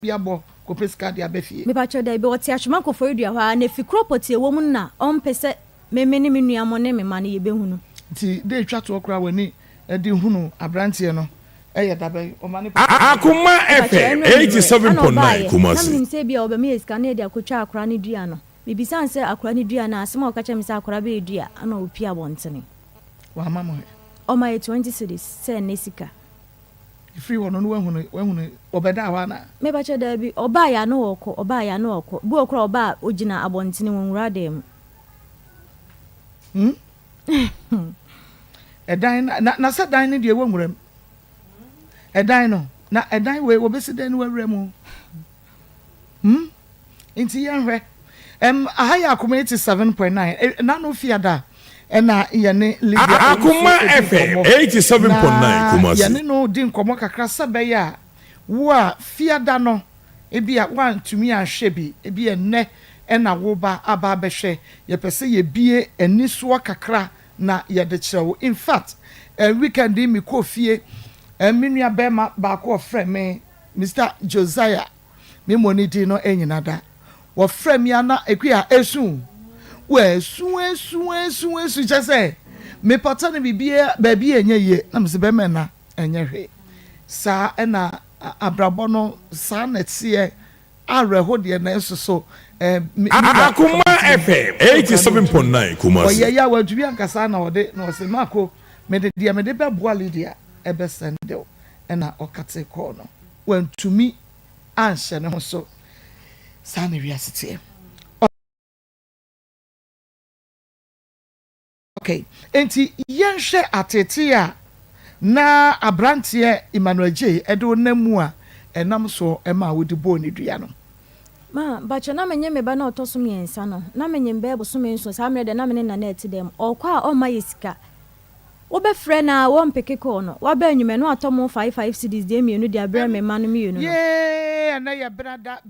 biabo ko peska dia befie me ba cho da bi wote ahwema ko for dua ha na fi kropoti e wo mu na on pese me ne me nua mo ne me ma ne ye behunu ti de twa to okra wani e di hunu abrantie no e ye dabe o ma ne Akoma FM 87.9 Kumasi na me se bia oba me eska na e dia kotwa akra ne dua no bibisa nse akra ne dua na asema o ka che me se akra be dua ana opia bontene wa mama o ma 20 cities se nesika free one no wahunu obeda wa na me ba che da bi oba ya no okọ bu okra oba ogina abontene wonwura dem edan na sa dan ne de wonwuram edan no na edan we obesi dan ne wawura mu inti yanhwe ahaya Akoma 87.9 na no fiada ena yene Lydia Akoma FM 87.9 Kumasi yene no di nkomo kakra sabe ya wo a fiada no ebi a wantumi ahwe bi ebi enne ena wo ba aba behwe ye pese ye bie eniso kakra na ye de chewo in fact weekend mi ko fie minua bema ba ko frɛ me Mr. Josiah me monidi no enyinada wo frɛ me ana ekua esu we su just me pata ne bibia ba bi enye ye na me se be me na enye hwe sa na abrabo no sa na tie areho de na so Akoma FM 87.9 Kumasi oye ya wadui ankasa na ode na ose mako me de be boa Lydia ebe sendel na okate call no wantumi anhye ne ho so sa na wiasete. Okay, enti yenhwe atete a na abrantie Emmanuel J edo namu a enam so ema wodi bo ne dua no ma ba cho na menye me ba na otoso miensa no na menye mbe bo so menso sa mre de na mene na eti dem okwa o ma yesika wo be frɛ na wo mpeke ko no wa ba anwume no atomo 55 cedis de mienu de abrɛ me ma no mienu no ye na ye brada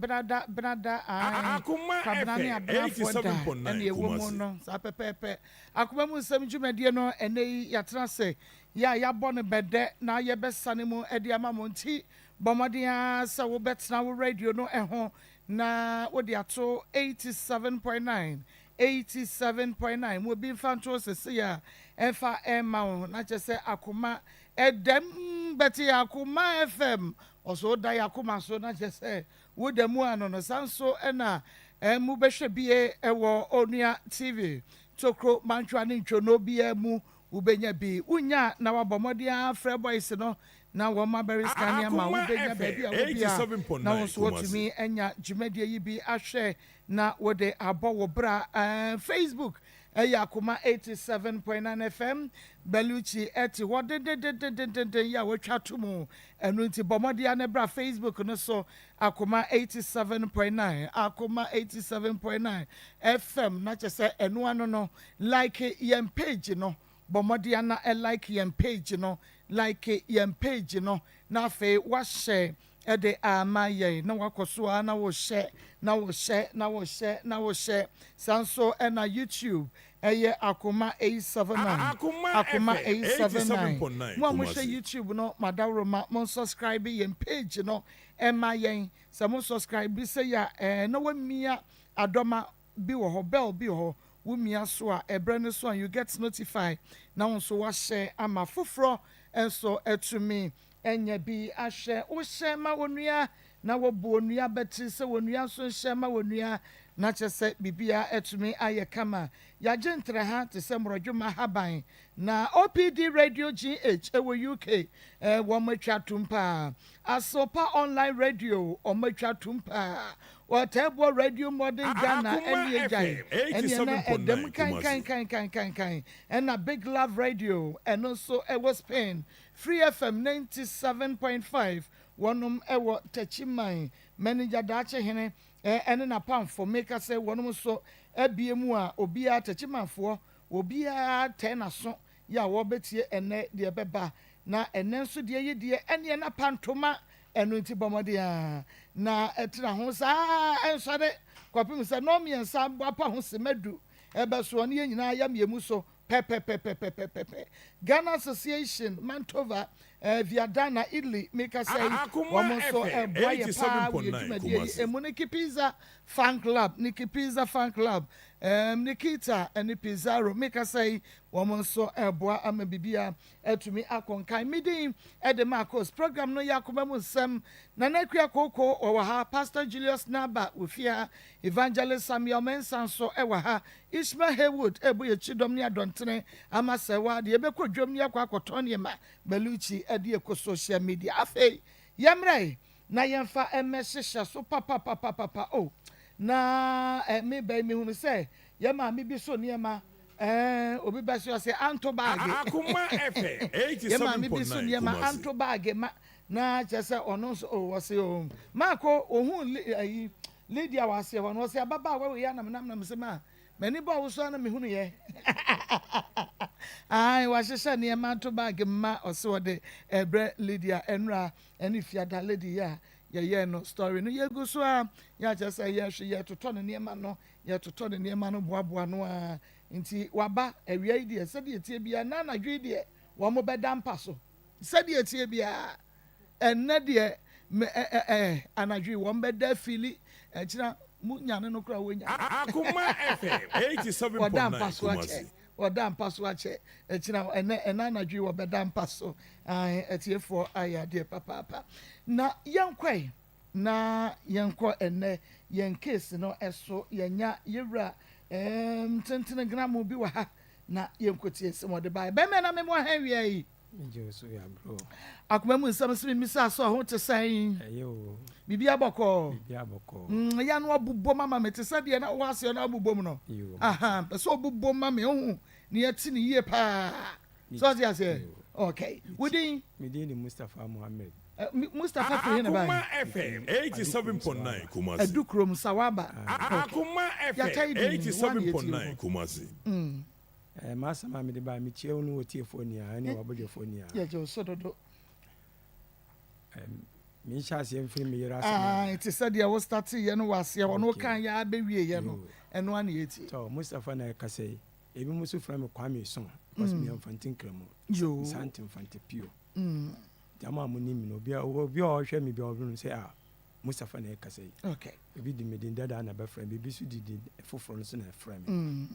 Akoma FM 87.9 ene ewo mu no sa pepepe Akoma mu nsɛm dwumadie no ene yatra se ya bɔ ne bɛdɛ na ye besane mu ede ama mo nti bɔmɔden sa wo betena wo radio no ɛho na wo de ato 87.9 mo bi fanto sese ya efa ema na chese Akoma edem beti Akoma FM oso da Akoma so na chese wo demu ano no sanso ena mu behwe bie ewo Onua TV tokro mantwa ne ntwono bia mu ubenya bi unya na wabomode afre boys no na wo maberis kania ma ubenya baby a wo bia na wo so tumi enya dwumadie yi bi ahwe na wo de abo wo bra Facebook Akoma 87.9 FM Beluchi eti wo de ya wo twatumu enu nti bomode na bra Facebook no so Akoma 87.9 Akoma 87.9 FM na chese enu ano no like yem page no bomode na like yem page no like yem page no na fe wa share ede amaye na wakoso na wo share sanso na YouTube Akoma 879 Akoma 879 mo share YouTube no madawroma mo subscribe yem page no emayen sa mo subscribe say ya na wamia adoma bi wo ho bell bi ho wumia so a ebrane so you get notified na so wa share ama foforo enso etumi enya bi ahye wo share ma wonua na wo bu onua beti se wonua so share ma wonua na chese bibia etumi aye kama ya gentre ha te se mrodwuma haban na OPD Radio GH ewo UK wo matwa tumpa Asopa online radio o matwa tumpa whatever radio modern Ghana any ejai and them kan and a big love radio and also ewo Spain Free FM 97.5 wonum ewo Techiman manager dache hene ene na pamfo make us say wonum so ebiemu a obia Techimafo obia 10 aso ya wo betie ene de beba na ene nso de ye de ene na pantoma enu nti bomode a na etra ho sa ensade kwapim se no mi ensa apa ho se madu ebe so ne nyina ya miemu so pepe Ghana Association Mantova Viadana Italy make us say woman so boy pa we Nikki Pizza fan club Nikita and Pizarro make us say woman so boy am bibia to me akonkai midin the Maa Akos program no Yakuma Musem Nanakria Koko or ha Pastor Julius Naba Ufia Evangelist Samuel Mensan so ewa Ishmael Haywood ebuye chidom ni adontene amasewa de ebekọ dwom ni akwa akotone ma Beluchi ede eko social media afei yemre na yemfa emeshisha so papa oh na me be me hunu se yema me bi so niema obi ba so say anto bag Akoma FM 87.9 yema me bi so niema anto bag ma na chese ono so o se o Mako ohun Lydia was here when was here baba we ya nam se ma many bo wo so na me hunu ye ai wa hye ne ma to bag ma oso de ebre Lydia enra eni fiada lady ya ye no story no ye go so a ya just say ye hwe ye toto ne ma no ye toto ne ma no boaboa no a nti waba awia ide se de tie bia na na dwe de wo mo beda mpa so se de tie bia enne de anadwe wo beda fili kira mu nyane no kura wonya Akoma FM 87.9 Oda mpaso ache kira enne anadwe wo beda mpa so etiefo ayade papa na yankwe na yanko enne yen case no eso yenya yewra tentene gram bi wa ha na yenkotie se de bai be me na me mo ha wi yi nje so ya bro akoma mu nsam se mi sa so ho te san ayo bibia boko ya no abubbo mama me te sa de na wa se na abubbo mu no aha so abubbo mama hu ne yati ne yie pa so dia say okay wudi medini Mustafa Muhammad Mustafa ko hina bai Akoma FM 87.9 Kumasi Edukrom Sawaba Akoma FM 87.9 Kumasi masama me de ba me chie unu otiefoni a ne wabodefoni a ye jo so dodo me chase em film yera sama it is said there was starting ye no wase ye no kan ya bewie ye no eno an yeti to Mustafa na kase ebi musu fra me kwame so because me am fantin kramo yo santin fante pio jama mu ni mi no bia obi o hwe mi bia obi say Mustafa na kase okay ebi di me din dada na be fra me bi su di foforo so na fra me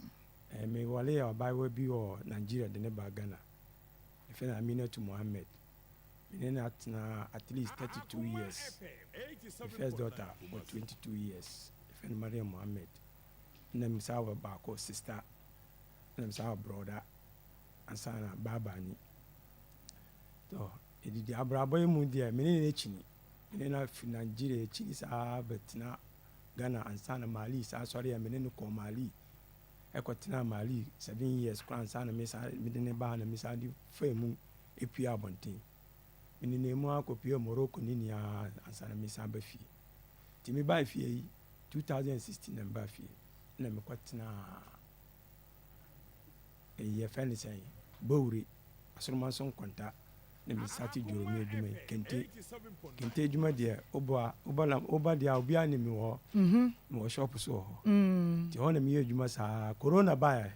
me wale ya Bible bi o Nigeria de ne ba Ghana efe na Aminatu Muhammad me na at least 32 years the first daughter for 22 years efe na Maria Muhammad na msawa ba ko sister na msawa brother ansana baba ni to edidi abrabo mu dia me ne chini me na fi Nigeria chini sa betina Ghana ansana Mali sa sori ya me ne ko Mali ekotina Mali 7 years kwan sana me sa me ne ba na me sa di femu epia bonten me ne mu akopia Morocco ni nia ansana me sa ba fi ti me ba fi yi 2016 na ba fi na me kwatina ye fani sai bowri asurman son kwanta na me sa ti joro me aduma kente aduma de oba dia obi ani me ho mo shop so ho ti ho na me aduma sa corona ba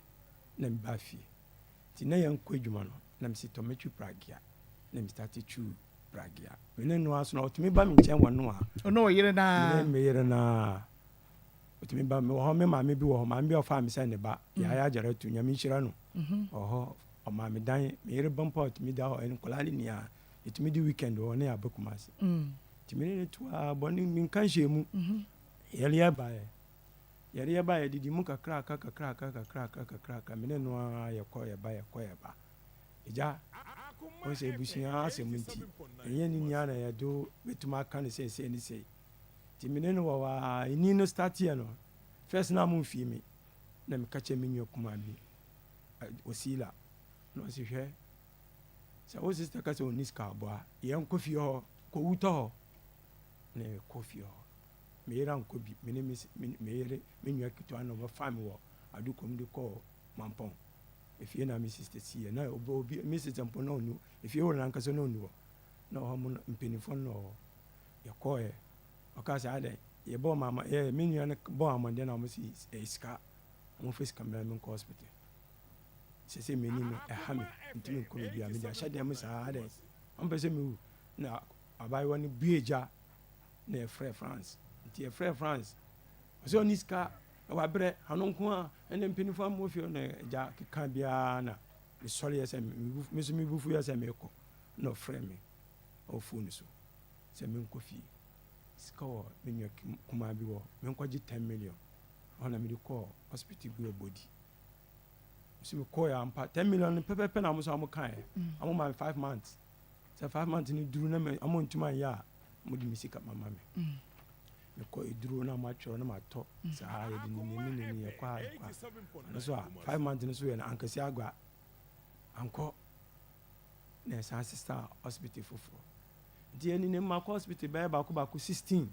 na me ba fi ti na yan ko aduma no na me si to metwi pragia na me start chu pragia me ne no aso na otumi ba me nchen wono a no yire na me yire na otumi ba me ho me ma me bi wo ho ma me bi ofa me sai ne ba ya jara tu nya me nshira no oho o ma me dan me yire bumpot me da ho en kolali ni a etumi di weekend wo na abakumasi ti me ne tu a boni min kan shemu yele ya ba ya didi mu kakra me ne no a ya ko ya ba ija o se busia asemunti enye ni nya na ya do betuma kan se ni se ti me ne no wa ni no start here no first na mu fi mi na me kache me nyo kuma bi osila no si hwe sa o sister ka so niska boa yen kofi ho ko wuto ho ne kofi ho me ran ko bi me ne me yere me nwa kito an over farm wo adukom de ko mampon efie na me sister si na obi me sister mpon no nu efie wo ran ka so no nu no ho mo mpenifon no ye ko e o ka sa ade ye bo mama ye me nwa ne bo amande na mo si iska mo face camera me ko hospital se me ni me ha me ntimi ko bia me dia hye dem sa ade am pese me na abai woni bueja na e frère France nti e frère France so niska wa bre hanonko a ene mpinifo amofio na ja keka bia na me sori ese me so me bufu ya se me ko no frère me o phone so se me nko fi sika wo me nwa kuma bi wo me nko gi 10 million ona me ko hospital bi obodi so me ko ya ampa 10 million pepe na mo so am kan am ma 5 months so 5 months ni duru na me am ntuma ya mo di misika mama me me ko iduru na ma tworo na ma to sa ha ye di ni kwa so 5 months ni so ye na ankasi agwa anko na sa sister hospital foforo di eni ne ma hospital ba ko 16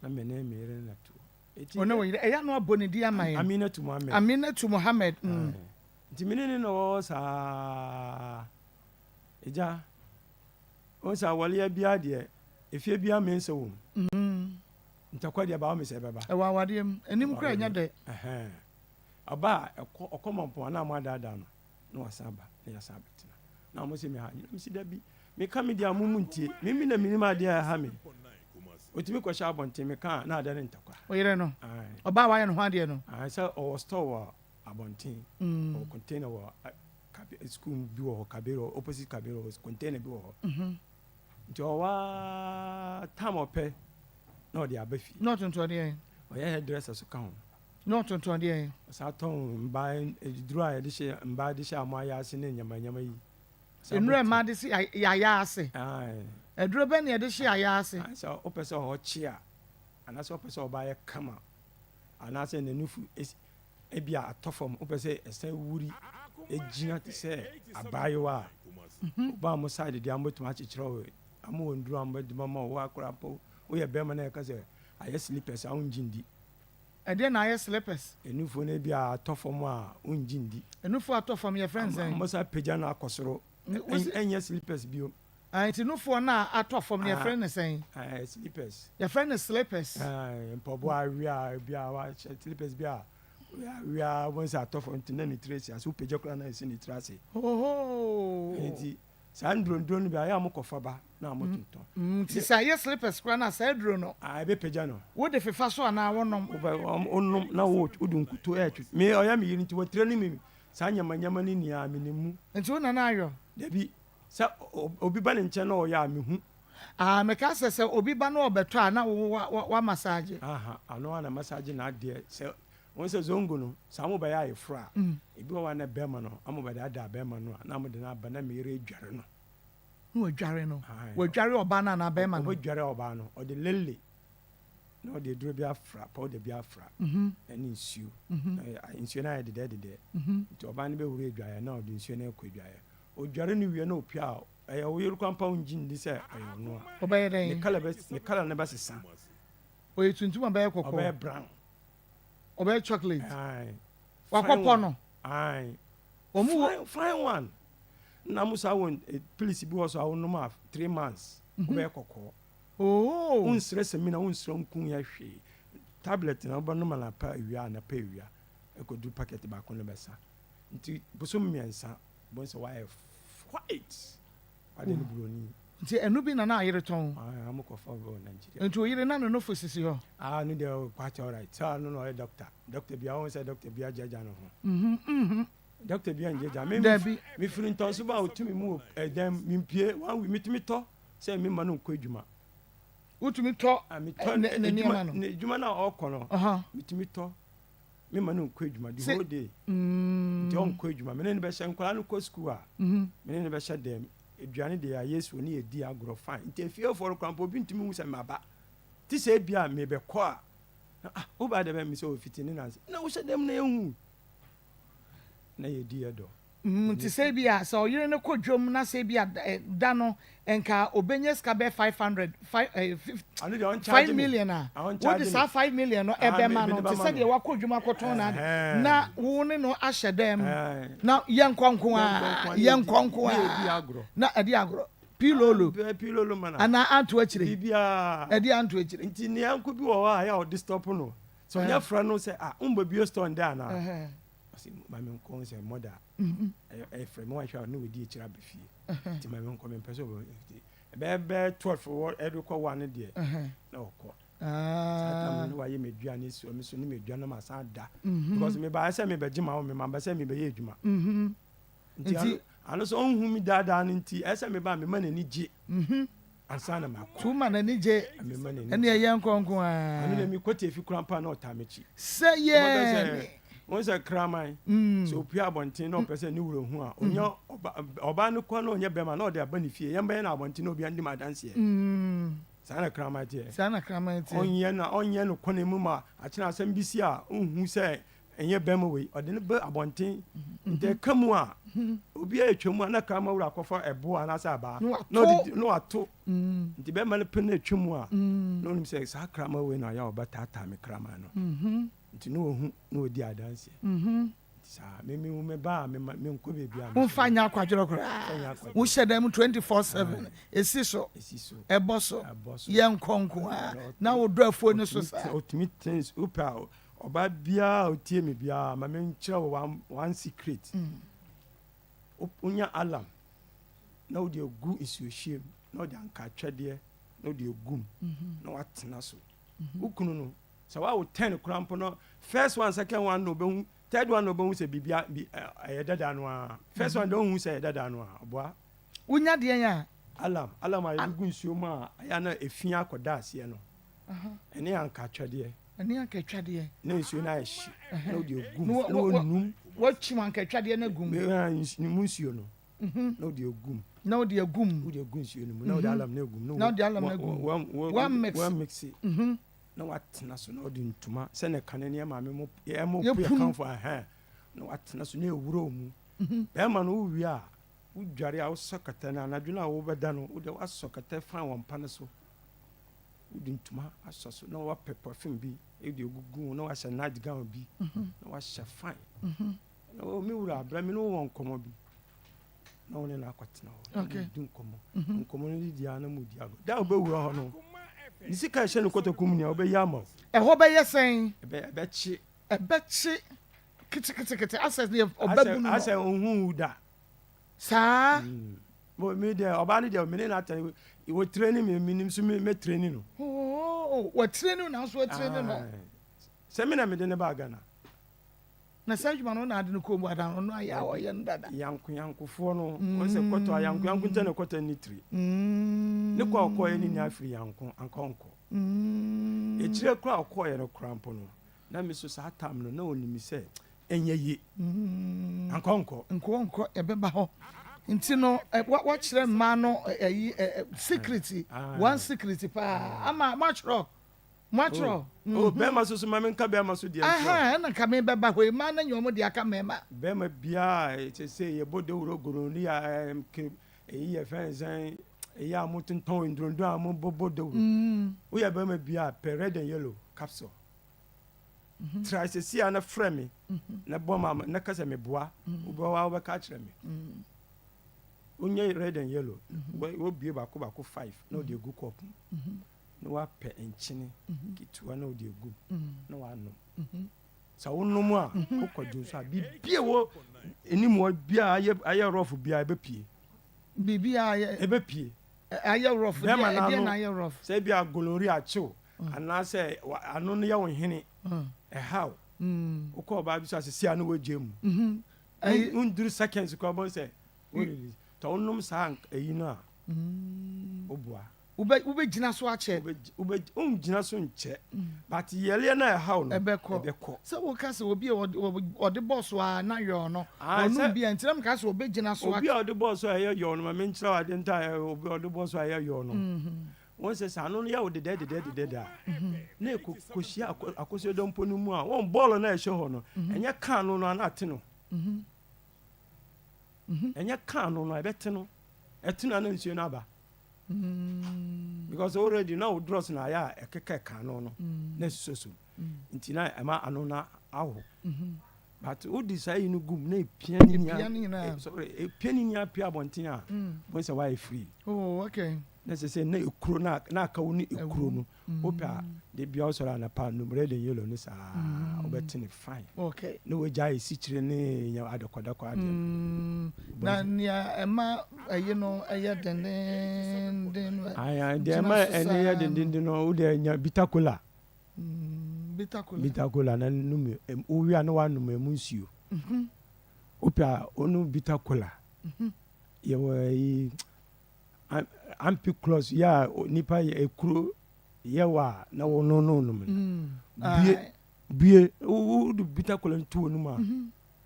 na me na me re na to ono wo e ya no aboni di amaye Aminatu Mohammed di menene no sa eja o sa wale bia de efie bia mense wo ntakwa de ba o me se beba e wa wade enim kra nya de aba Akoma mpo na mo adada no wasaba na yasaba tina na mo se me ha mi si da bi me ka me dia mumuntie mimi na minima de ha me otimi ko sha abonte me ka na ada ne ntakwa o yire no oba wa ye no hwade no so o store abonte o container wa school bi wo Kabero opposite Kabero container bi wo njo wa tamope no de abafi not onto de o ye hairdresser so ka ho not onto de sa ton mba eduru a de she mba de she amaya ase ne nyama yi enure ma de si ya ase eduru be ne de she ya ase so opese o chi a ana so opese o ba ye kama ana se ne nufu ebia atofom opese ese wuri ejina te se abayewa ba mo side de ambotum achechero amo onduru ambodu mama wo akora po wo ye be ma na ka se aye slippers a unjindi ede na aye slippers enufu na bia atofom a unjindi enufu atofom ye friends en mo sa peja na akosoro enye slippers bio ati nufu na atofom ye friend sen slippers ye friend slippers mpobo awia bia wa slippers bia we are once atofom ntina ni trace as peja kra na esi ni trace enti sandro no bia ya mo kofa ba na mo tunton ti sa ye slippers kra na sa dro no be peja no wo de fefa so na wonom onnom na wo udunkuto etu me oya me yiri nti wo tre ni mi sa nyama ni ni a menimu nti wo na na ayo dabi sa obi ba ne nche na oya me hu me ka se obi ba na obeto a na wa massage ano na massage na de se won se zongo no sa mo ba ya efra ebi wa na bema no amo ba da bema no na mo de na ba na me re dware no wo dware no wo dware oba na bema no wo dware oba no o de lele no de duro bi afra pa o de bi afra eni nsuo nsuo na de de nti oba ne be wure dware na o de nsuo na ekwa dware o dware no wie na opia o yeru kwampa unjin di se ayo no oba ye den ne kala ne ba sesa o yetuntum ba ye kokko oba brown oba chocolate wakopo no omu fine one na musa won police bi was awon no 3 months oba kokko unsrese mi na unsro nkun ya hwe tablet na oba no mala pa ewia na pa ewia ekodu packet ba ko no besa nti boso miensa bonse wa white ade no broni nti enu bi na ayire ton amukọ for Nigeria nti oyire na no fosisi ho no dey quite all right so no doctor bia won say doctor bia jaja no ho doctor bia jaja me firi ntonso ba otumi mu edem mimpie wan wi mitumi to say me ma no nkọ adwuma utumi to ne adwuma na okọ no mitumi to me ma no nkọ adwuma the whole day nti on nkọ adwuma me ne be hye nkwala no kọ school a me ne be hye dem eduane de ya Yesu ni edi agro fine nti afie for kwampo bi ntimi hu se maba ti se bia me be kọ a o ba de be mi se o fitini na na wo hye dem na ehu na ye di edo nti se bia so yire ne kodwom na se bia da no enka obenye ska be 5 million what is 5 million no ebe ma no ti se de wa kodwom akoton na wo ne no ahye dem na yenkonko na edi agro pilolo mana ana anto akire bibia edi anto akire nti ne anko bi wo ha ya o stop no so nya fra no se umba bio store nda na asi ma me nko se moda frame wa hwa no we di akira be fie nti ma me nkɔ me pɛ so bɛbɛ 12 wɔ ɛde kɔ wa ne deɛ na ɔkɔ sata me wayɛ medua ne si me so ne medua na ma san da because me ba sɛ me bɛgye ma wo me ma sɛ me bɛyɛ adwuma nti ano so onhu mi daadaa no nti ɛsɛ me ba me ma n'ani gye ansa na makɔ tu ma n'ani gye ɛne ɛyɛ nkɔnko a ɛne me kɔte fi krampa na ɔta me kyi sɛ yɛ wọ́n sɛ kraman sɛ opia abɔnten na ɔpɛ sɛ ne wura hu a ɔnyɛ ɔbaa no kɔ na ɔnyɛ bɛma na ɔde aba ne fie yɛmbɛyɛ no abɔnten na obi andim adanseɛ saa na kraman teɛ ɔnyɛ no kɔ ne mu ma akyena asɛm bi si a ɔnhu sɛ ɛnyɛ bɛma wei ɔde ne bɛ abɔnten nti ɛka mu a obiaa ɛtwa mu a na krama wura akɔfa ɛboa anaasɛ abaa na wato nti bɛma no pɛ no atwa mu a na ɔnim sɛ saa krama wei na ɔyɛ ɔbɛtaataa me krama no nti ne wɔhu na wɔdi adanseɛ saa me ba me nkɔ baabi a womfa nyɛ akwadwerɛ koraa wohyɛ dɛ mu 24/7 ɛsi so ɛbɔ so yɛ nkɔnko a na wodɔ afuo no so saa ɔtumi tens wopɛ a ɔba biara otie me biara ma menkyerɛ wɔ one secret wonya alarm na wode agu nsuohyia mu na wode ankatwɛdeɛ na wode agum na watena so wokunu no sɛ wawo 10 koraa mpo no first one second one no obɛhu third one no obɛhu sɛ biribia ɛyɛ dada no a first one de ɔhu sɛ ɛyɛ dada no a ɔboa wonya deɛ a alarm a yɛgu nsuo mu a ɛyɛ na ɛfia akɔda aseɛ no ɛne ankatwɛdeɛ na nsuo no ayɛ hye na wode agum na wɔnum wɔkyim ankatwadeɛ no agum mu nsuo no na wode agum na wode agum nsuo no mu na wode alarm no agum na wode alarm no agum one mix na watena so na wode ntoma sɛ ne kane ne ɛma yɛkamfo na watena so na ɛwura mu bɛrima no wowie a wodware a wosɔ kata no anadwo no a wobɛda no wode wasɔ kata fa wɔ mpa no so wode ntoma asɔ so na wapɛ perfume bi wode agugu na wahyɛ night gown bi na wahyɛ fine na me wura abrɛ me no wɔ nkɔmmɔ bi na wo ne no akɔtena hɔ di nkɔmmɔ no didi a na mudi agɔ da wobɛwura hɔ no ne sika ɛhyɛ no kɔtɔkum nea wobɛyɛ ama wo ɛhɔ bɛyɛ sɛn ɛbɛkye ketekete asɛ ne ɔbɛbu no asɛ ɔhu da saa me deɛ ɔbaa no deɛ mene no ata wɔ training menim so me training no wɔ training na so training no sɛ me na mede ne baa Ghana na saa adwuma no na ade no kɔmu adan no ayɛ a ɔyɛ no dada yankofoɔ no wɔn sɛ kɔtɔ a yanko nkyɛn na kɔtɔ ne tiri ne kɔ ɔkɔɛ ne nya afiri yanko ankɔnkɔ ekyire kora ɔkɔɛ no kora mpo no na me so saa tam no na onim sɛ ɛnyɛ ye nkɔnkɔ ɛbɛba hɔ nti no wɔkyerɛ mmaa no ɛyi secret one secret paa ama matro bɛrima so ma menka bɛrima so deɛ ɛna ka me bɛba hɔ ma na nyɛ ɔmo de aka mɛma bɛrima biaa ɛkyɛ sɛ yɛbɔ dawuro goroni a ɛyi yɛ fɛn sɛn ɛyɛ a motontɔn ndurundun a mobɔbɔ dawuro woyɛ bɛrima biaa pɛ red and yellow capsule try sɛ a na frɛ me na bɔ ma na ka sɛ meboa wobɛka kyerɛ me wonyɛ red and yellow wobie baako 5 na wode agu kɔp na wapɛ nkyene ketewa na wode agum na wanom sɛ wonom a wokɔdwo so a biribia wɔ anim wɔ bia ayɛ rɔfo bia ɛbɛpie ɛbɛpie ayɛ rɔfo deɛ na ayɛ rɔfo sɛ bia golori akyew anaasɛ ano no yɛ wo hene ɛhaw wokɔ ɔbaa bi so asesi a na wɔagye mu wonduru seconds kɔ bɔ sɛ tɔ wonom saa ayi no a woboa wobɛgyina so akyɛ wongyina so nkyɛ but yɛleɛ no ɛhaw no ɛbɛkɔ sɛ woka sɛ obi ɔde bɔ so a na yɛ no ɔno bia ntiram ka sɛ wobɛgyina so obi a ɔde bɔ so a ɛyɛ yɔ no ma menkyerɛ wo ade nta obi a ɔde bɔ so a ɛyɛ yɔ no wọ́n sɛ sɛ ano no yɛ wo dedɛdedɛdedɛ a na ɛkɔhyia akosɛdɔ mpo no mu a wɔn bɔɔlo no a ɛhyɛ hɔ no ɛnyɛ kaa no no ana ate no ɛnyɛ kaa no no ɛbɛte no ɛte no ana nsuo no aba because already na wo dross na ayɛ a ɛkeka kaa no no na ɛsuso nti na ɛma ano no awo but wodi saa yi no gum na ɛpia ne nyinaa pia ne nyinaa pia abɔnten a wɔn sɛ woayɛ free necessary na ekuro na aka woni ekuro no opa de bia osoro na pa no red and yellow no sa obetine fine okay no we jai sichire ne nya adekoda kwa ade na nia ema aye no aye den aya de ema ene ye den no wo de nya bitakola bitakola na num owi ana wa num emunsuo opa onu bitakola ye we ampi close ya nipa ekuro yewa na wono no bie u bita kola ntu onu ma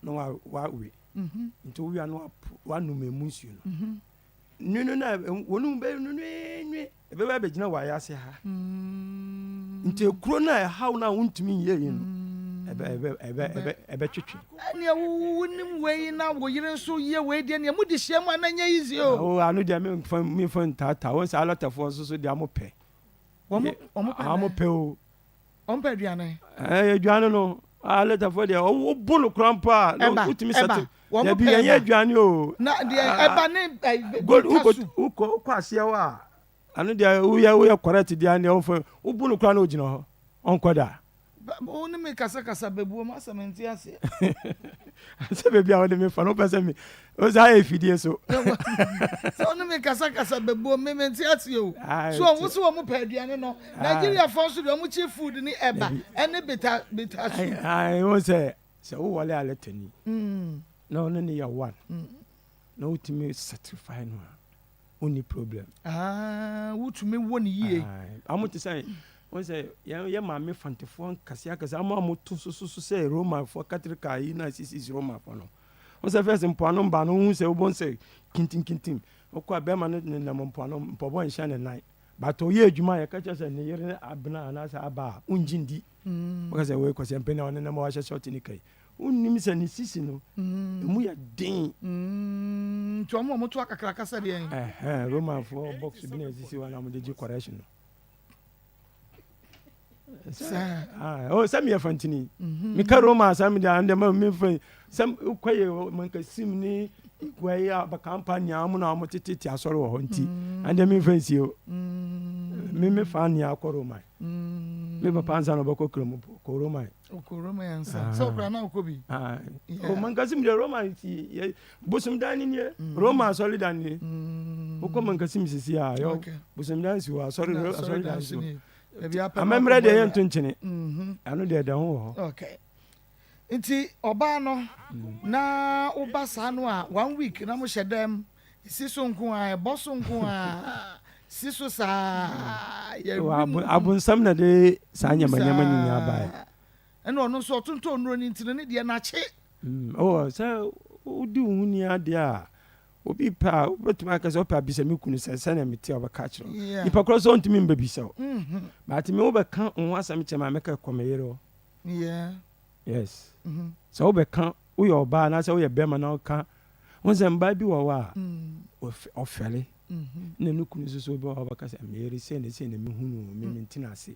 na wa we nti wo ya no wa no memunsuo no no na wonu be no ebe ba be gina wa ya se ha nti ekuro na how na wontumi ye yin ebe twetwe ne wonim we na wo yire so ye we de ne mudi hia mu ananya easy o anu de me fon tata won sa alotafo so de amope amope o ompe aduane aduane no alotafo de o bulu krampa utimi sati ya bi ye aduane o na de eba ne god uko ase wa anu de wo correct de ane o fo o bulu kran o gina ho onkoda oni me kasa bebuo ma samenti ase se bebi a wode me fa no pese me o sa efidie so so oni me kasa bebuo me menti ase o so wo so mo pa aduane no Nigeria for so de mo chief food ni eba ene beta so ai won se wo wale aletani no ne ya one no ultimate certify no only problem wutumi woni yie amuti say wọ́n sẹ́ yẹ maame fantefo kàsí àmọ́ àmọ́ tó soso sẹ́ Roma fọ́ katirika yìí náà sisi Roma fọ́ no wọ́n sẹ́ fẹ́sẹ̀ mpọ́nà mbà no wọ́n sẹ́ wọ́n sẹ́ kintin ọkọ̀ abẹ́ẹ̀ma no nenam mpọ́nà mpọ́bọ́ nhyɛn ne nan bàtà oyè edwuma yẹ kẹ́kẹ́ sẹ́ ne yẹrẹ abena anásẹ́ aba a ungindi wọ́n sẹ́ wọ́n kọ́sẹ́ mpẹ́ni àwọn nenam wọ́n ahyɛ short ni kẹ́yì wọ́n sẹ́ ne sisi no emu yɛ den nti ọmọ tó akakra kasa de yẹn Roma fọ́ box bi na sisi wọn na mo de gye correction no. Sami ya fantini mi karo ma sami da ande ma mi fa sam kwaye man ka simni kwaye ba kampanya amu na amu titi asoro ho nti ande mi fa nsio mi fa ni akoro ma mi ba panza no ba ko kromo ko roma yansa so kra na okobi o man ka simni roma nti busum dani ni roma solid dani o ko man ka simni sisi ya yo busum dani si wa solid dani amemre de yentu nchini anu de da ho okay nti oba no na oba sa no a 1 week na mo hyedam siso nko a boso nko a siso sa ya abunsam na de sa nyamanyama nya ba eno ono so tonto onuro ni ntino ne de na che sa udi huni ade a obi pa obetuma ka so pa bisa mi kunu se na meti obaka kiro ipa kro so ntimi mbabisa but me obeka on asam chema meka komeyero yes so obeka uyo oba na se uye bema na oka wonse mba bi wo wa ofele na nukunu so obi obaka se meyeri se ne mi hunu mi mentina ase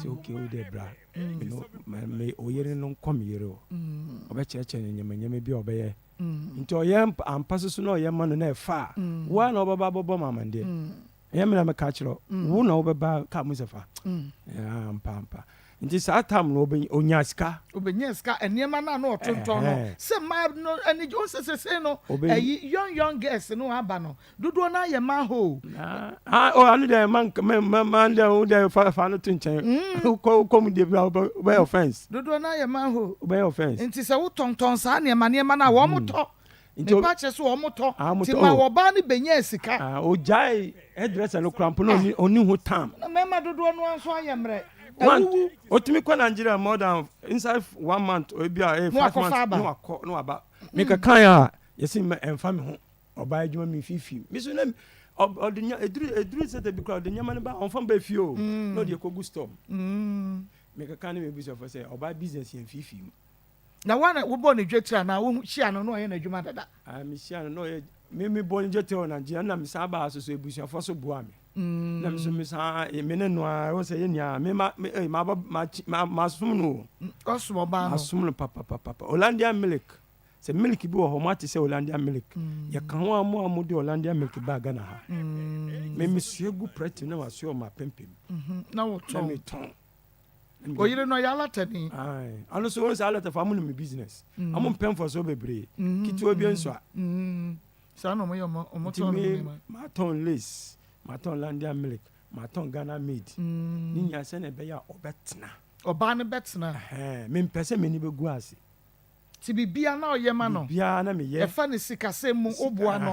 se okay o de bra you know me oyere no komeyero obecheche nyamanyama bi obeye nti oyem ampaso so na oyem no na efa wa na obaba bobo mamande yem na meka kiro wo na obaba ka musefa ampa nti sa tam no onya sika enema na na otonton no se ma no ani jo se no ayi young girls no aba no dodo na ye ma ho anu de man de o de fa no tunchen ko mu de by offense dodo na ye ma ho by offense nti se wo tonton sa ne ma na wo moto nti pa che so wo moto ti ma wo ba ni benya sika o jai hairdresser no cramp no oni ho tam na mema dodo no anso ayemre otimi kwa Nigeria more than inside 1 month or be 5 months no aba make a kan ya yesi emfa me ho oba adwuma me fifi me so na odnya edru set be crowd nyama ne ba onfa ba fio no de kogu stop make a kan me bi so for say oba business yan fifi na wana wo bo ne dwetira na wo hia no ye na adwuma dada me hia no ye me bo ne dwetira na Nigeria na me sa ba asoso ebusia for so boa me na me so me sa me ne no a wo say nya me ma sum no osmo ba no asum no papa Hollandia milk se milk bi wo ho mate se Hollandia milk ye kan ho amu de Hollandia milk ba Ghana ha me misue gu preti na wasue o ma pempem na wo ton oyire no ya latani ai ano so won alata fa mu no me business amu pem for so bebre kiti obi enso a sa no mo yo mo ton ma ton lace ma ton Hollandia milk ma ton Ghana made ni nya se na be ya obetena oba ne betena me mpese me ni be gu ase ti bibia na oyema no bibia na me ye efa ne sikasem mu oboa no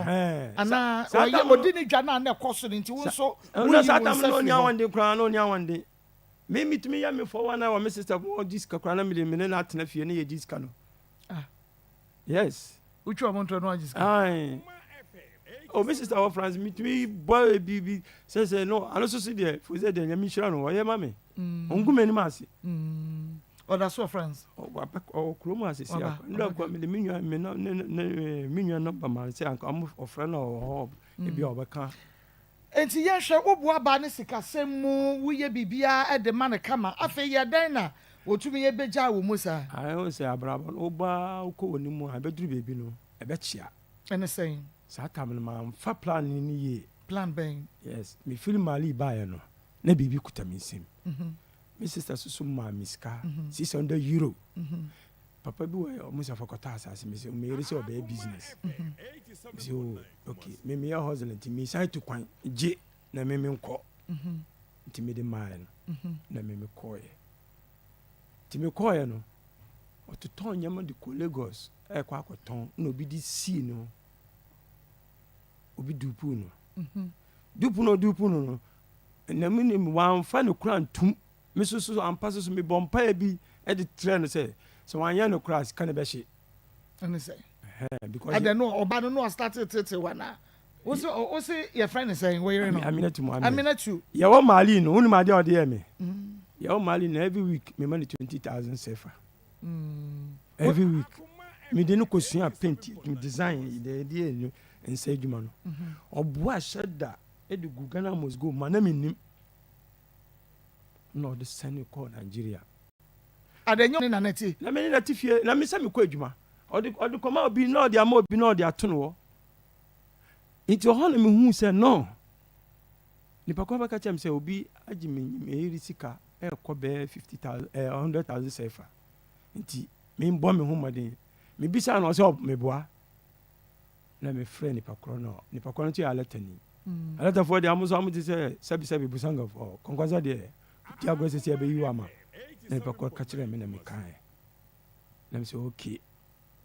ana oye odini dwa na ekoso nti wo so no satam no nya wande kra no nya wande me mitumi ya me for one hour me sister mo diska kra na me na atena fie na ye diska no yes uchu amonto no diska ai o me sister of France mitumi boy bibi say no ano so dey for say dey nyami hira no oye ma me ongume ni ma ase or that's what friends o kromo asisi akwa ndo kwa me minwa me no minwa no ba ma say am ofra na o e bia obeka enti ye hwe oboa ba ne sikasem mu wuye bibia e de ma ne kama afi ye dan na otumi ye beja wo mu sa ai o say abrabo no ba ko woni mu ha beduru bebi no e be chia ene saying sa tam no ma fa plan ni ye plan ben yes me feel mali ba ye no na bibi kuta mi sim my sister susu ma miska €600 papa bi wo mo sa fakota asase me say me yere say obe business so okay me ya hustle nti me sai to kwan je na me nko nti me de mine na me koye nti me koye no ototon nyama de ko Lagos e kwa akoton na obi di si no obi dupu no na me ni wan fa no kura ntum me so ampaso so me bompa bi e de trend say so wan yan no crash can be she and say because I don't know oba no started to wana o say your friend is saying where you know Aminatu ya wo mali no unu ma de ode me ya wo mali no every week me money 20,000 sefa every week me de no kosua paint me design the idea no inside juma no oboa sheda e de Ghana must go man na me nim no the send call Nigeria adenyo ni naneti na me ni natifie na me se me kɔ adwuma odi kɔma obi na odi ama obi na odi ato no wo nti ho na me hu se no nipa kɔ ba ka chem se obi agi me eri sika e kɔ be 50,000 100,000 sefa nti me mbɔ me hu modin me bisa na o se me boa na me friend nipa kɔ no to ya letani alata for the amuso amuti se sabi busanga for konkwaza de Tiago se ebe yiwa ma na pa ko kachire me na me kan na me say okay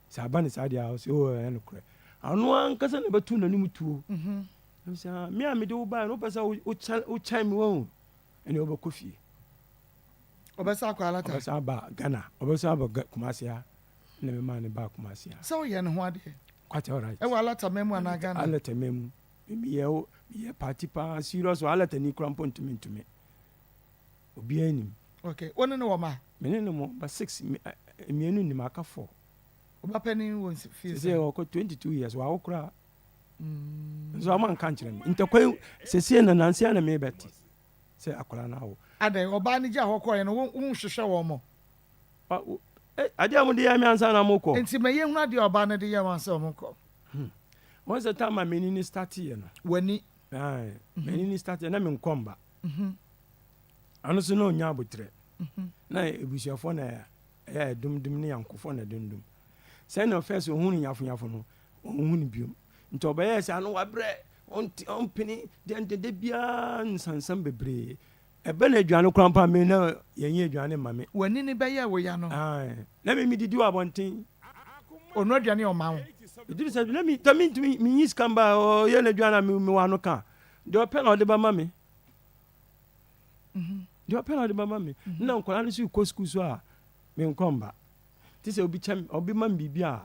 sa ba ni sa dia o se o en kure anu an kasa na betu na nimu tuo na me say me a me de wo ba no pesa o chai me won ene o ba kofi obesa kwa alata obesa ba Ghana obesa ba Kumasi ha na me ma ne ba Kumasi ha so ye ne ho ade quite all right e wa alata memu na Ghana alata memu me ye party pa serious alata ni krampo ntumi obi anim okay one no ma me no mo ba 6 mienu ni maka 4 oba pani won feel say o ko 22 years wa okura so am kan kire me ntakwa sese na nanse na me beti say akola na wo ade oba ni ja hokọ ye no wo hwehwe wo mo ade am de ya me ansa na mo ko enti me ye hu ade oba na de ya ansa mo ko once the time me ni start ye no wani me ni start na me nkomba ano so no nya abotre na ebusuafo na ya dumdum ne yankofo na dundum say no first ohun nyafonyafo no ohun biom nti obaye say ano wabre on pini de bia nsansam bebre ebe na aduane krampa me na yenye aduane mame wani ni beye wo ya no na me didi wa bonten ono aduane o ma wo didi say na me yis kamba o ye na aduane me wa no ka de ope na o de ba mame de opera de mama me na nkwara no si ko school so a me nkomba ti se obi mam bibia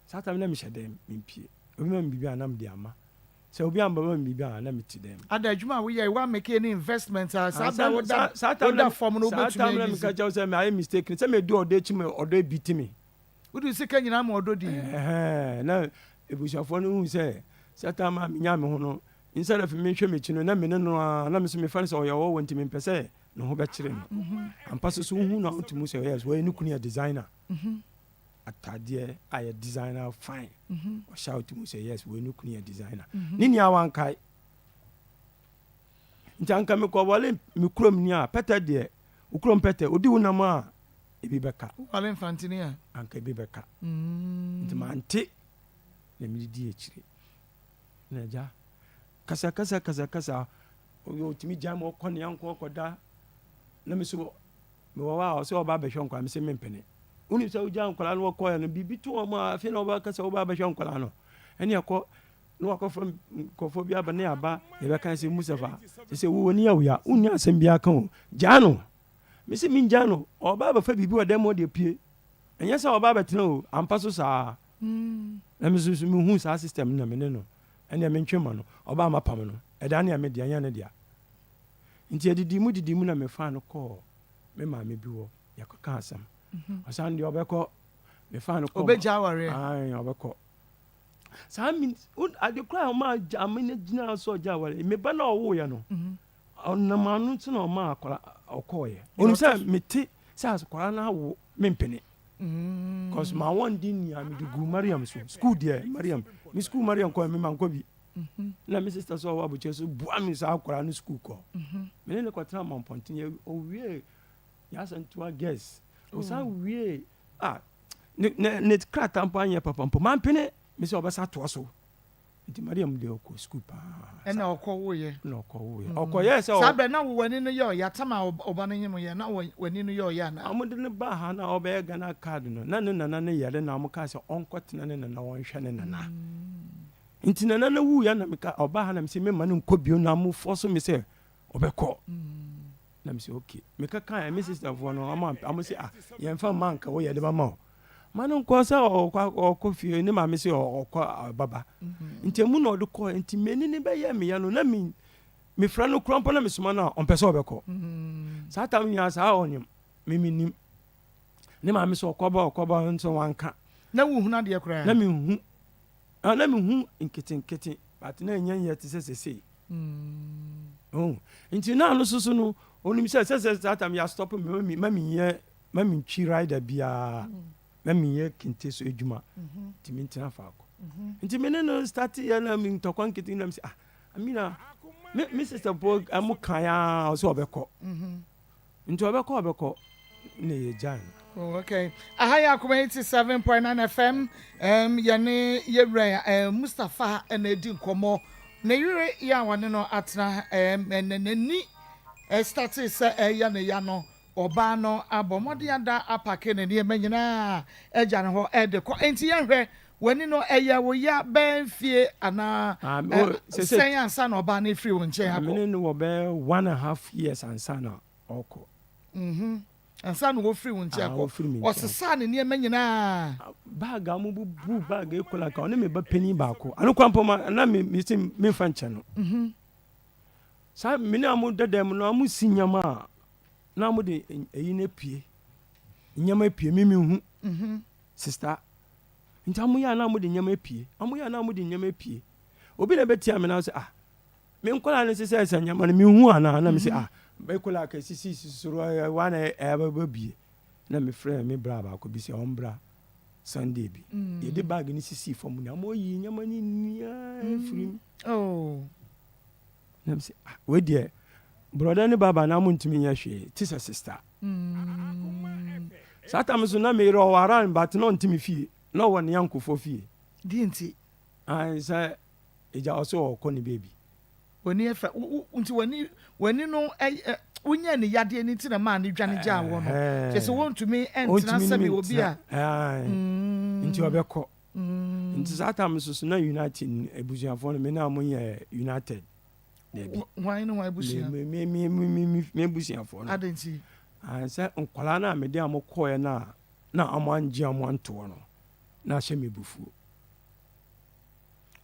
sata me na me hyedem me pie obi mam bibia na me de ama se obi amba mam bibia na me ti dem ada adwuma we ye wa make any investment sata wo da form no betumi sata me ka jaw se me I mistake se me do odo echi me odo ebiti me wudu sika nyina ma odo di na ebusuafo no hu se sata ma me nya me ho no instead of me hwe me chi no na me no na me so me fan se o ye wo wonti me pese no ho be kire me ampa so hu na ontumu se yes we ni kunu ya designer atade a designer fine shout to me say yes we no kunu designer ni ni awankai ntanka me ko wale me krom ni a pete de ukrom pete odi wonam a ebi beka wale mfantini a anka ebi beka ntmante na me di ekire na ja kasa o timi jam o kon yanko koda na me so me wa o se o ba be hwe nkwa me se me mpene uni se o ja nkwa no ko ya no bibi to o ma afi na o ba kasa o ba be hwe nkwa no ene akọ no akọ from kofo bia ba na aba e be kan se musafa se wo ni ya wuya uni asem bia kan o ja no me se min ja no o ba ba fa bibi o dem o de pie enye se o ba be tena o ampa so sa na me so me hu sa system na me ne no ene me ntwema no o ba ma pam no e da na me dia nya ne dia nti edidi mu na me fa no ko me ma me bi wo yakaka asam asan di obeko me fa no ko obeja ware ai obeko sa mi ade kra ma amene gina so ja ware me ba na owo ye no na manu ti na ma akora okoye onu sa meti sa akora na wo me mpene cause ma won din ya me dugu mariam so school there mariam mi school mariam ko me man ko bi na mi sister so wa buche so bua mi sa akora no school ko me ne ko tra mon pontin o wie ya san to guess o sa wie ne kra tampo anya papa mpo man pene mi se obasa to so nti mariam de ko school pa na okwo ye okwo se o sabe na wo wani no yo ya tama oba no nyem ye na wani no yo ya na amude ne ba ha na oba ga na card no na ne nana ne yele na amuka se onkotena ne na won hwe ne nana nti nana na wu ya na meka oba ha na mse me ma no nkobio na mu force me se obekọ na mse okay meka kan me sister fo no am se ye mfa man ka wo ye de ba ma manu nko sa okọ fie ni ma me se okọ baba nti mu na odo ko nti meni ni be ye me ya no na me fra no krompo na me suma na on pese obekọ sa ta mi ya sa onyem mimi nim ni ma me se okọ ba nso wanka na wu hu na de kra na me hu na me hu nkete but na nya ye te sese nti na no susu no onim se that time ya stop me mami twi rider bia mami ye kinte so edwuma nti me ntina fa ko nti me no start ya na me ntokwa nkete na me amina me sister bo amukan ya so obekọ nti obekọ na ye jan. Oh, okay. Ahaya Akoma 87.9 FM. Yane Yewra Mustafa Enedi Nkomo. Na yure ya wane no atna ni started say yane yano oba no abomode ada apake ne ne manyina eja ne ho de ko enti yenhwe wani no eya wo ya benfie ana sen ansa na oba na free won che akọ amene no wo be 1.5 years ansa na oko ansa no wo free won che akọ osesa ne ne manyina bag amubu bag ekola ka one me ba pani ba ko anu kwampo ma na me fa nche no sa mene amu dedem no amu sinyama na amu de eyi na pie nyama pie mimi hu sister ntamu ya na amu de nyama pie amu ya na amu de nyama pie obi na betia me na say me nkola ne sese nyama ne me hu ana na me say ba ekola ka sisi suru wana ba bie na me frɛ me bra ba ko bi se ombra Sunday bi ye de bag ni sisi fom na mo yi nyama ni nia firim na me say we de brother ni baba na mo ntimi nya hwe tisa sister sata me so na me ro waran but no ntimi fie no won yankofo fie di nti ai say eja oso okọ ni baby wani efa nti wani no unya ne yade ni tina ma ne dwane gya wo no kese wontumi entina sabe obi a nti obekọ nti sata me so na united ebusuafo no me na mo ye united why no why busia me busiafo no adanti say nkwala na me de amokọ na amanji amanto no na hye me bufuo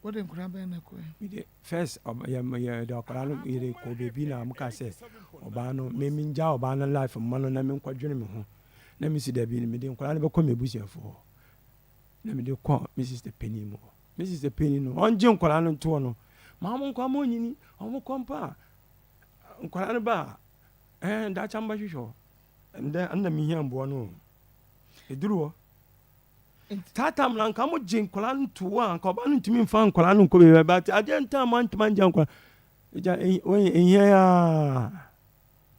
what nkura ba na ko me de first ya de akwala no ire ko bebi na amka say oba no me minja oba na life mmano na me nkwadwene me ho na me si da bi me de nkwala no be ko me busiafo na me de ko Mrs. Penny mo Mrs. Penny no onje nkwala no to no mamu nkwa mo nyini omo kompa nkwala no ba da chamba hwehwo anda mi hiambo no eduro Tatam na nka mo gye nkola nto a nka oba no ntimi mfa nkola no nko be but ade nta man gye nkola ja ya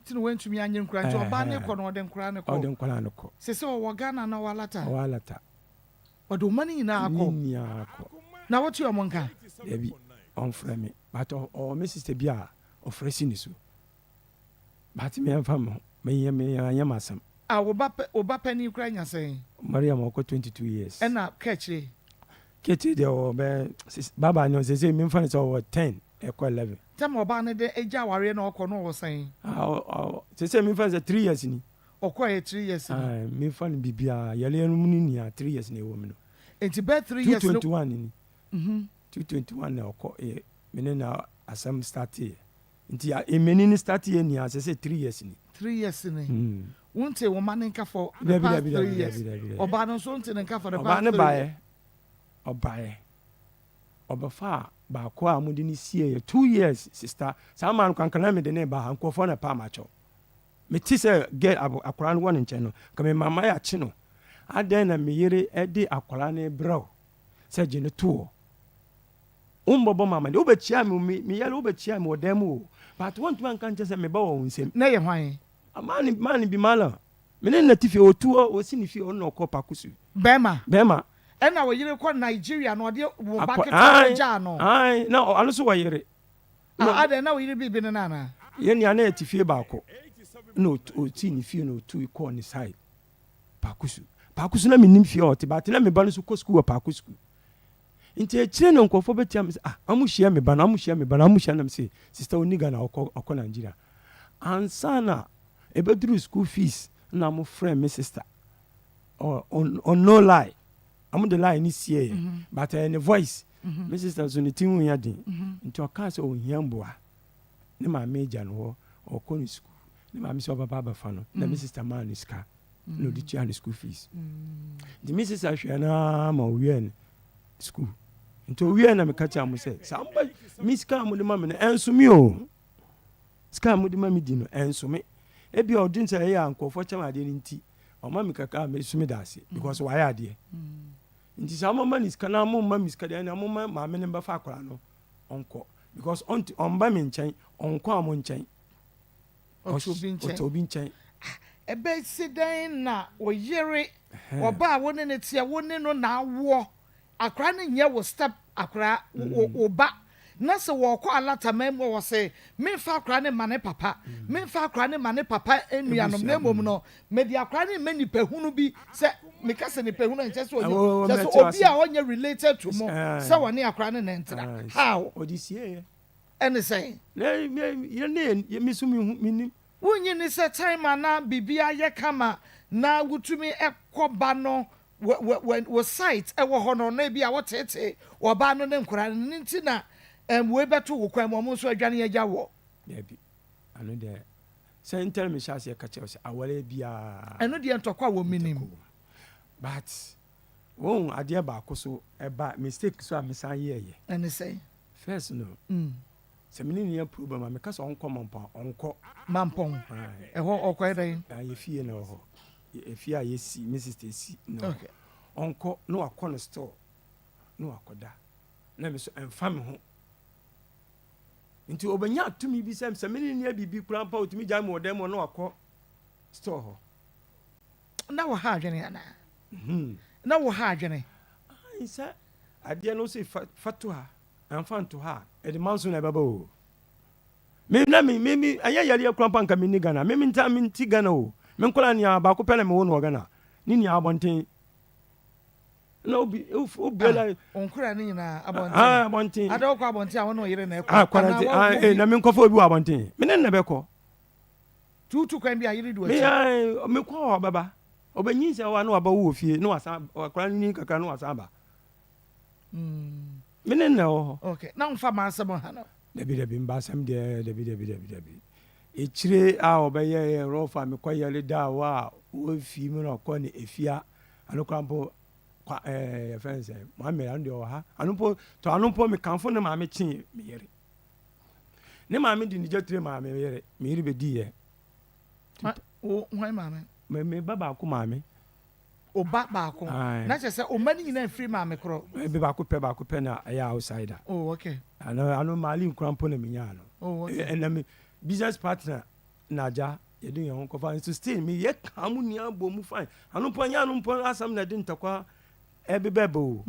tinu wentumi anye nkura nti oba ne kɔ no ɔde nkura ne kɔ ɔde nkola no kɔ sese wɔ Ghana na walata ɔde ɔmani nyinaa akɔ na wotu ɔmo nka ebi ɔmfrɛ me but me sister bi a ɔfrɛ si ne so but me amfa mo me anya masam oba pani kura nya sɛn Mariam ɔkɔ 22 years ɛna kɛkyire de ɔbɛ baba no sɛ me mfa ne sɛ ɔwɔ 10 ɛkɔ 11 tama oba ne de eja aware na ɔkɔ no wɔ sɛn sɛ me mfa sɛ 3 years ni ɔkɔ 3 years ni me mfa ne bibia yɛle no mu ni 3 years na ɛwɔ mu no enti bɛ 3 years 221 ni 221 na ɔkɔ me ne na asam start here nti emeni ni start here ni asɛ sɛ 3 years ni 3 years ni wonte wo ma ne nka for the past 3 years oba no so nte ne nka for the past 3 years obae obafa ba ko a mo de ni sie 2 years sister sa man kwankana me de ne ba hankofo na pa macho me ti se get akora no won nche no ka me mama ya chi no adan na me yere e de akora ne bro se gye ne to umbobo mama de obechia me yere obechia me odam but won to man kan che se me ba wo nsem na ye hwan mani bi mala me ne tifi otu o si ni fi o no ko pakusu bema ɛna wo yere kɔ Nigeria na ɔde wo baketa ja no na ɔno so wo yere ade na wo yere bibi ne nana ye nia na etifie baako na oti ni fie na otu kɔ ni side pakusu na menim fie ɔte ba te na me ba no so kɔ school pakusu nti ekyire no nkɔfo betia me amu hia me ba na me say sister oniga na ɔkɔ Nigeria ansana ebeduru school fees na mo friend me sister on no lie I'm the line is here, but in the voice, Mrs. So the team we had into a castle on Yamboa. Ne my major or Coney school. Ne my Miss Baba Fano, the Mrs. Man is car, no the child school fees. The Mrs. Ashana Moyen school. Into we and I catch up, say, somebody Miss Cam with the mammy and Sumio. Scam with the mammy dinner and Sumi. Ebi or didn't say, Uncle, for time I didn't tea. Or Mammy Kaka made Sumidasi because why are dear? Nti sa mama ni skana mo mama miskade na mo ma me ne ba fa akora no onko because on ba me nchen onko amo nchen obi nchen ebe sidan na oyere oba wo ne tie wo ne no na awo akora ne nye wo step akora oba na se wo kɔ alata mem wo se me fa akora ne mane papa me fa akora ne mane papa enuanom na mom no me di akora ne mani pahunu bi se me ka se ne pahunu nche so obi a onye related to mo se woni akora ne ntra how odisie ene say ye me so me wonyi ni se time na bibia ye kama na wutumi ekoba no wo site e wo ho no na bia wo tete wo ba no ne nkora ne ntina we beto wo kwan mo so adwane agya wo yeah bi anu de say tell me shase ka che awale bia enu de ntokwa wo minim but won ade ba akoso eba mistake so amesa ye ene say first no se mini ne problem am ka so onko mampon ho okwa den ye fie na ho e fie a ye si mrs si no okay onko no akọ no store no akoda na me so emfa me ho nti obanya atumi bi sem se meni ne bibi kura mpa otumi gya me odem no akọ store ho na wo ha adwene ana na wo ha adwene isa ade no se fatu ha amfa nto ha e de manso na baba o me aya yare kura mpa nka me ni Ghana me nta me nti Ghana o me nkola ne ba ko pele me wo no Ghana ni ni abonten no obela onkura ni na abonten ada ko abonten a wono yire na ekọ na me nkofo obi abonten me ne na beko tutu kwan bi a yire du achi me kwa baba obanyi se wa na aba wo fie na wasa akora ni kaka na wasa ba me ne na o okay na mfa ma asem ha no debi mba asem de debi echire a obeye rofa me kwa yale da wa wo fi mu na ko ne efia anokrampo friends Muhammad ande o ha anumpo me kanfo ne ma me chi me yere ne ma me di ni jetre ma me yere me yere be di ye o why ma me baba ko ma me oba baako na kyerɛ sɛ ɔma no nyinaa mfiri maame korɔ ebi baako pɛ na ɛyɛ outsider. Oh, okay. Ano mali nkrampo na menya no. Oh, okay. And me business partner naja you do your own so still me ye kamu ni abo mu fine. Ano po nya no po asam na de ntakwa ebebebo.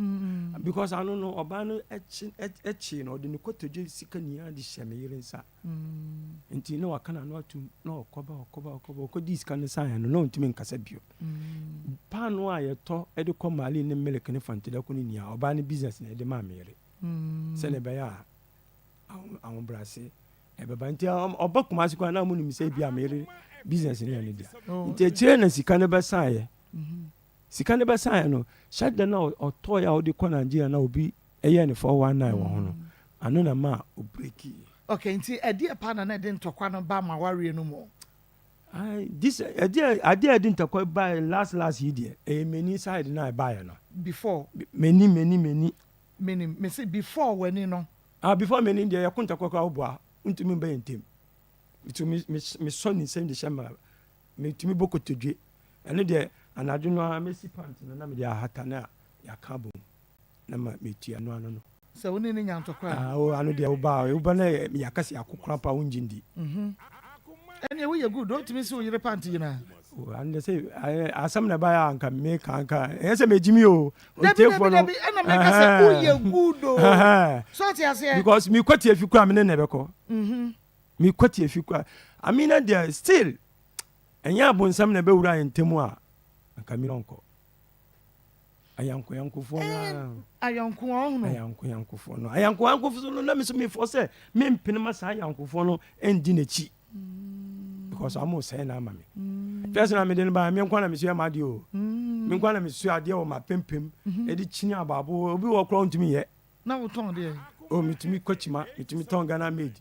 Because I don't know oba no echi no de ne kotoje sika ni ade hye me yire nsa. Nti no waka na no atu no okoba ko dis kan san no ntimi nkasa bio. Pa no a ye to e de ko mali ne milk ne fantida ko ni nia oba ne business na de ma me yire. Se ne be ya awon brase ebeba nti oba kuma sikwa na mu ni mi se bia me yire business ni ane dia. Nti kire na sika ne be san ye. Sika ne be san no shade na oto ya odi ko Nigeria na obi eye ne 419 wo ho no ano na ma o breaki. Okay, nti ade pa na de ntokwa no ba ma ware no mo. This ade ntokwa ba last year e many side na e ba ye no before many me say before when no before many dia yakunta kwa oboa ntumi ba yentem bitumi me so ni send the shama me tumi bokotodwe ene de anadwo no mesi pant na me dia hata na ya kabo na ma metua no ano no so woni ni nyantokwa o ano de oba na yakase akokora pa unjindi ene we good don't me see yire pant yina and they say asam na ba ya anka me kanka ese mejimi o tefo no ena me ka say uye good o so ti ase because me kwati afikura me ne beko me kwati afikura amina there still enya abonsam na be wura yentemu a anka mi ronko ayanko na ayanko no na me so me force me mpene ma sa ayanko no endi na chi because I'm saying na mama first na me den ba me nkwa na me so ma de o me nkwa na me so ade o ma pempem e di chini ababo obi wo kro ntumi ye na wo ton de o mitumi kochima mitumi ton Ghana made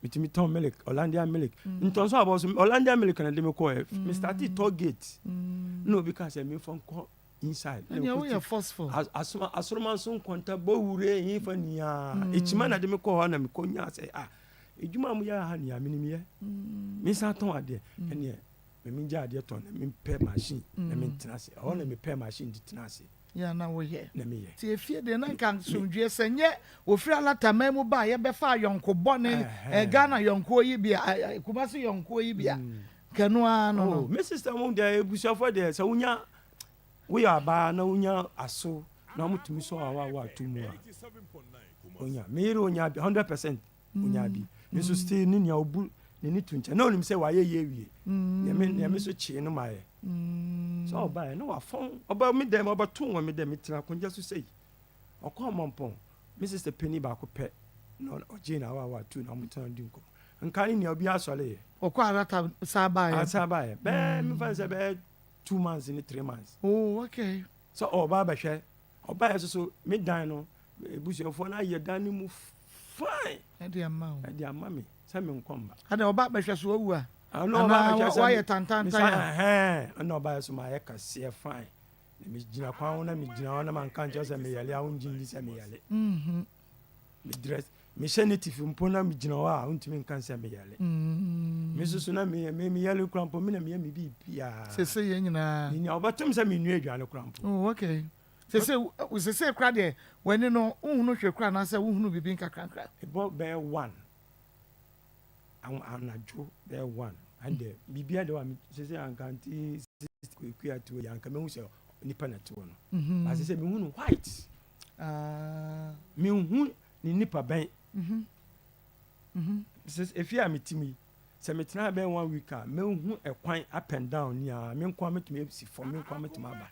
mitumi ton milk Hollandia milk nton so abo so Hollandia milk na de me ko me start to gate no because me fon ko inside and you are forceful asoma so nkonta bo wure yin fa nia echima na de me ko na me ko nya say ejuma mu ya ha nia minim ye me sa ton ade ene me nja ade ton na me pay machine na me tenase o na me pay machine di tenase ya na wo ye na me ye ti efie de na kan sondwe senye wo firi alatama mu ba ye be fa yonko bone Ghana yonko yi bia Kumasi yonko yi bia kanu ano me sister mu de ebusuafo de se unya we aba na unya aso na mutumi so awa tumu a unya me ro unya 100% unya bi me so stay ni nya obu ni tunche na onim se wa ye wie ya me so chi no ma ye so oba no wa fon oba me dem oba tun wa me dem tira konja so sei okoma mpon me sister penny ba ko pe no ogina wa tu na mutan dinko nka ni obi asole ye okwa arata saba ye be me fa se be 2 months in 3 months. Oh, okay. So oba ba hwe oba so me dan no ebusuafo na ye dan ni mu fine e dey am me say me nkomba ade oba ba hwe so awu a no oba ba hwe so wa ye tantan no oba so ma ye ka se fine me gina kwa na me gina na man kan say me yale a unjin say me yale me dress me senative mpona me gina wa untimi kan say me yale me susu na me yale krampo me na me bi bia se ye nyina ni obatum say me nua adwane krampo oh okay se kra de when no unhunu hwe kra na say unhunu bibi nkakra e bo be 1 anajo be 1 and bibia de wa se ankanti kwia to yanka me hu se nipa na to no ba se me hunu white me hu ni nipa ben if you are meeting se metena ben 1 week me hu ekwan up and down ni a me nkwa metumi si for me nkwa metuma ba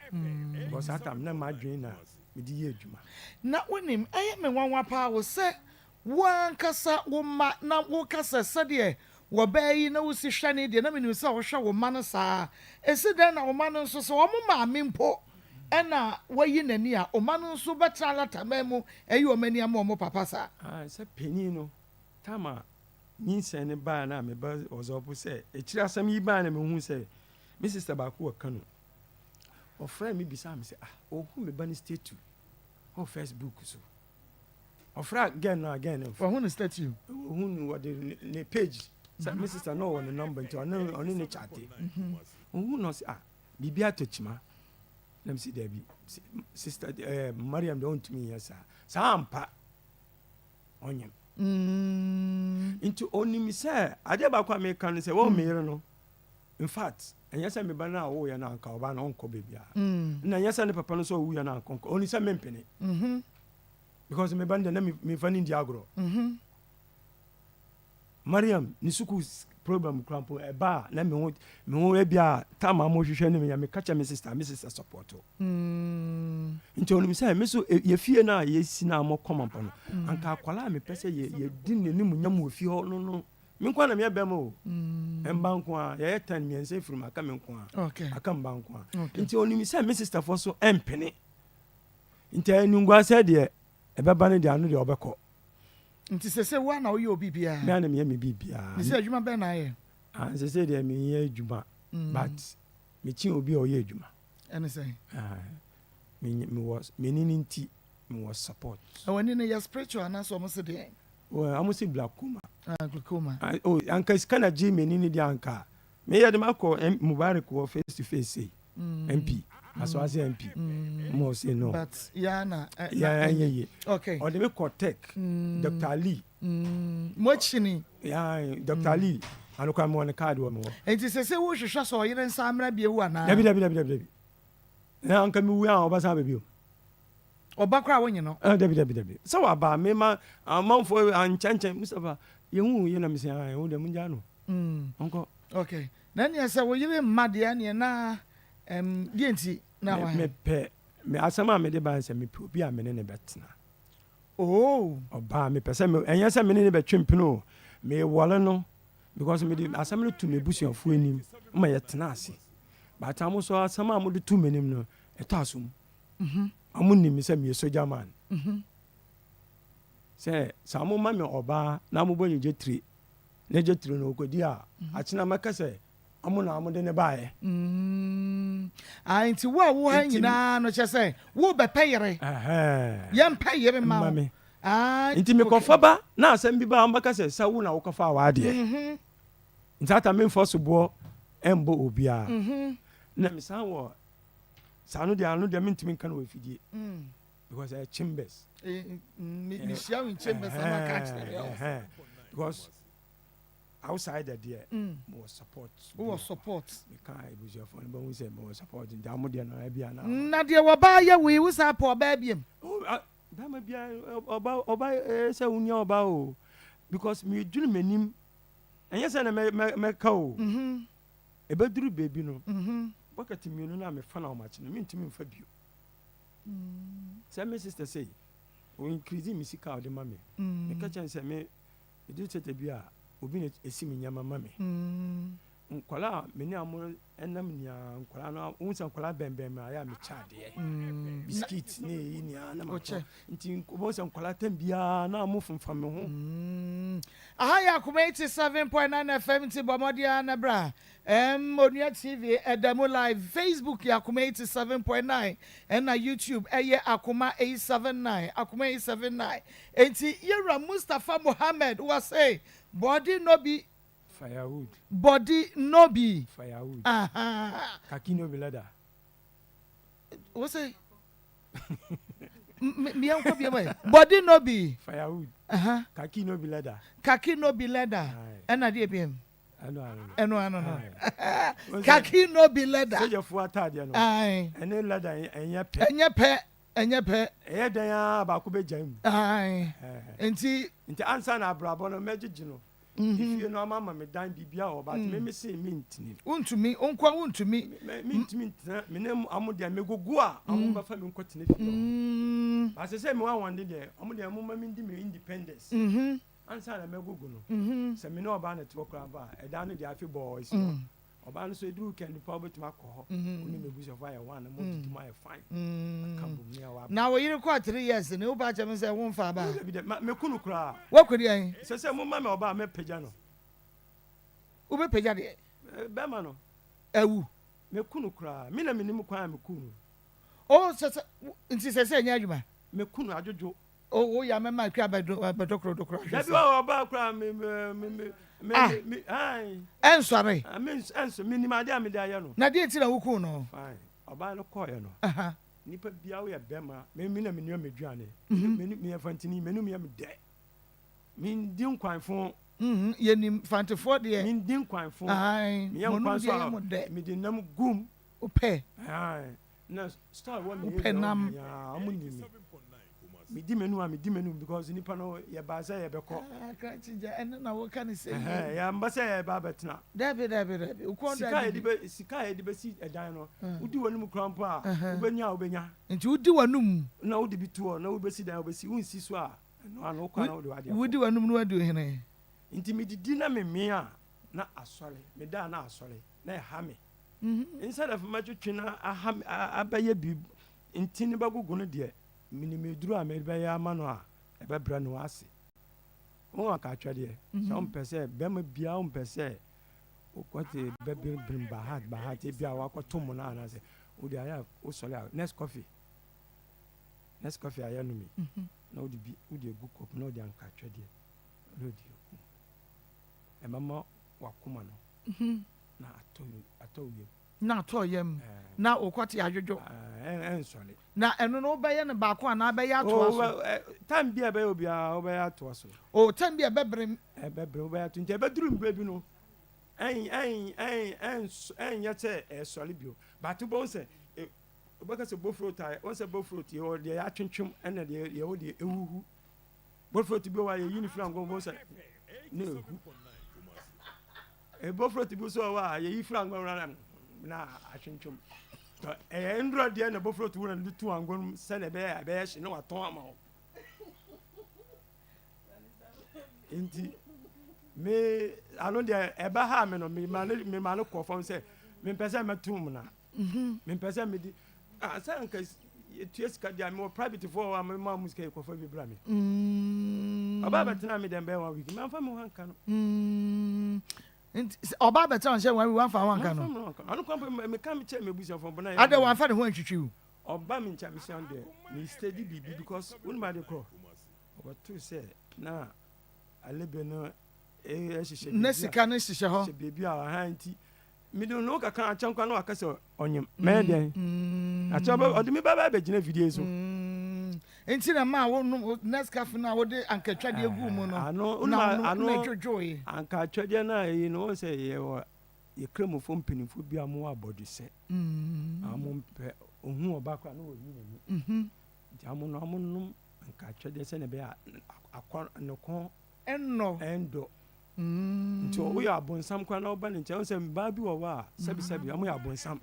because that time na ma dwen na me di ye adwuma na wonim aye me wanwa pa wo se wan kasa wo ma na wo kasa sade wo bayi na wo si hwane de na me nim se wo hwe wo ma no saa esi den na wo ma no nso so wo ma me mpo ena wayi nani a o ma no nso betra latama mu ayi o mani am o papa sa se penny no tama nyinse ne ba na me ba ozopo se ekiri asam yi ba na me hu se me sister ba ko waka no o friend me bisa me se o hu me ba ni statue o Facebook so o friend again for hu ni statue o hu ni what the page say me sister no one number nti on ne chat o hu no se bibia to chima let me see there be sister Mariam don't me yes sampa onyem into onim say ade ba kwa me kan say wo me yere no in fact enya say me ba na wo ye na anka oba na onko bebia na enya say ne papa no so wo ye na anka oni say me mpene because me ba na me fani ndi agro Mariam ni suku problem crampo eba na me ho e bia tama mo hwehwe ne me catch me sister support nti oni mi say me so ye fie na ye si na mo komampa no anka akwala me pese ye din ne mu nyam ofie ho no me kwa na me be mo emba nko a ye 10 miense firim aka me nko a aka mba nko a nti oni mi say me sister for so empene nti enu ngwa say de ebeba ne de anu de obekọ nti sese wa na oye obi bia me na me bibia ni se adwuma be na ye sese de me ye adwuma but me chi obi oye adwuma ene say me was me nti me was support wani ne ya spiritual na so mo se de well am se Akoma Akoma oh anka skana ji me ni de anka me ye de makọ Mubarak wo face to face say MP as was MP mo say no but yana yeah okay o de me tech Dr. Ali mo chini Dr. Ali anokwa mo ne card wo me enti sese wo hwehwe so yire nsa amra bia wu ana dabi na anka mi wu an obasa bebio obakra wo nyino dabi so wa ba me ma amanfo anchanchen Mustafa ye hu ye na me say wo de munja no onko okay na ne say wo yire mmade ne na dienti na wa me asama me de ba say me obi a me ne betena oba me pese me enya say me ne betwempeno me wole no because me de asama to me busuafo anim ma ye tena ase but am so asama am de to menim no eto asum amunni me say me soja man say samu ma me oba na mo bonye jetri na jetri no okodi a achina maka say amuna amude ne bae nti wo ha nyina no che say wo be peyere yem peyere ma nti me kofa ba na asem bi ba ambaka say sawu na wo kofa wa de nti ata me force bo embo obia na me san wo sanu de anu de me ntimi kan wo fidie because chambers me share in chambers na catch because outside there more support me kai busia for no we say more support in the modern na bia na de wo ba ye we wo sa po ba biem ba ma bia oba say unya oba o because me dwunu manim enya say na me ka o e ba duru baby no bucket me no na me fa na o machi no me ntimi mfa bio say my sister say o increase me sika o de mame me ka chan say me do tete bia obi na esimi nyama mame nkwala me ni amu enam nia nkwala no unsa nkwala bembe me aya me chade biscuit ne yi ni ana ma nti bo se nkwala tambia na amu fumfa me ho aha ya Akoma 87.9 FM ti bomodia na bra Onua TV Edamo live Facebook ya Akoma 87.9 and na YouTube Akoma 879 Akoma 879 enti Yera Mustafa Mohammed was say body no be firewood body no be firewood kaki no be leather what say me am ko be body no be firewood kaki no be leather and na dey be no kaki no be leather say your fu atade no ene leather enye pe dan ya ba ko be jam enti answer na abrabo no megigi no if you know mama me dan bibia o but me say me ntini untumi onkwa untumi me ntimi me nem amude megugu a amu ba fa me nkotene fi ba se me wan wande de amude amu ma me ndi me independence answer na megugu no se me no ba na to kra ba e dan no de afi boys no oba no so eduru ken pa obetima akọ oni mebuso fa ya one mo tuma ya fine kambu me awa na wo yire kwa 3 years ni wo ba chem say won fa ba me kunu kra wo kodi an se mo ma me oba me peja no wo be peja de be ma no ewu me kunu kra me na me nim kwa me kunu se nti se nya adwuma me kunu ajojo ya me ma kwa ba dokro ya bi oba kra me ai ensore enso minimade amede aye no na de ti na wuku no fine oba no call no nipa bia wo ye bema me na me nua medwane me fantini me num ye me de me ndi nkwanfo ye nim fantefo de me ndi nkwanfo ai me nkwanfo me di nam gum ope ai na star wo me ope nam ya amunimi me di menu because nipa no ye ba say ye beko kratija ene na wo kan say ya mba say ye ba betena dabi ukon dabi sika ye di si edan no udi wanum krampo a ubenya nti udi wanum na udi bituo na ubesi dan ubesi unsi so a no ano kwa na udi wade udi wanum no adu hene nti me didi na me a na asore me da na asore na ha me instead of matwetwe na abaye bi nti ne bagugu no de minime duru a me be ya ma no a e be bra no ase won aka atwede so mpese be ma bia mpese okwate be brim bahat e bia wakoto mo na anase wo de aya wo sole next coffee aya no mi na wo de bi wo de gu kop na wo de anka atwede no di oku e mama wakoma no na atoye na atoyem na okwate adwojo ensole na eno no be ye ne ba ko na be ya to aso time bia be obia obe ya to aso time bia bebrem obe ya to nje be duru mbra bi no en yete sole bio but bo se obaka se bofrot won se bofrot ye de ya twentwem en de ye wo de ewuhu bofrot bi wa ye uniform go bo se ne ehu bofrot bi so wa ye uniform go na atwentwem to endro de na bofrot wo na lutu angon se ne be ya hye ne waton ama o enti me alo de eba ha me no me ma no kofom se me pese metum na me pese me di san ka tues ka dia me private for me ma musika kofa bi bra me oba betena me dem be 1 week me amfa me hanka no oba betena she 1 week wan fa hanka no anu kwampa me ka me che me busia for bona ade wan fa de ho antwitwi oba me ncha be sound there me steady bibi because when ma de call oba to say na alebe no nesika no hyehyɛ hɔ bebi a ha nti me do no kaka achankwa no akase onyem me den achaba odimi baba be gina video so nti na ma wo nescafe na wo de ankatwa de egu mu no na dwodwoe anka twade na yi no se ye kremofo mpinifo bi amo abodu se amo mpe ohun obakwa na wo yi nani nti amo no anka twade se ne be akwa no kon endo nti wo ya abonsam kwa na oba ne nche se mba bi wo wa sabi amo ya abonsam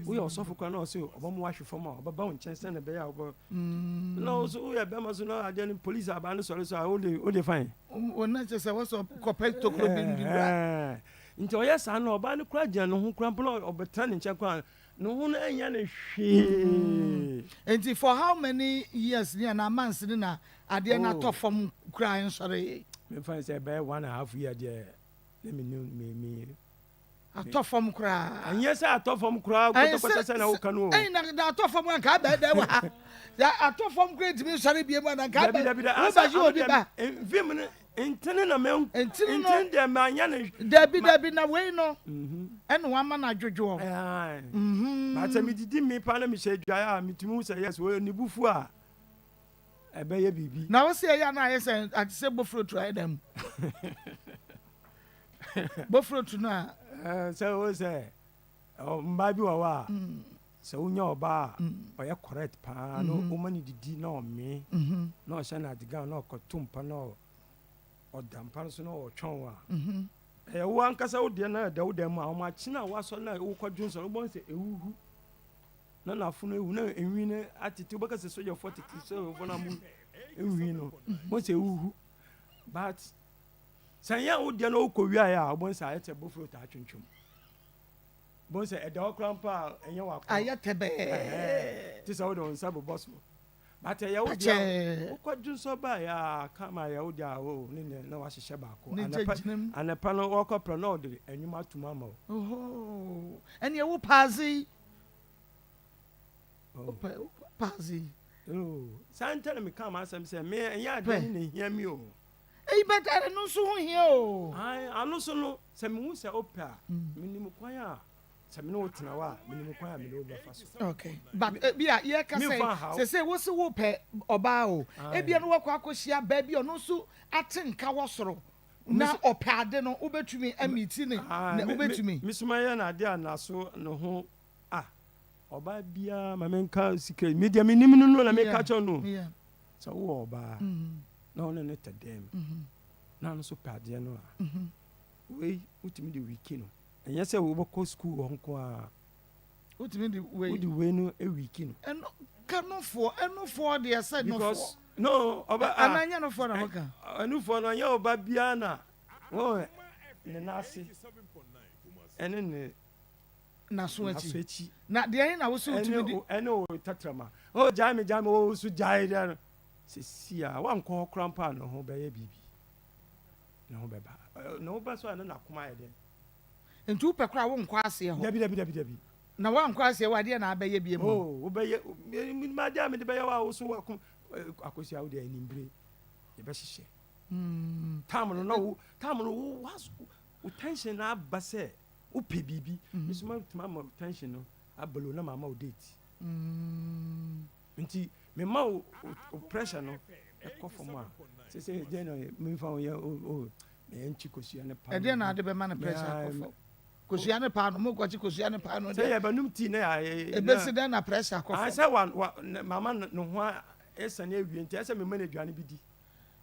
wo ya osofo kwa na o se oba mo wahwe fom a oba ba nche se ne be ya oba no so wo ya be ma so na ade ni police aba no so o de fine wona che se wo so kopel to kro bi ndira nti o ya sa na oba ne kura gyan no ho kura mpo obetra ne nche kwa no ho na anya ne hwe nti for how many years na months na ade na to fom kura en sore me find say by 1.5 year there let me know me atofom kura anya say atofom kura ko say na wo kanu na atofom an ka ba da wa ya atofom kura timi sare bie mu na ka ba wo ba ji odi ba vim ne entene na me entene de ma anya ne dabi na we no en wa ma na dwodwo ba se mi didi mi pa na mi se dwa ya mi timi say yes we ni bufu a ebe ye bibi na wo se ya na ye se ati se bofrot right dem bofrot na se wo se o mba bi wa se unya oba o ye correct pa no o mani didi na o me na o sha na diga na o kotumpa na o dampa so na o twon wa wo ankasa wo de na da wo dem a o ma chi na wa so na wo kwadun so bo se ewuhu na funu ewu na enwi ne atiti obaka se soja 40 so fona mu enwi no mo se ewu but sanya wo de na okowia ya obon sa ayete bofro ta atwentwum bon se eda okrampa enye wa kwa ayete be ti sa wo don sabo boss but ya wo de okwadun so ba ya kama ya wo de a wo ne na wa hyehyɛ ba ko anepa no okopro na ode enwuma tuma ma oh ene wo pazi pazi santana me come asem say me enya de ni hia mi o better no so ho hia o ai anu so no se me hu se opa minim kwan a Samino Tinawa, Minimukwa, Minobafaso. Okay, but be a year can say, what's the whoop or bow? Ebia no Quacosia, baby, or no so at 10 Kawasoro. Now, or pardon, over to me, and meeting over to me. Miss Mayana, dear Naso, no home. Oba bia mamenka secret media minimum no na make catch on no so oba no no net dem na no so pade no we utimi de week no enye se we go school honko a utimi de we no e week no eno for they said no because no oba ananya no for na hoka anu for no nya oba bia na wo ne nase ene ne na so achi na de na wo so utumi di ene o tatrama o jame o so jai der se sia wan ko krampa no ho be ye bibi no ho be ba no ba so na koma ye den ntu pe kra wo nkwa ase ho dabi na wan nkwa ase wa de na be ye biem wo be ye ma jame de be ye wa wo so wa akosia wo de animbre ye be hihye tamno no was tension na abase upe bibi misuma tuma tension no abalo na mama o date nti me ma o pressure no e ko for ma say je no me fa o me enchi kosua ne pa e de na de be ma na pressure ko for kosua ne pa no mo kwachi kosua ne pa no say e banum ti na e be se de na pressure ko for I say one mama no ho esane awie nti ese me ma na aduane bi di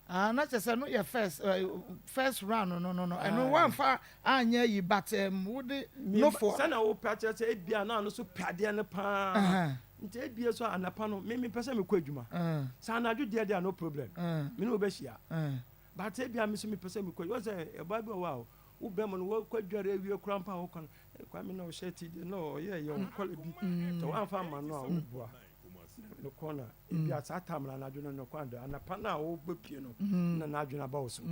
not just no your first round no and no one far anya yi but would no for sana wo pacha say bia na no so pade ne pa nti ebia so anapa no me pese me kwa adwuma sana adu dia no problem me no be hia but ebia me so me pese me kwa wo say e ba bi wa wo be mo no wo kwa dware awie krampa wo kan kwa me no sheti no ye wo kwale bi so wan fa ma no a wo bua no corner ebia sa tamla na adwuna no kwando anapa na wo gbepie no na adwuna ba wo so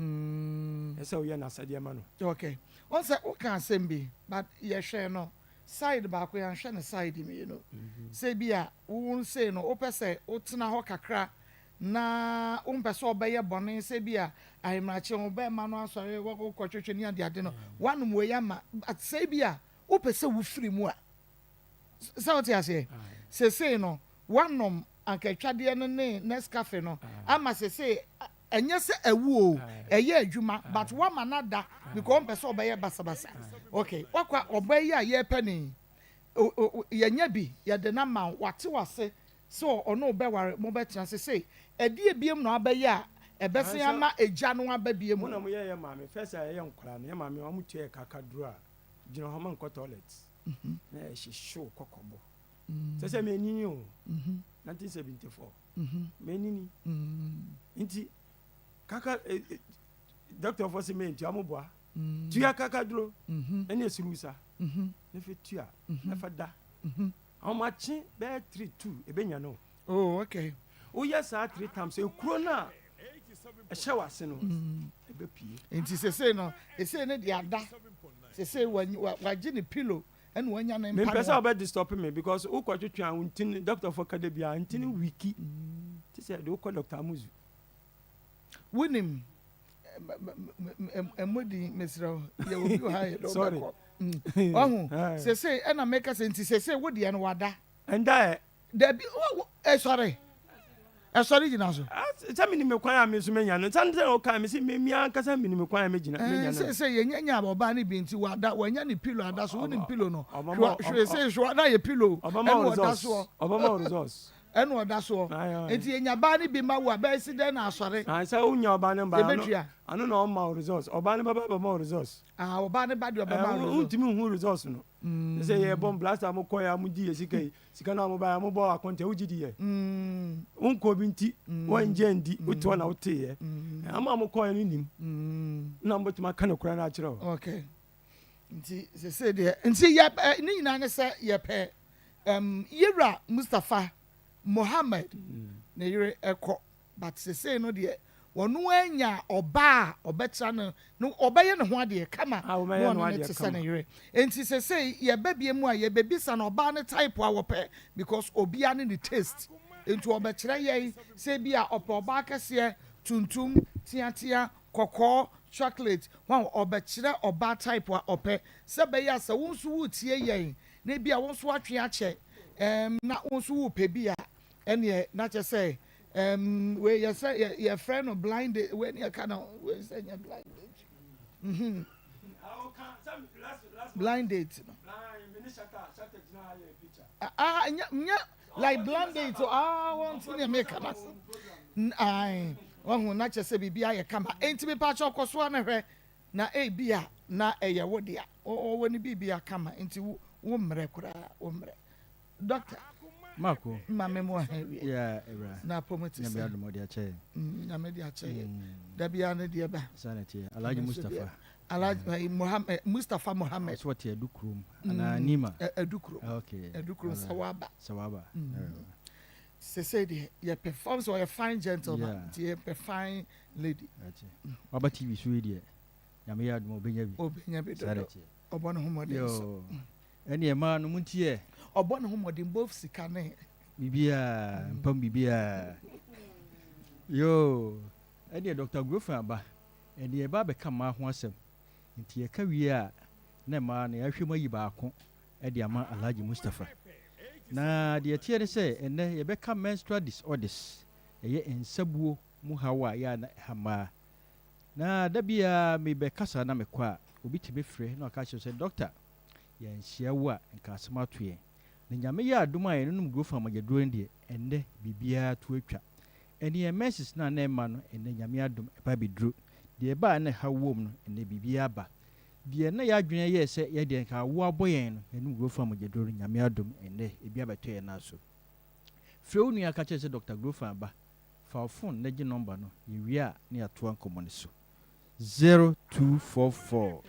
ese wo ye na sade ma no okay on say o kan sembi but ye hwe no side ba ko yan hwe na side mi you know say bia wo say no o pese o tena ho kakra na o mpese obeye bone say bia ahimrache o be ma no asore wo ko twetwe ni ade no one mo ya ma say bia o pese wo firi mu a say what you say no one ankatwade no ne Nescafe no ama say enye se ewu o eye adwuma but one manada because on person obeye basabasa okay wakwa obeye a ye pani yenya bi ye de na ma wate wase so ono obeware mo betra say edie biem no abeye a ebese ama eja no ababiem mo na mo ye maame first ye nkora no ye maame o mo tue kakaduru a gino ho man ko toilet na e show kokobo say me nini o 1974 me nini nti kaka doctor for cement amoboa tua kaka duro ene esirusa ne fetua ne fada amachi be 32 ebenya no oh okay o yes 3 times e kuro na e hye wase no ebe pie nti sese no ese ne de ada sese waje ne pillow and when you name me person about disturb me because who kwa twetwa untin doctor for kadebia untin wiki ti say do call Dr. Amuzu winim emodi mesra ye obi o ha do sorry say na make us say wo de no wada and that sorry gina so say me me kwan am so menya no say o kan me say me mia kasa me me kwan am gina menya no say ye nya oba ne bi nti wada wanya ne pillow ada so ne pillow no say na ye pillow obama resource enu oda so enti enya ba ne bi ma wo aba si den na asore say unya oba ne ba anu na o ma resource oba ne baba ma resource oba ne ba de oba ma resource untimi hu resource no say ye bomb blast am ko ya mu di ye sika na mo ba mo bo akonte ugidi ye unko bi nti wanje ndi uto na ute ye ama mo ko ya nim na mo tuma kana kura na akire okay nti say de nti ya ni nyina ne say ye pe yera Mustafa Mohammed ne yere eko but say no de wonu anya oba obetra no obaye ne ho ade kama no ne tse na yere enti say ye babie mu a ye bebisa na oba ne type a wope because obia ne taste enti obekere ye say bia opa oba kase tuntum tiatia kokko chocolate wan obekire oba type wa ope se be ya se wonso wutie yen na bia wonso atwe ache na wonso wo pe bia ene na che say we you say your friend of blind when you kind of we say you blind blind date like blind date want to make ai won na che say bibia ye kama enti me pa cho koso na hwe na bia na eye wo dia o woni bibia kama enti wo mre kura wo mre doctor Marco mama mo heavy yeah era na promote na bia do dia che na me dia che da bia na dia ba sanity Alhaji Mustafa Alhaji Mustafa Mohammed so what edukrum ana nima edukrum okay edukrum sawaba se say the performs or a fine gentleman the fine lady baba TV so dia ya me yadum obenya bi sanity obono homode yo ene e ma no muntie obono homode both sikane bibia mpam bibia yo ene Dr. Grofa aba ene e ba be ka ma ho asem nti ye ka wie a na ma na ya hwem ayi baako e de ama Alhaji Mustafa na de tie ne se ene ye be ka menstrual disorders ye ensabuo mu hawa ya na hama na da bia me be kasa na me kwa obi tibe frɛ na aka se doctor ya nhia wo a nka asema to ye na nyame ya adom a yenum Grofa mageduro ndie ende bibia to atwa ene messages na na ma no ene nyame adom e ba beduro de ba na hawom no ene bibia ba de na ya adwene ye se ye de nka wo aboyen no yenum Grofa mageduro nyame adom ene ebia beto ye na so frɛ aka se Dr. Grofa ba fa phone na gi number no ye wi a na ya to ankomo ne so 0244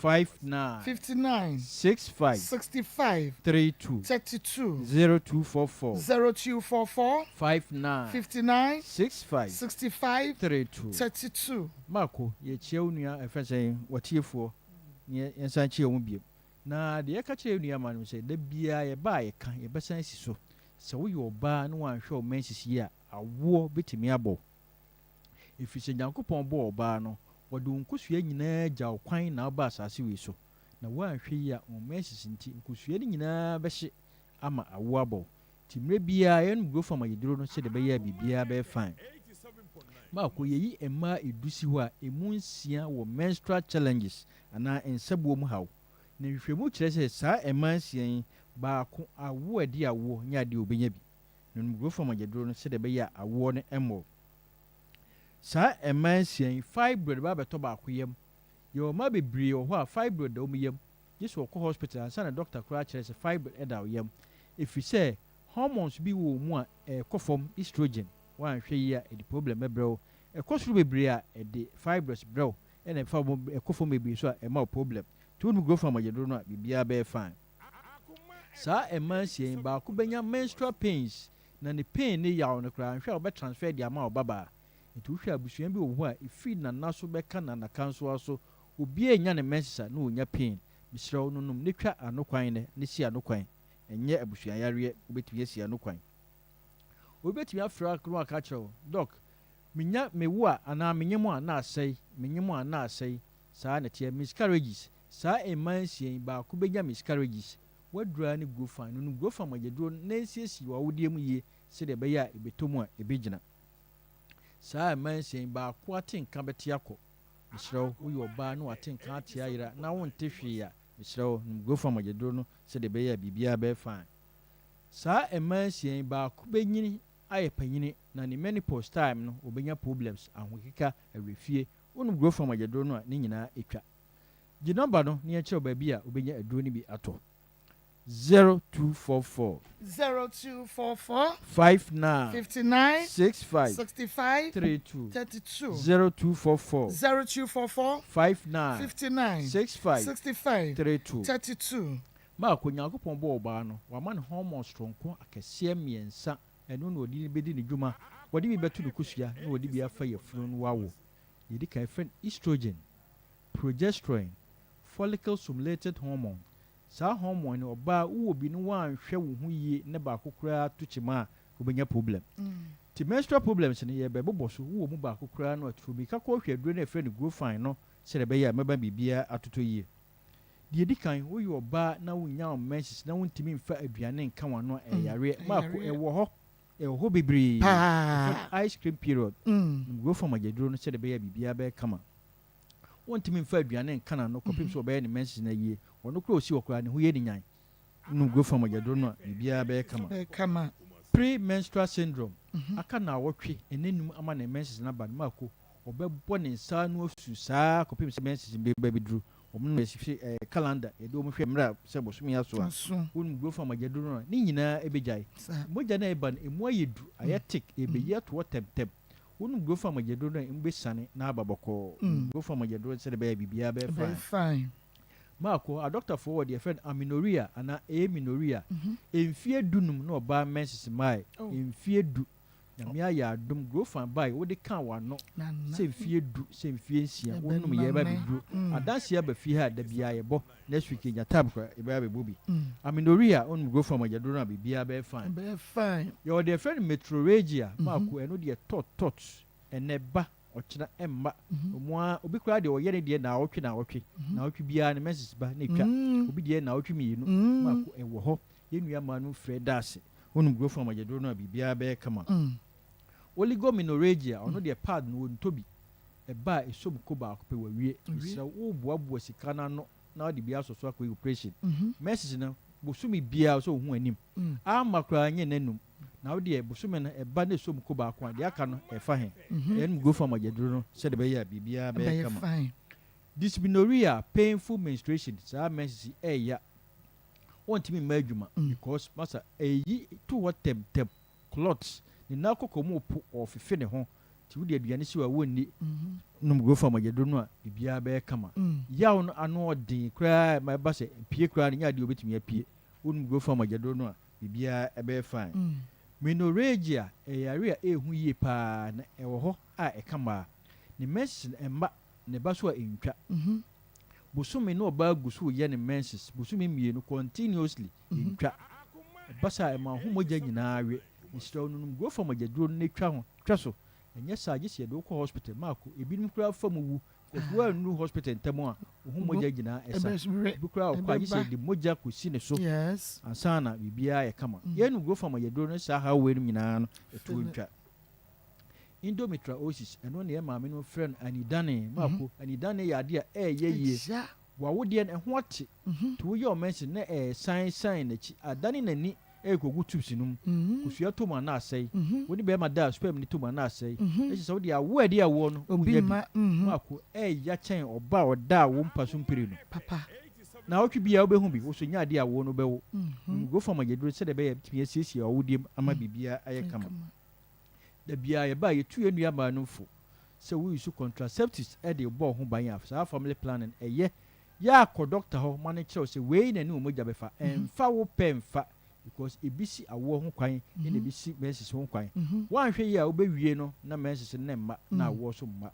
59 65 32 0244 59 65 32 Marco ye chia unua efensen watiefo ne yensan chia wo biem na de ye ka chia unua ma no se da bia ye ba ye kan ye besan si so se wo yo ba no wan hwe o mensisi a awo betimi abo efise Nyankopɔn bo oba no wode nkusua nyinaa gya okwan na aba asase we so na wanhwe ya o message nti nkusua ni nyinaa bɛhye ama awo abo timre bia yen Grofa mageduro no se de bɛyɛ bibia bɛ fine ma ko yeyi emma edusi ho a emu nsia wo menstrual challenges ana ensabuo mu haw na hwehwemu kyerɛ sɛ saa emma nsia yi baako awo adi awo nya de obenya bi na Grofa mageduro no se de bɛyɛ awo ne emo sa emansian fibroid ba beto ba akoyam yo ma bebre o ho a fibroid o miyam yeso ko hospital ansa na doctor kura kire se fibroid eda o yam efise hormones bi wo mu a ekofom estrogen wan hwe yi a edi problem bebreo ekosuru bebre a edi fibroids breo ena fa ekofom bebre so a ema problem to nu Grofa mageduro no a bibia be fine sa emansian ba ko benya menstrual pains na ne pain ne yaw no kura hwe a be transfer di ama o baba nti hwe abusuan bi wo ho a ifi na naso beka na nakanso aso obi enya ne mensa na onya pain misrawo nunum ne twa anokwan ne si anokwan enye abusuan yare obetumi asi anokwan obetumi afra kro aka kyerɛw doc minya mewu a ana menyemu a na asɛe menyemu a na asɛe saa na tie miscarriages saa emansian ba ko benya miscarriages wadura ne Grofa nunum Grofa mageduro na nsiesie wa wodie mu yie se de bɛya ebetomu a ebegyina saa emansian ba ko atenka beti akọ misrawo uyo ba no atenka atia yira na wonte hwe ya misrawo Grofa mageduro no se de bɛya bibia bɛ fine saa emansian ba ko benyini aye panyini na ne menopause time no obenya problems ahokeka awefie wonu Grofa mageduro no a ne nyina etwa gi number no ne yakye ba bi a obenya aduro ni bi ato 0244 59 65 32 0244 59 65 32 ma ko Nyankopɔn bo oba no wa ma ne hormones tronko akɛseɛ miensa ɛno na odi bedi ne dwuma wodi bi betu ne kusua na wodi bi afa yefunu no wawo yedi kan friend estrogen progesterone follicle stimulated hormone sa hormone no oba wo bi no wan hwɛ wo hu yie ne ba kokora to chima obenya problem ti menstrual problems ne ye bebo so wo mu ba kokura no aturu bi ka ko hwe aduro na efre ne grow fine no sere be ya meba bibia atoto yie die dikan wo yo ba na wo nya menses na wo ntimi mfa aduane nka wano yare mako ewo ho bibiri ice cream period grow from ageduro no sere be ya bibia be kama wo ntimi mfa aduane nka na no kopim so be ya ne menses na yie wono kro osi wokura ne ho ye ni nyan no grow from ageduro no bibia be kama pre-menstrual syndrome aka na wotwe enenum ama na menses na ba mako obebo ne nsa no asu saa kopim se menses be bidru omno esifi calendar edo omhwe mra se bosumi aso a wonu grow from ageduro no ni nyina ebejai moja na eba emu ayedu ayatic ebeyi to temtem wonu grow from ageduro no mbesane na ababoko grow from ageduro se de be bibia be fine Marco, a doctor forward your friend amenorrhea and amenorrhea. In fear dunum no ba menses mai. In fear do. Na ya dum grow fan by what they can one no. Same fear do, same fear see. One no me eba be do. Adanse ya be fear da bia ye bo. Next week in your tab kra eba be bobi. Amenorrhea on grow from ageduro be bia be fine. Be fine. Your dear friend metrorrhagia, Marco, and no dear thoughts and neba. Ochina emma omwa obi kura de oyere de na otwe na otwe bia ne message ba na twa obi de na otwe mienu mako ewo ho yenua manu fredase wonu grow from ageduro na bibia be kama oligomenorrhagia ono de pad no ntobi eba esom ko ba ko pe wawie sira wo boaboa sika na no na odi bia so akọ operation message na bosumi bia so hu anim amakura nye nanum na odi bosumi na eba na esom ko ba ko de aka no efa he en go from ageduro no se de be ya bibia be kama dysmenorrhea painful menstruation sa message ya wontimi madwuma because masa eyi to what tem clots ni na kokomo po ofife ne ho ti wodi aduane si wa wonni num go from ageduro no bibia be kama yawo no ano odin kra ma ba se pie kra ne nya de obetimi apie wonum go from ageduro no bibia be fine menorrhagia yare ehu yie pa na ewo ho a ekama ne menses emba ne ba so a entwa bosumi no ba gusu ye ne menses bosumi mienu continuously entwa basa ema ho moja nyina awe nstro num go from ageduro ne twa so enye saje se do ko hospital mako ebinum kura fam wu ko nu hospital ntemo a ho moja nyina esa bukura ko aje se de moja ko si ne so ansana bibia ye kama ye nu go from ageduro no sa ha we nyina no etu ntwa endometriosis eno ne ma me no friend anidane mako anidane ya de ye wa wo de ne ho ate to ye o mention na sign na chi adane nani ekogu tubes num kusua toma na asai woni be ma da sperm ni toma na asai e se so de awo ade awo no mako ya chen oba oda wo mpaso mpiri no papa na otwe bia obehu bi wo so nya ade awo no bewo go from ageduro se de be ya siesie awo dem ama bibia aye kama da bia ye ba ye tu enua ma no fo se we use contraceptives e de bo ho ban afsa family planning ya ko doctor ho manager se we na ni omoja befa emfa wo pemfa because ebisi awo ho kwan e na ebisi menses ho kwan wan hwe ye a obewie no na menses ne mma na awo so mma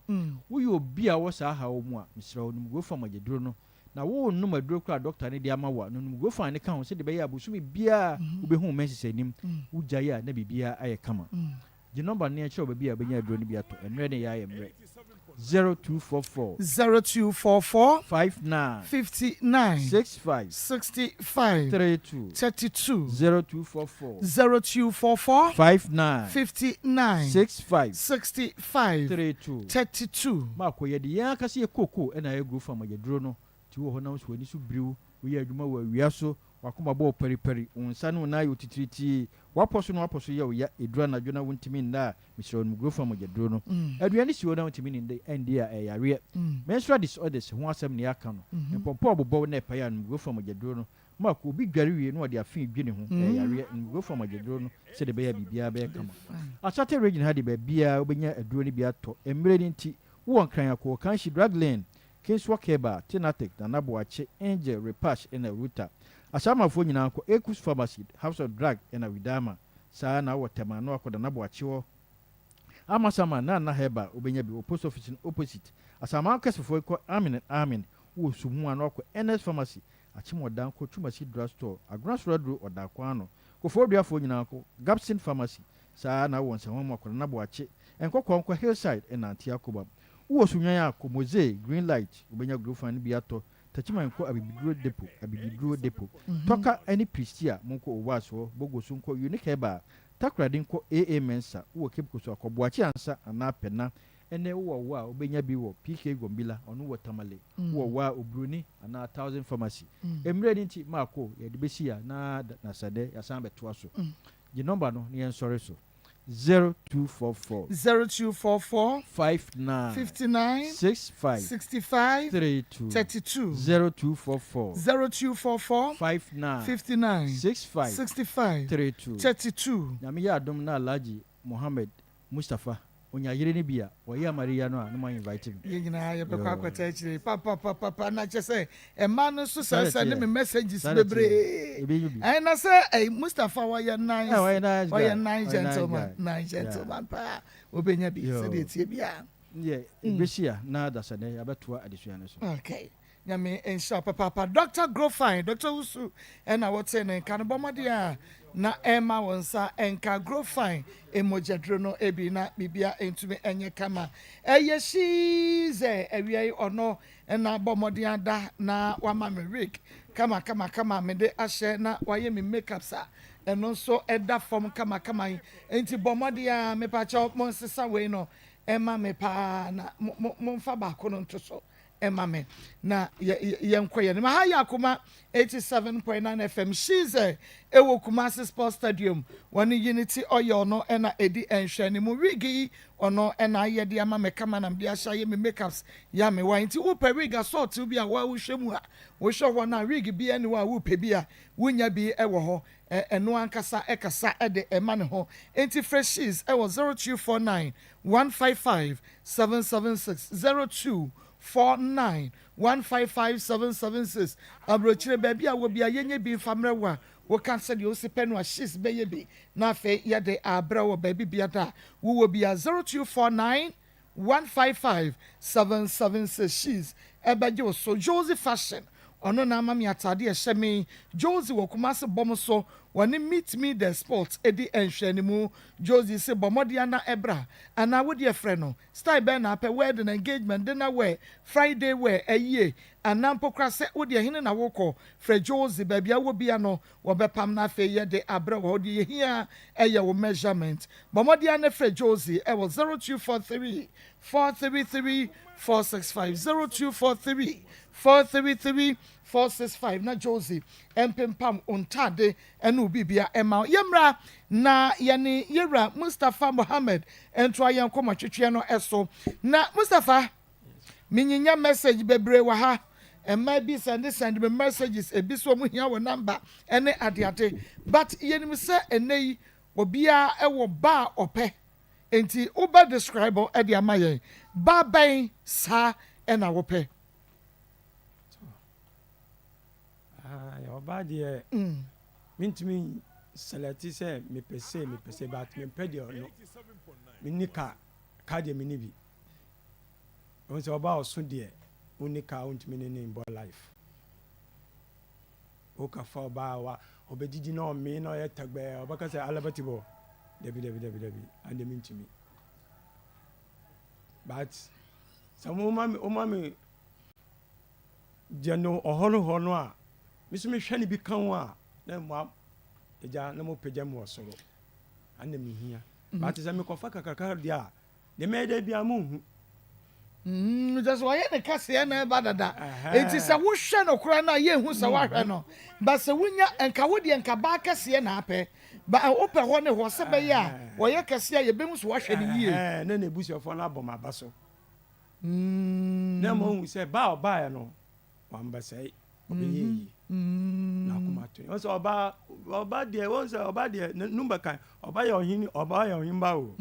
wo ye obi a wo sa ha wo mu a misra onum go from ageduro no na wo num aduro kra doctor ne de ama wa no num go from ne ka ho se de be ya busumi bia obehu menses anim wo gyaye a na bibia aye kama the number near show baby abenya aduro ne bi ato emre ne ya emre 0244 59 65 32 0244 59 65 32 mako ye de ya kase ye koko na ye grow from ageduro no ti wo ho na so ani so briu wo ye adwuma wa wia so wakoma bo periperi unsa no na yo titiriti waposo ye wo ya edura na dwona wontimi nda misro no grow from ageduro no aduane si wo na wontimi nda endi a yare menstrual disorders ho asem ne aka no empompo obobo na epa no grow from ageduro no mako bi dware wie no de afin dwene ho yare no grow from ageduro no se de be ya bibia be kama asate region ha de be bia obenya aduro ne bia to emre ni nti wo nkran akọ kan shi drug lane Kinswa Keba, Tinatek, Nanabuache, Angel, Repash, and a Ruta. Asama for Yinako, Ekus Pharmacy, House of Drug, and a Widama, Sana, Watama, no, for the Nabuacho. Amasama, Nana Heba, Ubenyabi, post office in opposite. Asama Castle for Amin, who Sumuano, NS Pharmacy, a Chimo Danko, Chumasi Drug Store, a Grass Road or Daquano, Kofobia for Yinako, Gabson Pharmacy, saa na won se homo akora na bo ache enkokọ nkọ hillside na Akoma wo sunyan akomoze green light obenya group fan bi ato tachima nko abibiduro depo toka any pristia monko owaso bogoso nko unique eba takrade nko aa mensa wo kepko so akobo ache ansa ana pena ene wo wa obenya bi wo PK Gombila ono wo tamale wo wa obruni ana 1000 pharmacy emre nti mako ye de besia na sade ya sambe to aso the number no ne sorry so 0244 59 65 32 0244 59 65 32 na me ya adom na Alhaji Mohammed Mustafa onya yire ni bia oya Maria no a no invite me yina ye be kwa kwata achire papa na chese e man no so send me messages bebre ai na say Mustafa waya nice gentleman pa obenya bi se de tie bia besia na da sane ya beto adesua ne so okay nyame ensha papa Dr. Grofine Dr. Usu na what say na kan bomodia na Emma wonsa enka Grofine emojadro no ebi na bibia entumi enye kama shize ewie ono na bomodia da na wama me rig kama me de ahye na waye me makeup sa eno so eda form kama enti bomodia me pa cha monsesa we no Emma me pa na momfa ba ko no ntoso Emma me na yenkoye ne ma ya Akoma 87.9 FM shize ewo Kumasi Sports Stadium woni Unity oyo no na edi enhwe ne mu wigi ono na yede ama me kama na mde ahya ye me makeups ya me wa nti wo pe wig asort bi a wa wo hwemu a wo hwe wo na wig bi ene wa wo pe bi a wonya bi ewo ho eno ankasa ekasa ede ema ne ho enti freshies ewo 0249 155 776 0249 155 776 abrochire baby a wo bia yenye bi famrewa wo kan se de o se penu a shis beye bi na fe ye de abra wo baby bia da wo bia 0249 155 776 shis ebaje so Josie Fashion ono na amami atade e hyeme Josie wo Kumasi bom so woni meet me the sports edi enhwe mu Josie se bomodi ana ebra ana wo de frɛ no style be na pe wedding engagement dinner wear Friday wear ayie anampo kra se wo de hene na wokɔ frɛ Josie baby a wo bia no wo bepam na fe ye de abra wo de hia eye wo measurement bomodi ana frɛ Josie e wo 0243 433 465 0243 433 465 na Josie empempam ontade ene obibia ema yemra na yani yera Mustafa Mohammed ento ayen koma twetwe no eso na Mustafa minyinya message bebre wa ha ema bi send me messages ebi so mu hia wo number ene adeade but yenim se enei obia ewo ba ope enti uba describe e de amaye ba ban sa ena wo pe oba de mintimi selati se me pese but me pede no minika ka de minibi on se oba oso de unika untimi ne in life o ka fa oba wa obedidi na o me na ye tagbe oba ka se alabati bo debi and mintimi but some umami jeno ohoro a misumi hwani bi kan wa na mo eja na mo pegya mo osoro ande mi hia but se me kofa kakaka dia de me da bia mo hu just why ne kase na ba dada enti se wo hwe no kura na ye hu se wa hwe no ba se wunya enka wo de enka ba kase na apɛ ba ope ho ne ho se be ya wo ye kase ya ye be mu so wa hwe ne yie na na ebusuafo na abɔ ma ba so na mo hu se ba oba ya no wamba sai obeyi na Akoma to o so oba de won se oba de number kan oba ya ohin ba o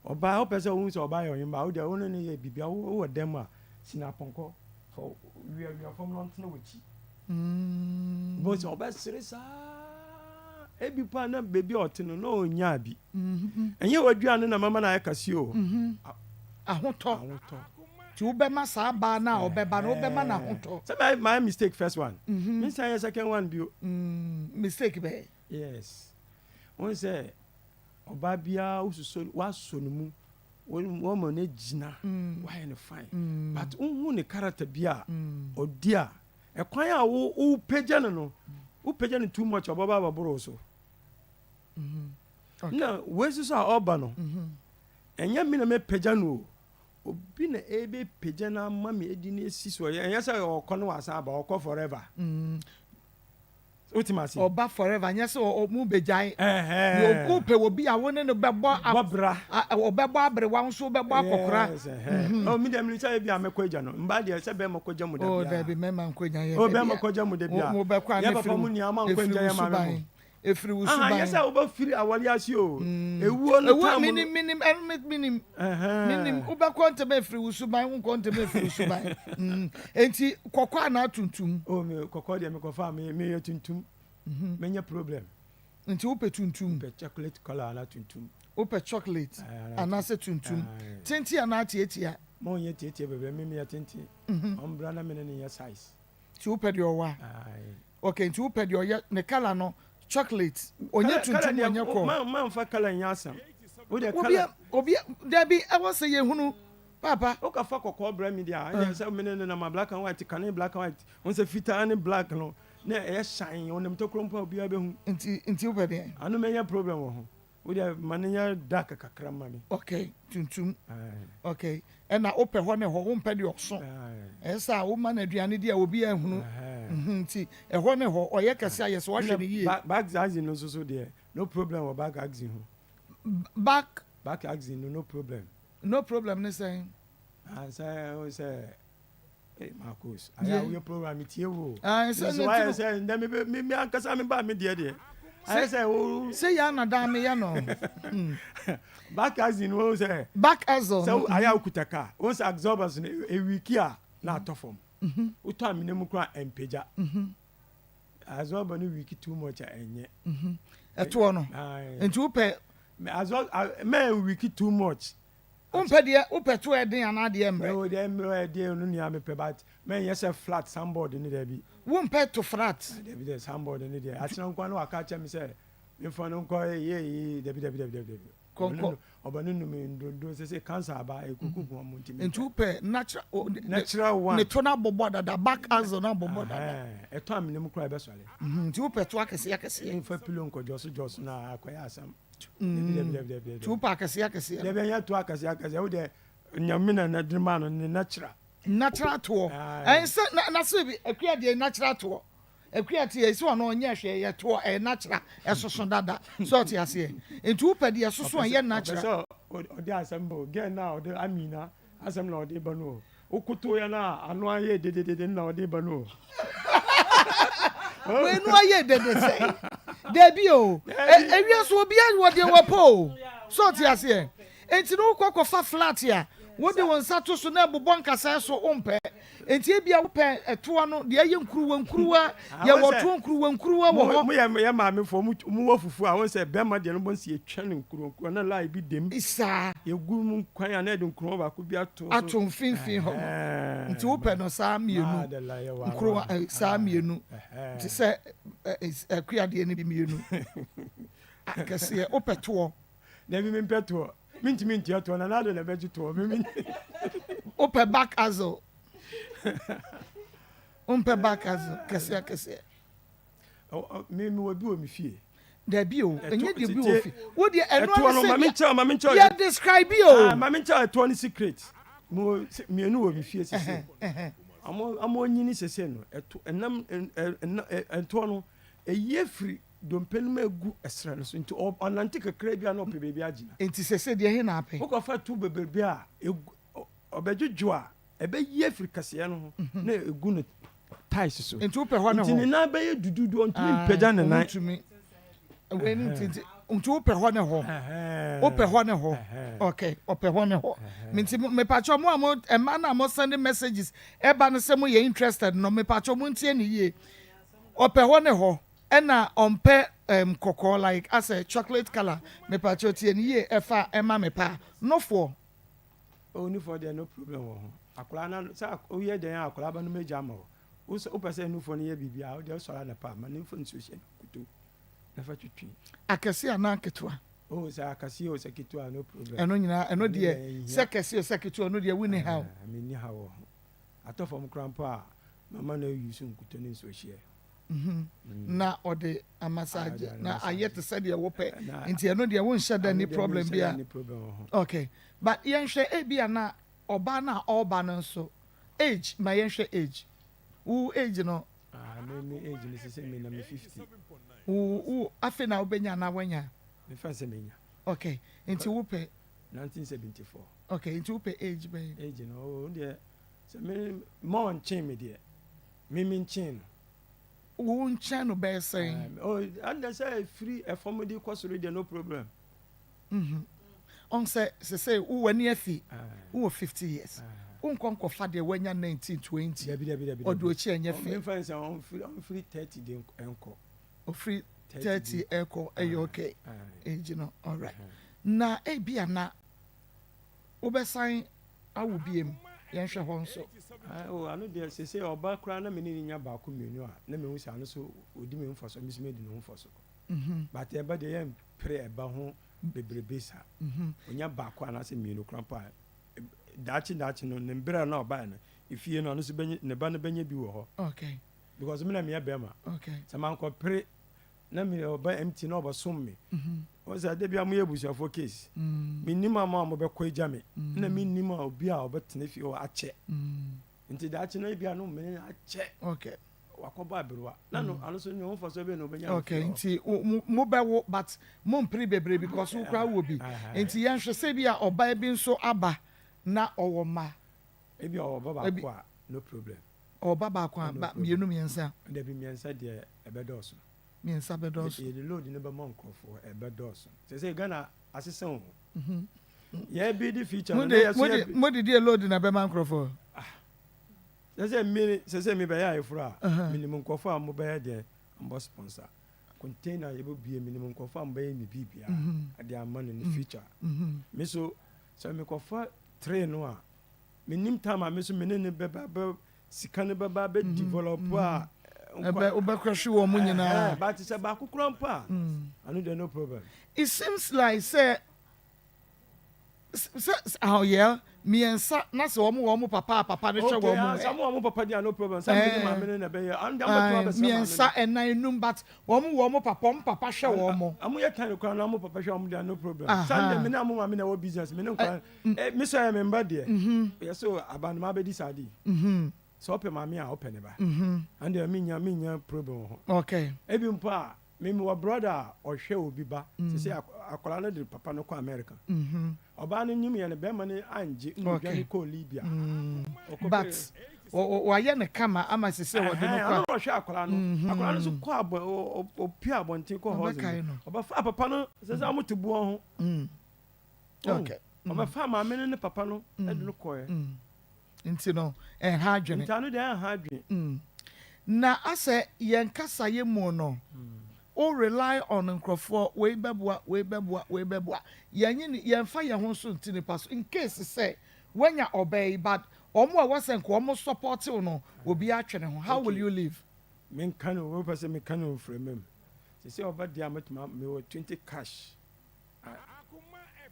oba o pese won se oba ya ohin ba o de won ne ye bibia wo dem a sinaponko for we from non na wuchi bo se oba seresa ebi pa na baby otino na onya bi enye wadua ne na mama na akasi o ahoto ti ubema sa ba na obeba na obema na hoto say my mistake first one me say second one bio mistake be yes one say oba bia ususo waso no mu woman na gina why no fine but who ne character bia odia e kwan a wo pagya no wo pagya no too much obaba baboro so na wesi so oba no enya mi na me pagya no obi na ebe pagya na mama edi na esi so enya say okono wasa aba okọ forever ultimacy oba forever nya say mu bejai yo pe wo bi awo ne no bebo abra obebo abrewa nso bebo akokora o mi dem ni say bi amekwaja no mba de say be makwaja mu da bia o da bi mema nkwaja ye o be makwaja mu da bia mo be kwa ne papa mu ni ama nkwaja ye ma me efiri wusuban yes say oba firi awali asi o ewuo no tam minim oba kwanta be efiri wusuban nkwanta be efiri wusuban enti kokwa na tuntum o me kokwa de me kofa me ye tuntum menya problem nti upe tuntum pe chocolate color na tuntum upe chocolate anase tuntum tenti ana tietia mo ye tietia bebe me ya tenti ombra na me ne ya size ti upe de owa okay nti upe de oya ne color no chocolate onye tuntum onye ko man fa color nyasa wo de color obi Debbie I was say hunu papa o ka fa kokko bra me dia I say me na ma black and white can black and white on say fita and black no na e shine on dem to krompa obi abe hu nti wo de anu me nya problem wo ho wo de mananya dark kakra ma me okay tuntum okay e na ope ho ne ho wo mpa de oso e sa wo ma na aduane dia obi ahunu nti e ho ne ho oye kase ayeso wo hwe ne yie back axing no so de no problem wo back axing ho back axing no problem ne say say Maa Akos aya we program tie wo so why say ndem me ankasa me ba me de say ya na da me ya no back axing wo say back axle so aya ukutaka once absorbers e wiki a na atofom uto aminem kra empeja absorber no wiki too much enye eto no enti upe me wiki too much upe to eden ana de emre o de emre de no nia me pe but me yes a flat sandboard ni there bi umpe to flat there be the sandboard ni there atena nkwa no aka cha me say me fo no nkwa ye de konko obanu no me ndo say cancer aba ekuku ko mo ntimi enti upe natural one ne to na bobo da back axle na bobo da eto aminem kura be sole enti upe to akese enfa pilo nko joso na akoya asam tu pa akase de be ya to akase wo de nyamina na drima no ne natural to say na so bi akua de natural to akua te esi ono onye hwe ye to natural esoso dada so te ase enti upe de esoso ye natural so odi assemble get now the amina assemble odi banu okuto ya na anu aye dedede na odi banu we nu aye dede say Debbie o ewia so obi awo de wapo so ti ase enti no kwakọ fa flat ya wo de won sa to so na bobọ nkasa so ompe enti e bia wo pe eto no de aye nkuruwa ya woto nkuruwa wo ho mo ya ma me fo mu wafufu a won se be ma de no bon si etwa ne nkuruwa na lai bi dem isa yegu mu kwan ya na de nkuruwa ba ko bi ato mfinfin ho nti wo pe no sa mienu nkuruwa sa mienu nti se akua de ni bi mienu akase wo pe to na bi me peto minti ato na do na beji to me ope back axle back axle kese me wo bi wo mi fie Debbie o enye de bi wo fie wo de eno no ma me ya describe o ma me cha to ni secret mo me enu wo mi fie sese amo nyini sese no eto enam ento no eye free dompenu megu esra no so nti onante kakra bia na ope bebi agina enti sese de he na ape wo ko fa tu bebebi a obedwodwo a ebe yi afrikase no na egu no ties so enti upe ho na ho enti na be ye dududu ontumi mpega ne nan ontumi we enti upe ho na ho upe ho na ho okay upe ho na ho minti me pacho mo amo ema na mo send messages eba no se mo ye interested no me pacho mo ntie ne ye upe ho na ho ena ompe koko like as a chocolate color me pacho tie ne ye efa ema me pa no for oni for there no problem wo akola na sa o ye den akola ba no meja ma o pese no for ne ye bibia o de so ra na pa ma ne fo nsuhye kuto na fa twitwi akese ana ketwa Oh, say akasi o sekitu no problem. Eno nyina eno de sekesi o sekitu no de wini how. I mean how. Ato from grandpa mama no use nkuto ni so share. Na ode amasaje na ayete said ye wope nti eno de won share any problem bia. Okay. But yenhwe e bia na oba na oba no so age ma yenhwe age. Who age no? Me age ni say me na me 50. Who afi na obenya na wanya. Me fancy menya. Okay. Nti wo pe 1974. Okay, nti wo pe age be. Age no de so me more on chain me there. Me chain. Wo nchen no be say. And they say free a family course already no problem. On say wo wani afi. Wo 50 years. Unkonko fa de wanya 19 20. Odo chi enye fe. Me fancy on free 30 de enko. O free 30 echo okay. Age no. All right. Na e bia na obesan awubiem yenhwe ho nso. Anu de say oba kra na me ni nya ba ko menu a na me hu sa no so odi me mfoso me me di no mfoso. But e ba de yem pre e ba ho bebrebe sa. Onya ba ko ana se menu krampa. Dachi no ne mbere na oba na ifie no so benye ne ba no benye bi wo ho. Okay. Because me na me be ma. Okay. Sa man ko pre na me oba empty na oba som me. O say de bia mo yebusuafo case. Me nima ma mo be ko eja me. Na me nima obi a obetene fi o ache. Nti dachi no bia no me ache. Okay. Wakoba abirwa. Na no anu so nyo fo so be no benya. Okay, nti mo be wo but mo mpre bebre because wo kra wo bi. Nti yenhwe se bia oba bi nso aba na owo ma. Ebi oba ba ko a no problem. Oba ba ko a ba mienu miensa. Nda bi miensa de ebedoso. Miensa bedoso. Ye the load ne be mon crofo ebedoso. Say Ghana asesen ho. Ye bi the feature no dey so mo dey load na be man crofo. Say me be ya efura minimum crofo am be ya de am sponsor. Container ye be minimum crofo am be ni bibia. Ade amane in the future. Me so me crofo train no a menim time a me so me ne be sika ne be develop a obekwashi wo mu nyina. But it's about kukrampa. Anu there no problem. It seems like say oh yeah, miensa na se wo mu papa ne hwe wo mu. Some wo papa dia no problem. Some me ma me na be here. And am to miensa enan num but wo mu papa hwe wo mu. Amu ye tan kra na mu papa hwe wo mu dia no problem. Sunday me na mu ma me na wo business me no kra. Me so ya member there. Yes so aban ma be decide. So open mama a open ba. And there minya problem. Okay. Ebi mpa me wa brother or hwe obi ba. Say akola no de papa no ko America. Oba no nyim ye ne be ma ne anje ndwani ko Libya. But wa ye ne kama ama se wo de no kwa. Hwe akola no so ko abo opi abonten ko house. Oba fa papa no se amotubu ho. Okay. Oba fa mama ne papa no e de no ko ye. Nti no ha adwene. Nti anu de ha adwene. Na ase yen kasa ye mu no. O rely on nkrofo we beboa. Yen fa ye ho so nti ne paso in case say when ya obey but omo a wasen ko omo support you no obi atwene ho. How will you live? Men kan o person me kan o frame. Say over there matuma me 20 cash.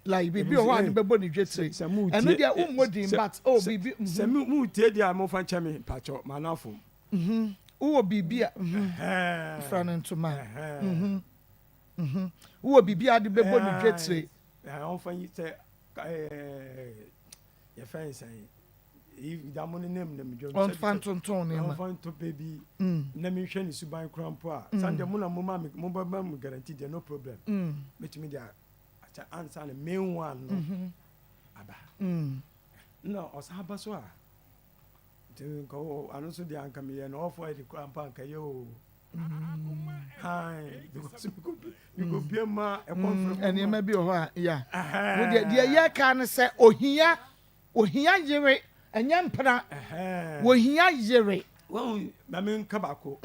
Like bibi o wan bebo ni dwetire eno dia umodin but oh bibi se mu tie dia mo fa ncha me pacho manafo wo bibi front to man wo bibi ade bebo ni dwetire on fa yi say ya fa say if da mo ne nem nem dwom on fan tonton ne ma on fan to baby na me hwe ni suban krampo a sande mo na mo ma mo ba mo guarantee there no problem metimi dia answer the main one no aba no osaba so a to go anu so dey anka me no offer the krampa anka yo hi because you go be ma e confirm ene ma bi o ho a ya wo de ye ka ne se ohia yere enya mpra ohia yere won ma me nka bako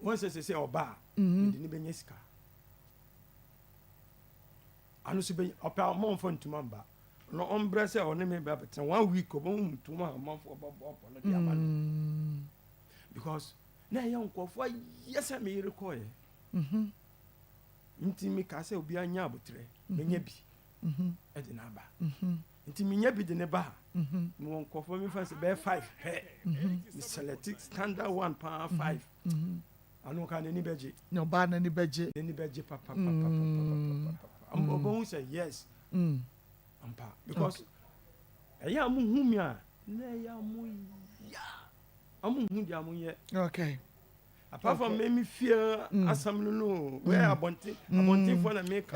won se oba de ni benya sika anu so be opa mo fo ntuma mba no ombre se o ne me ba betre 1 week obo ntuma mo fo obo no dia ma because na ye nkofo yesa me record nti mi ka sɛ obi anya abotre menya bi ɛde na aba nti menya bi de ne ba mo nkɔfo mi fa sɛ bɛ 5 pɛ mi select standard 1 pa 5 anu ka ne ni beje no ba na ni beje papa am obo say yes ampa because ɛyɛ amu hu mi a na ɛyɛ amu ya amu hu di amu ye okay apart from me fear asam no where abonti for na make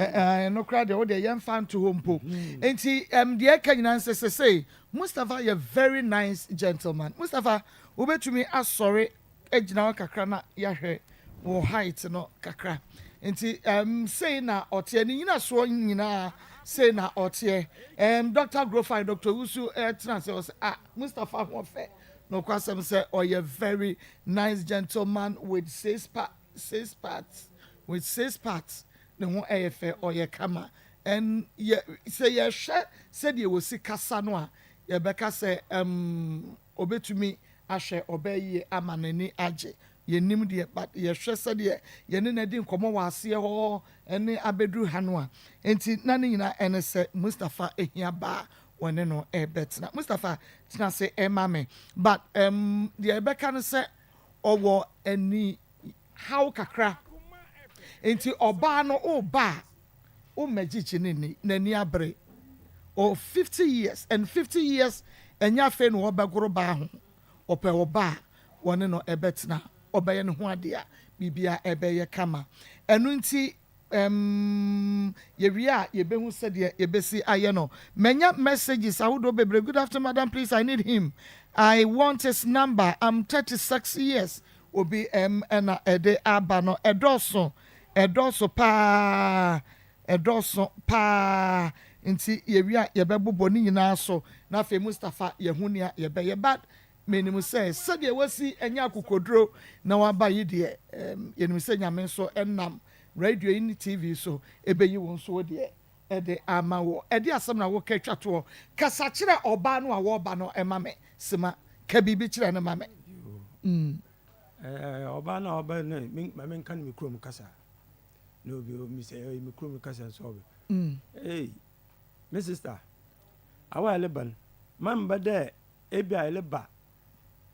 no crowd the dey yan fan to home po enti the Kenyan say Mustafa you very nice gentleman Mustafa obetumi asori ejina kakra na yahwe wo height no kakra enti say na otie ni nyina so nyina say na otie Dr. Grofine Dr. Usu transfer say Mustafa ho fe no kwasem say oh you very nice gentleman with 6 parts ne ho efe oh you kama and ye say ye hwe said ye wosi kasa no a ye beka say obetumi ahwe obayi amanani age ye nim de but ye hwe said ye ne na di nkomo wase ho ene abedru ha no a enti na ne nyina ene say Mustafa ehia ba one no betina Mustafa tina say mame but the ebeka no say owo ani how kakra enti oba no oba o magichi ni nani abre o 50 years and 50 years enya fe no obegoro ba ho ope oba one no betina obeye ne ho ade a bibia ebeye kama enu nti yewia yebehu said yebesi ayeno menya messages awudo bebre good afternoon madam please I need him I want his number I'm 36 years obi ena ede abano edoso pa nti yewia yebebobo ni nyina so na fe Mustafa yehunia yebeye bad menimu say said wasi enya kokodro na waba yide yenimu say nyame so enam radio in TV so ebeyi won so de ede ama wo ede asem na wo ka twato kasa kire oba no a wo ba no ema me sima ka bibi kire no ma me oba na oba no me kan me krom kasa no bi mi say me krom kasa so hey my sister awa leban man ba de ebi a leba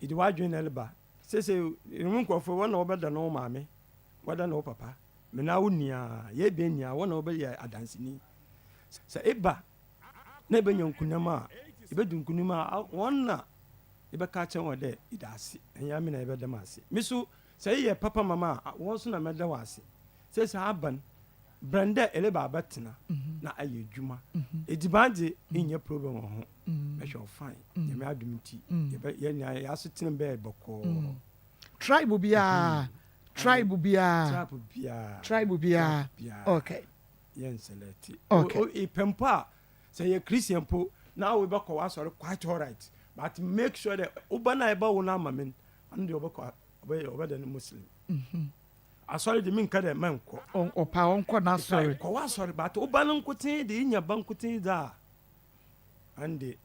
idi wadwen na leba sese nwu nkofo wona obeda no ma me wada no papa me na wonia ye be nia wona obe adansini sa eba na be nyankunama ebe dunkunuma wona ebe ka chen wode idase enya me na ebe damase miso sa ye papa mama won so na meda wase se sa aban branda eleba abatina na aye dwuma edibande inye problem ho be sure fine ye me adumti ye nia ya so tin be boko tribe bia okay yen select okay o pempa say you Christian po now we back was quite all right but make sure that ubana eba wona mamen and the obako obe the Muslim asori de min ka de man ko opa onko na sorry ko wa sorry but ubana nkotin de nya bankotin da and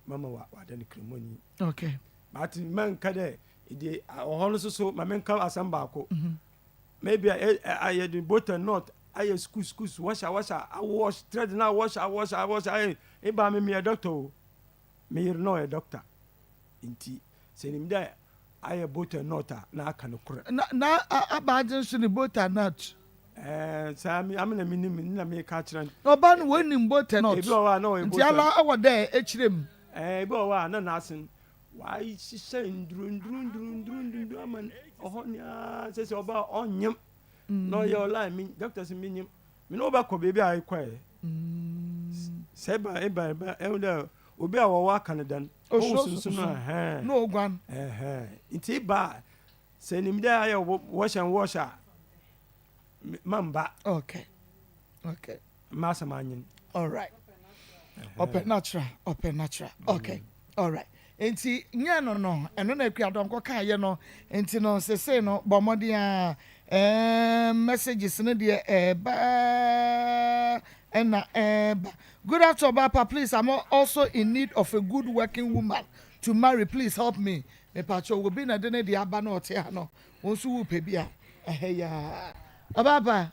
mama wa da ni kremoni okay but man ka de the hono so mamen ka asamba ko maybe I the butter not I school wash I wash thread now wash I ba me a doctor me no a doctor inti senim da I butter not na aka no kure na abadin so ni butter not Sami am na minim na me ka kire oba no wenim butter not e bi o wa no e butter nti ala awode ekirem e bi o wa na asin why she say ndru aman ohonya say oba onyem no your line me doctors me nyem me no ba ko baby ai kwae seba eba e obi a wo Canada no ogwan inti ba say nim da ya wash mamba okay masa manyin all right open natural okay all right enti nya no eno na akua donko kan ye no enti no sese no bomode a messages no de ba good afternoon papa please I'm also in need of a good working woman to marry please help me me pacho will be na de na de aba na ote ha no won so wo pe bia ya ababa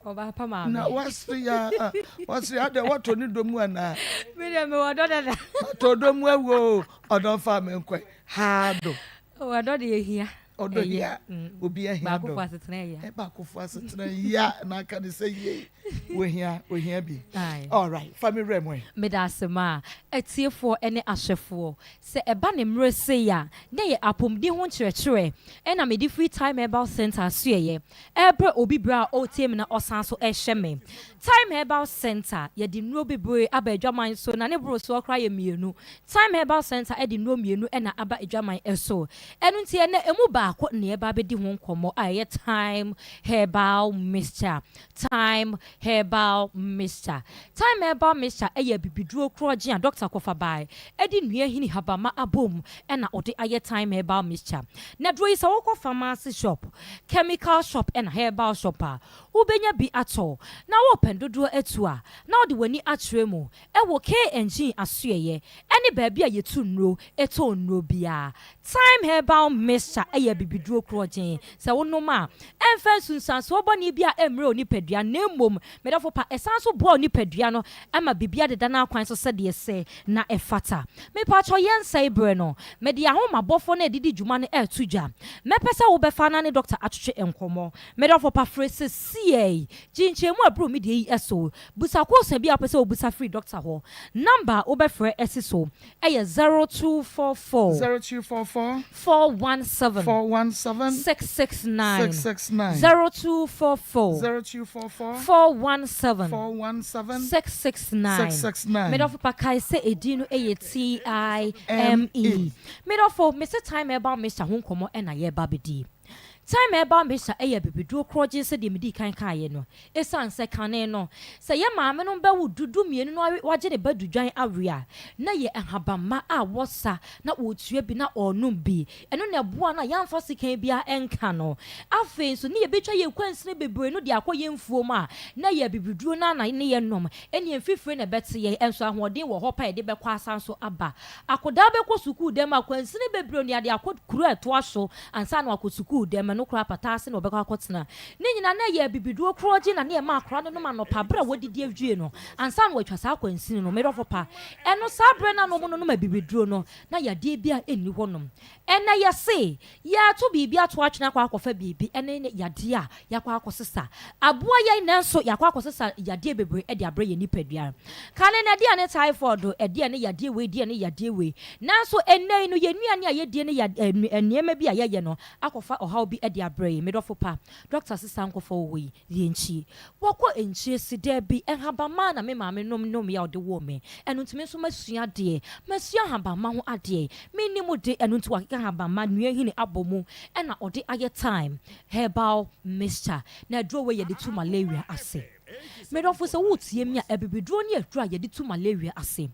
Oba pa ma. Na what's the other what oni domu ana? Me dem wo do da. To domu ewo odon fa me nkwe. Hado. O do de ehia. Odo ya obi ehia do. Ba ko asetena ya. E ba ko fu asetena ya na ka de say ye. We here be. All right, family remwe. Me da asema etiefo ene ahwefo se eba ne mre se ya na ye apomdi ho kyerɛkyerɛ ena me di free time herbal center asuye ebre obi bra o team na osan so ehwe me time herbal center ye di nro bebre aba adwaman so na ne bro so okra ye mienu time herbal center e di nro mienu ena aba adwaman eso enu ntie na emu ba akɔ ne eba be di ho nkomo aye time herbal mixture time herbal mixture time herbal mixture eye bibiduro kroje a doctor kofa bai edi nua hini habama abom ena ode aye time herbal mixture na dro isa woko pharmacy shop chemical shop and herbal shop a ubenya bi ato na wo pendodo etua na ode wani atremu e wo KNG asueye eni baabi a yetu nro eto nro bia time herbal mixture eye bibiduro kroje se wonoma emfa sunsanso oboni bia emre oni padua na mom medafo pa esanso bo oni padua no ama bibia deda na akwan so sede se na efata me pa cho yensa ibre no me dia ho mabofo na edidi djuma ne etudwa me pese wo be fa na ne doctor atwetwe enkomo medafo pa frese CA jinchemu abro me die eso busa ko sa bia pese wo busa free doctor ho number wo be frɛ esiso eye 0244 417 669 0244 417 669 Medofo pakai se edino eye TIME Medofo Mr. Time about Mr. Hunkomo and aye babidi time eba mbesa eya bibidu kroje se de medi kan kaye no esan se kane no se ye maame no ba wududu mienu no waje ne badudwan awea na ye ahabamma a wosa na wotue bi na onum bi eno na boa na yamfa sikan bia enka no afen so ne ye betwa ye kwansine bebre no de akoye mfuo ma na ye bibidu na ne ye nom eni emfifre na bete ye enso ahoden wo hopa ye de bekwa asan so aba akoda bekọ sukuu dem akwansine bebre no de akokuru eto aso ansa na akosukuu dem no kra patase no obekwa akotena ne nyina na ye bibiduo kroje na ne ma akra no ma no pabra wodidi awie no ansa no watwa sa kwansini no medofo pa eno sabre na no no ma bibiduo no na ya de bia eni honom ena ya se ya to bibia to atwena kwa akofa bibi ene ya de a ya kwa akosesa aboa ya nanso ya kwa akosesa ya de bebre e de abre ye nipadua kane na de ane typhoid e de ane ya de we de ane ya de we nanso enne no ye nuane a ye de ne ya eniema bi a ye no akofa ohaw bi e de abre medofo pa doctor sisan kofo we ye nchi woko enchi side bi enhabama na me maame nom ya ode wo me enu ntime so masua de masua habama ho ade me ni mu de enu ntu akeka habama nua hini abomu ena ode aye time herbal mixture na dro we ye de tu malaria ase medofo se wutie mi a ebibidro ni adro ye de tu malaria ase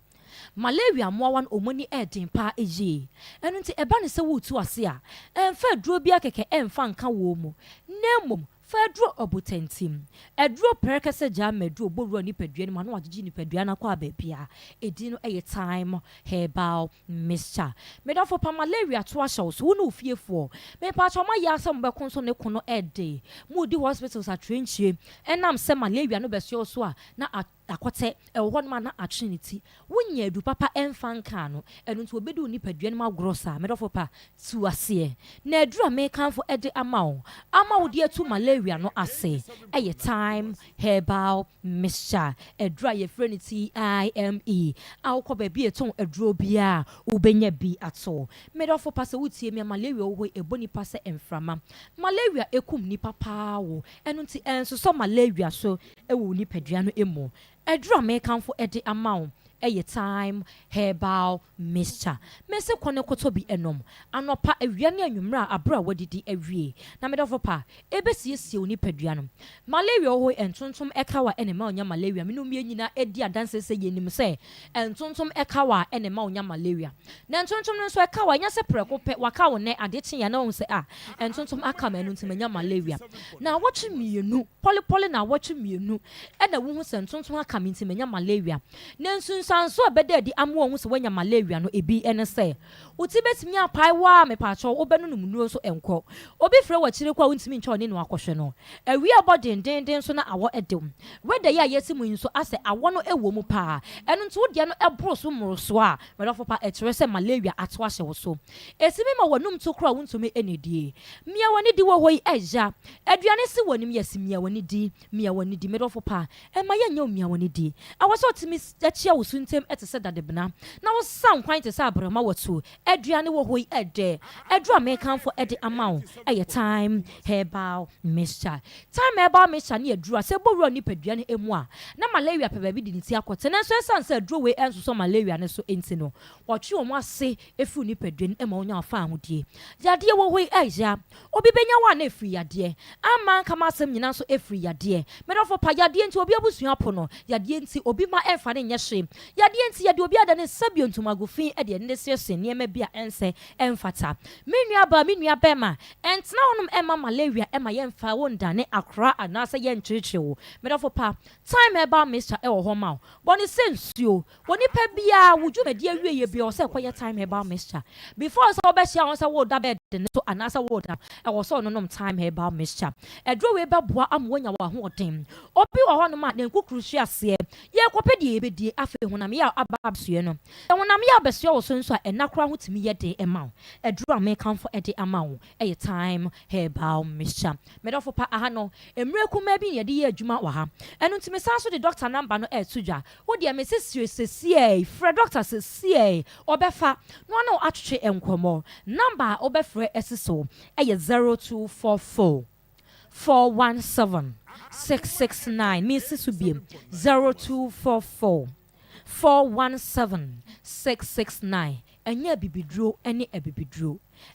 malaria moawan omoni edin pa eje enu nti eba ne se wutu ase a emfa duro bia keke emfa nka wo mu nemom fedro obutentim edro perkese jama dro boru ni padua ni ma no agigi ni padua na kwa babia edin no eye time herbal mixture medafo pa malaria to ahye so wo no fiefo me pa choma ya asem be konso ne kono ede mu di hospitals atrenchie enam se malaria no be so a na akote ewo no ma na atrinity wonya edu papa emfa nka no enu nti obedu ni padua ni ma grossa medafo pa tu ase na edura me kanfo ede ama wo de atu malaria no ase eye time herbal mixture edura ye frenity IME awko ba bi eton eduro bia ubenya bi ato medofo pase wutie me malaria wo eboni pase emframa malaria ekum ni papa wo enu nti enso so malaria so ewo ni padua no emo edura me kanfo ede ama eye time herbal mixture mese kone koto bi enom anopa awia ne anwumra abra wadidi awie na medofo pa ebesiesie oni padua no malaria ho entontom ekawa enema onya malaria menum ye nyina edi adanse se yenim se entontom ekawa enema onya malaria na entontom no so ekawa nya se preko pe waka wo ne adeche ya na won se entontom aka ma enuntim anya malaria na wochi mienu poli na wochi mienu e na wo hu se entontom aka mintim anya malaria na ensunso nsunsanso abede di amu hu se wanya malaria no ebi ene se uti betimi apai wa me pa cho obenu no munuo so enko obi frɛ wa kire kwa untimi ncho ne no akɔhwɛ no awi abɔden den so na awɔ edem weda ya yesi mu nso ase awɔ no ewo mu pa eno nto de no ebro so moro so a medɔfo pa ekyerɛ sɛ malaria ato ahye wo so esimi ma wonum to kra wuntumi enedie mia wani di wo hoi eja aduane si wonim yesi mia wani di medɔfo pa ema ye nya mia wani di awɔso otimi achia wo suntem etese dadebna na wo san kwan te sɛ abrama wotu aduane wo hoi ede edru amekanfo ede amount eye time herbal mixture ne edru ase bowura ni paduane emu a na malaria pe ba bi di nti akote na so esan se edru we enso so malaria ne so enti no wɔtwe wɔn ase efu ni paduane ema onya afa ahodie yade wo hoi eja obi benya wa na efiri yade ama kama asem nyina so efiri yade medofo pa yade enti obi abusua po no yade enti obi ma emfa ne nyɛ hwe yade enti yade obi ada ne sabio ntomagofin ede ne sese niema bia ense emfata menua bema entna honum ema malaria ema yemfa wonda ne akra anasa yenkyekyewo medofo pa time eba mr e wo homa boni sensuo woni pa bia wudwumadi awie bia o se kwye time eba mr before so obehia won se wo da bed ne so anasa wo da e wo so nonom time eba mr edro we beboa amwonya wa ho odem obi wo honum a ne nkukuru ase ye kopedie ebedie afi honam ya ababsue no honam ya abesue wo so nso a enakra ho timi ye de ema edru amekanfo ede ama wo eye time herbal mixture medofo pa aha no emre kuma bi ye de ye adwuma wa ha enu ntimi san so de doctor number no etudwa wo de mesesi fre doctor sesi obefa no na atwetwe enkomo number obefre esiso eye 0244 417 669 Mrs. Subiem 0244 417 669 enya bibidro ene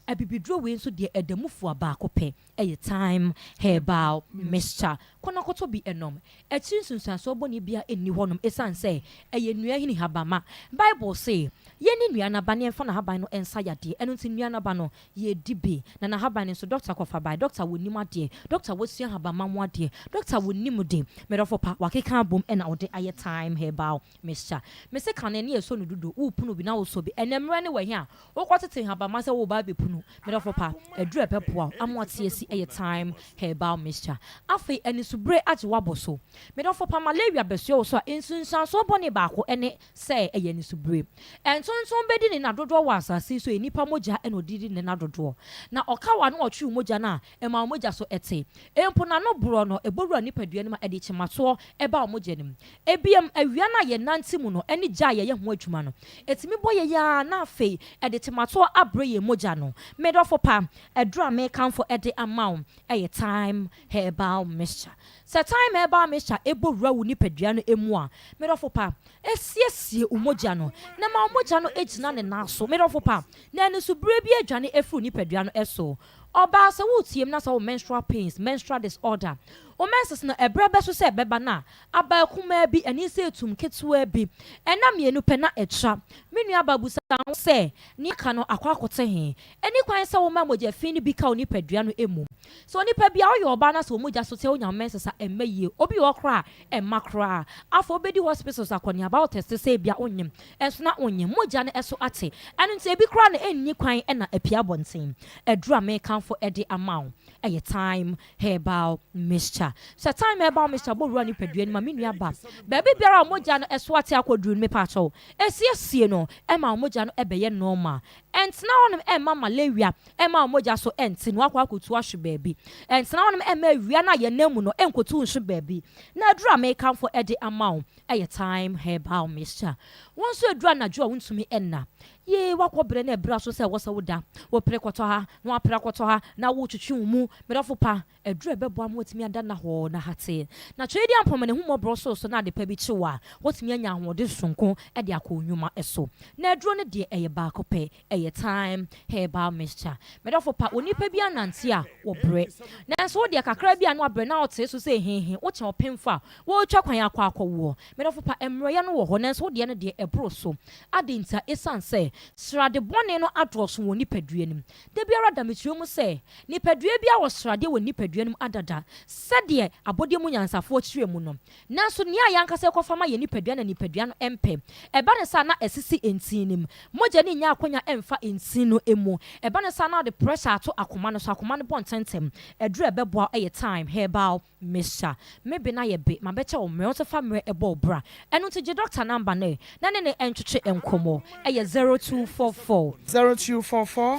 abibidro we nso de edamufu abaako pe eye time herbal mixture kono koto bi enom etinsunsanso boni bia eni honom esanse eye nua hini habama bible say ye ni nua na bane mfa na haban no ensa yade eno nti nua na ba no ye dibe na haban nso doctor kofa bai doctor wonim ade doctor wosua habama mu ade doctor wonim de medofo pa wakeka bom ena ode aye time herbal mixture mese kanene eso no dudu upunu bi na wo so bi enemre ne wahia wokotete habama se wo ba punu medofo pa edru epepoa amote esi eye time herbal mixture afi eni subre age waboso medofo pa malaria besio so ensunsan so boni baako ene se eye ni subre entonton bedi ni nadodo wa asase so enipa moja eno didi ni nadodo na okawa no otwe moja na ema moja so ete empo na no bro no ebowura ni padua ni ma ede chimato eba moja nim ebiem awia na ye nanti mu no eni gya ye ho adwuma no etimi boye ya na afi ede chimato abre ye moja no medofo pa edru amekanfo ede amount eye time herbal mixture se time herbal mixture ebowura wo ni padua no emu a medofo pa esiesie umoja no na ma umoja no ejina ne naso medofo pa na ene so bre bi adwane efru ni padua no eso oba se wo tiem na so menstrual pains menstrual disorder o menses no ebrebe so se beba na aba kuma bi eni se etum ketua bi ena mienu pe na etra menu ababusa se ni ka no akwakote he eni kwan se wo ma moja fini bi ka oni padua no emu so oni pa bia oyo oba na so moja so te onya menses a emaye obi wo kra emakra afọ obedi hospitals akoni about test se bia onyem enso na onyem moja na eso ate enu nti ebi kra na enni kwan na apia bonten edru American for edi amount eye time herbal mixture so time herbal mixture bo run padua ni ma menua ba baby biara moja no eso ate akoduru me pa cho esiesie no ema moja no ebeye normal entna wonom ema malaria ema moja so enti no akwakotu ahwe baabi entna wonom ema awia na ye namu no enkotu nhwe baabi na aduru American for edi amount eye time herbal mixture wonso aduru anadwo a wontumi enna ye wakobre na ebra so se wosa woda wo prekoto ha no aprekoto ha na wo twetwe mu medafo pa edru ebebo amotimi ada na ho na hate na twedi ampomane hu mobro so na de pa bi chiwa wotimi anya ahode sonko e de akonnwuma eso na edru ne de eye ba kope eye time herbal mixture medafo pa onipa bi anante a wo bre na so de kakra bi anu abre na ote so se hehe wo che opemfa wo twa kwan akwa akwo wo medafo pa emroye no wo ho na so de ne de ebro so adinta esanse srade bɔne no adɔso wɔ nipadua nim da biara da metuo mu sɛ nipadua bia wɔ srade wɔ nipadua nim adada sɛdeɛ abɔdeɛ mu nyansafoɔ kyerɛ mu no nanso nea yɛankasa kɔfa ma yɛ nipadua na nipadua no ɛmpɛ ɛba ne sa na ɛsisi ɛntin nim mogya ne nya akonya ɛmfa ɛntin no emu ɛba ne sa na de pressure ato akoma no so akoma no bɔ ntɛntɛm ɛduru ɛbɛboa ɛyɛ time herbal mixture maybe na yɛ be ma bɛkyɛ wo mmerɛ fa mmerɛ ɛbɔ bra ɛno nti gye doctor number no na ne ɛntwetwe nkɔmmɔ ɛyɛ 0244 417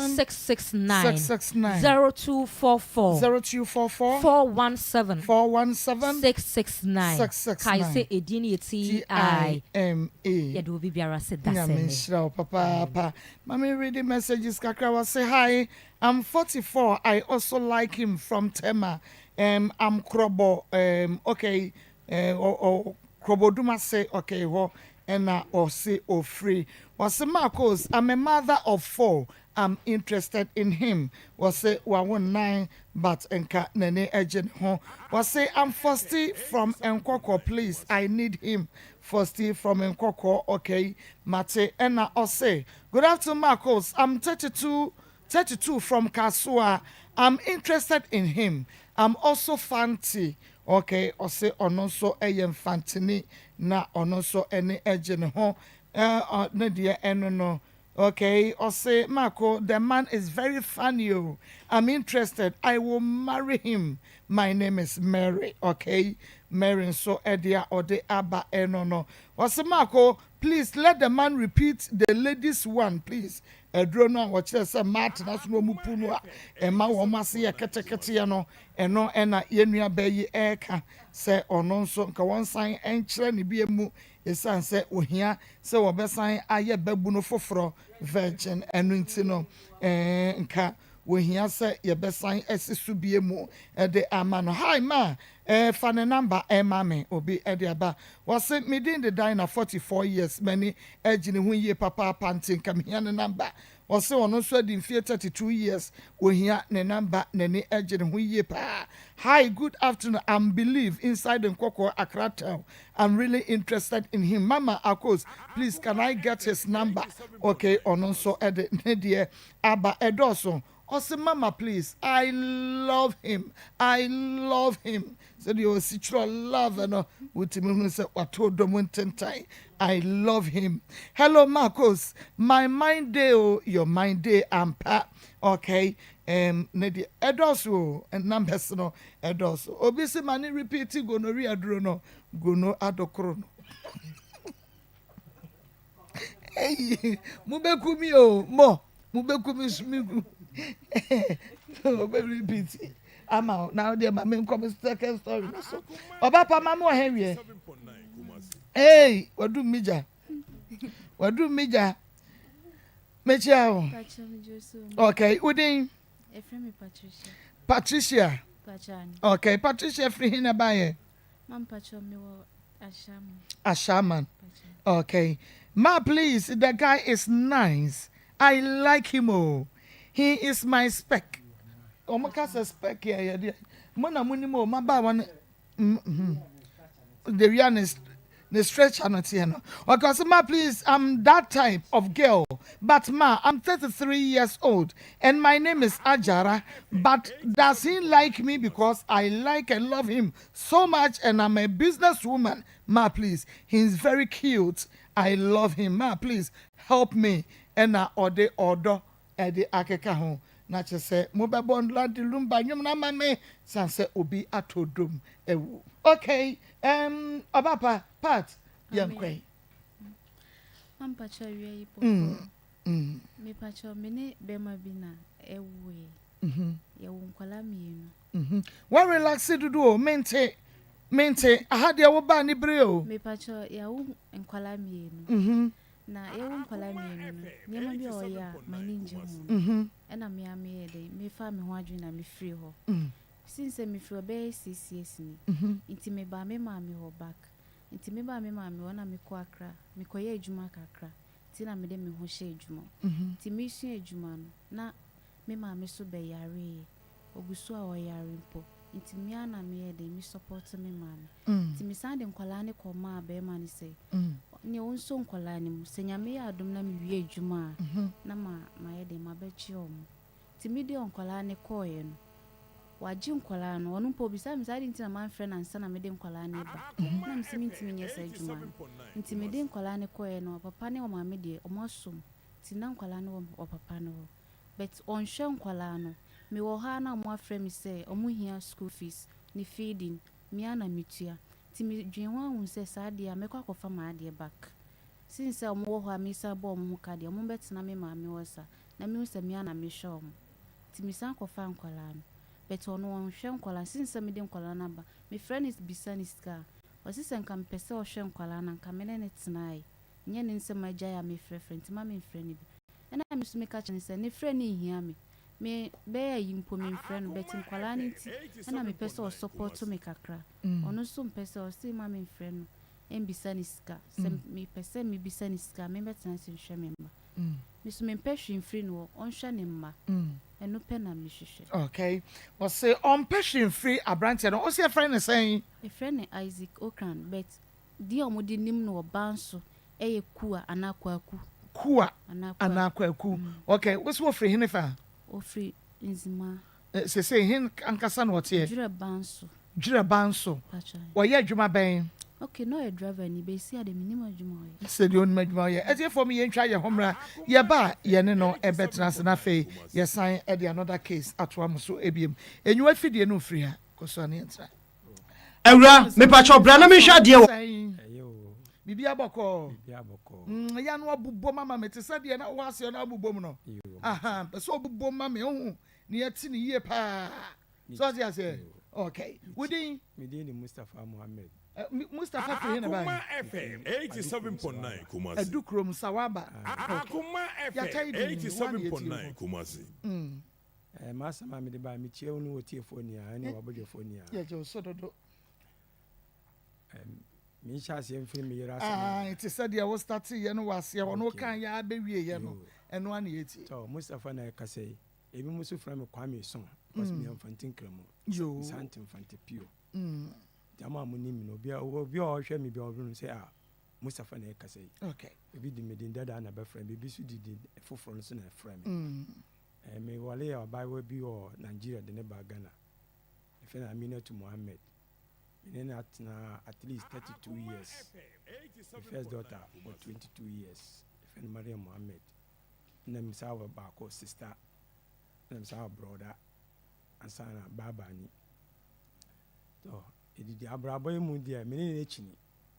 669 0244 417 669 kai sɛ ɛdin yɛ TIMA yɛde obi biara se dasɛ papa mami reading messages kakra was say hi I'm 44 I also like him from Tema I'm Krobo okay Krobo Duma say okay and or say or free was Maa Akos I'm a mother of 4 I'm interested in him was say 119 but enka nene agent ho was say I'm Fosty from Nkoko please I need him Fosty from Nkoko okay Mate and I say good afternoon Maa Akos I'm 32 from Kasua I'm interested in him I'm also fancy okay or say onoso eyem fantini na onoso any agent ho no dear no okay or say Marco the man is very funny I'm interested I will marry him my name is Mary okay Mary so edia or the abba no or say Marco please let the man repeat the ladies one please Edrono watch say Martin as no mupunu Emma womase yeketekete ya no eno ena yenua bayi eka se ono nso nka won san enkyere ne biemu esan se ohia se wobesan aye babu no foforo virgin enu nti no nka wohia se yebesan esisu biemu ede ama no hi ma fa ne number mame obi ede aba was me din the diner 44 years many ejine hu ye papa pantin kam hia ne number was ono so di 32 years wohia ne number nani ejine hu ye pa hi good afternoon I'm believe inside Nkoko Accra town I'm really interested in him Maa Akos please can I get his number okay ono so ede ne de aba edoso Ose Mama, please. I love him. So you see true love and with him say what told them I love him. Hello, Maa Akos. My mind day, your mind day, ampa. Okay. Nedi edoso and numbers no edoso. Obisi mani repeat gonorrhea drono gono adokrono. Hey, mubekumi mo mubekumi smigu. Oh, baby, pity. I'm out now. Dear, my main comment second story. So, Oba pa mamu henry. Hey, what do Mija? Mecha. Okay, Udin. Patricia. Okay, Patricia free na baye. Mam pacho me wo Ashaman. Okay. Ma, please, the guy is nice. I like him. He is my spec. Omakasa spec here. Mona munimo maba one the realness the stretch anatiano. Okay, so Ma, please, I'm that type of girl. But Ma, I'm 33 years old and my name is Ajara. But does he like me because I like and love him so much and I'm a businesswoman? Ma, please, he's very cute. I love him. Ma, please help me. And I order edi akeka ho na che se mo be bon land lumba nyum na mame san se obi atodom ewu okay obapa part yankwe mampacha wie ipo me pacha me ne be ma bi na ewu ye wo nkwala mienu wa relax dudu mente aha de wo ba ni bre o me pacha ya wo nkwala mienu na ewu nkwala mienu nyema bi o ya mani nje ho ena me ame de me fa me ho adwen na me free ho since me free be CCS ni nti me ba me ma me ho back nti me ba me ma me wona me ko Accra me ko ye adwuma kakra ti na me de me ho hye adwuma nti me su adwuma no na me ma me so be yare ogusu a o yare mpo nti me ana me de me support me ma me nti me sande nkwala ne ko ma be ma ni say ne wonso nkwala ne mu senyame ya adom na me wie adwuma na ma ye de ma bechi omo ti mi de nkwala ne koye no waji nkwala no ono po bisa mi sadi ntina man friend ansa na me de nkwala ne ba na mi simi ntimi nye sa adwuma nti me de nkwala ne koye no papa ne o ma me de omosom ti na nkwala ne o papa no but on hwe nkwala no me wo ha na mo afre mi say omo hia school fees ni feeding mi ana mitua ti mi dwenwa hu say saade a mekwa kofa ma ade back since omo wo ha mi sa bo omo ka de omo betina me ma me wosa na mi hu mi ana me hwe omo ti mi san kofa nkwala no but ono on hwe nkwala since me de nkwala na ba me friend is bisaniska wasi sen kam pese o hwe nkwala na kam ne tenai nye ne nsema agya ya me friend ti ma me friend bi ena mi so me ka chane se ne friend ni hia me be yi mpo me friend bet nkwala ni ti ena me pese o support me kakra ono so pese o si ma me friend en bisaniska se me pese me bisaniska me betina se hwe me mba me so me pehwe free no on hwe ne mma eno pe na me hwehwe okay was say on passion free abrante no o say friend saying a friend Isaac Okran bet di omodi nim no banso eye kuwa anakwaku kuwa anakwaku okay what's what free hinifa o free nzima say hin ankasa no tie jira banso wo ye adwuma ben okay no a driver ni be see ade minimum adwuma ye say the only adwuma ye e tie for me ye ntwa ye homra ye ba ye ne no e betra se na fe ye sign e the another case atwa am so ebiem enyu afidie no free ha koso ne ntra awura me pa cho bra na me hwa de wo bibi aboko ya no abubo mama mete sade na wo ase na abubo mu no aha so abubo mama hu ne yati ne yie pa so dia say okay within medini Mustafa Muhammad Mustafa free na ba Akoma FM 87.9 Kumasi Edukrom Sawaba Akoma FM 87.9 Kumasi masama me de ba me chie unu otiefoni a ne wabodefoni a ye jo so dodo me sha se mfiri me yera asema it is said ya was starting ye no wase ye no kan ya bewie ye no eno ana yeti to Mustafa na kasai ebi musu fra me kwame so because me amfantin kramo yo santin fante pio jama mu ni mi no bia o hwe me bia o no say Mustafa na kasai okay ebi di me din dada na be fra me bi su di foforo no so na fra me me wale ya Bible bi o Nigeria de ne ba Ghana efe na Aminatu Muhammad me na at least 32 years the first daughter for 22 years efe na Maria Muhammad na misawa ba ko sister na misawa brother ansana baba ni to edidi abrabo mu dia me ne chini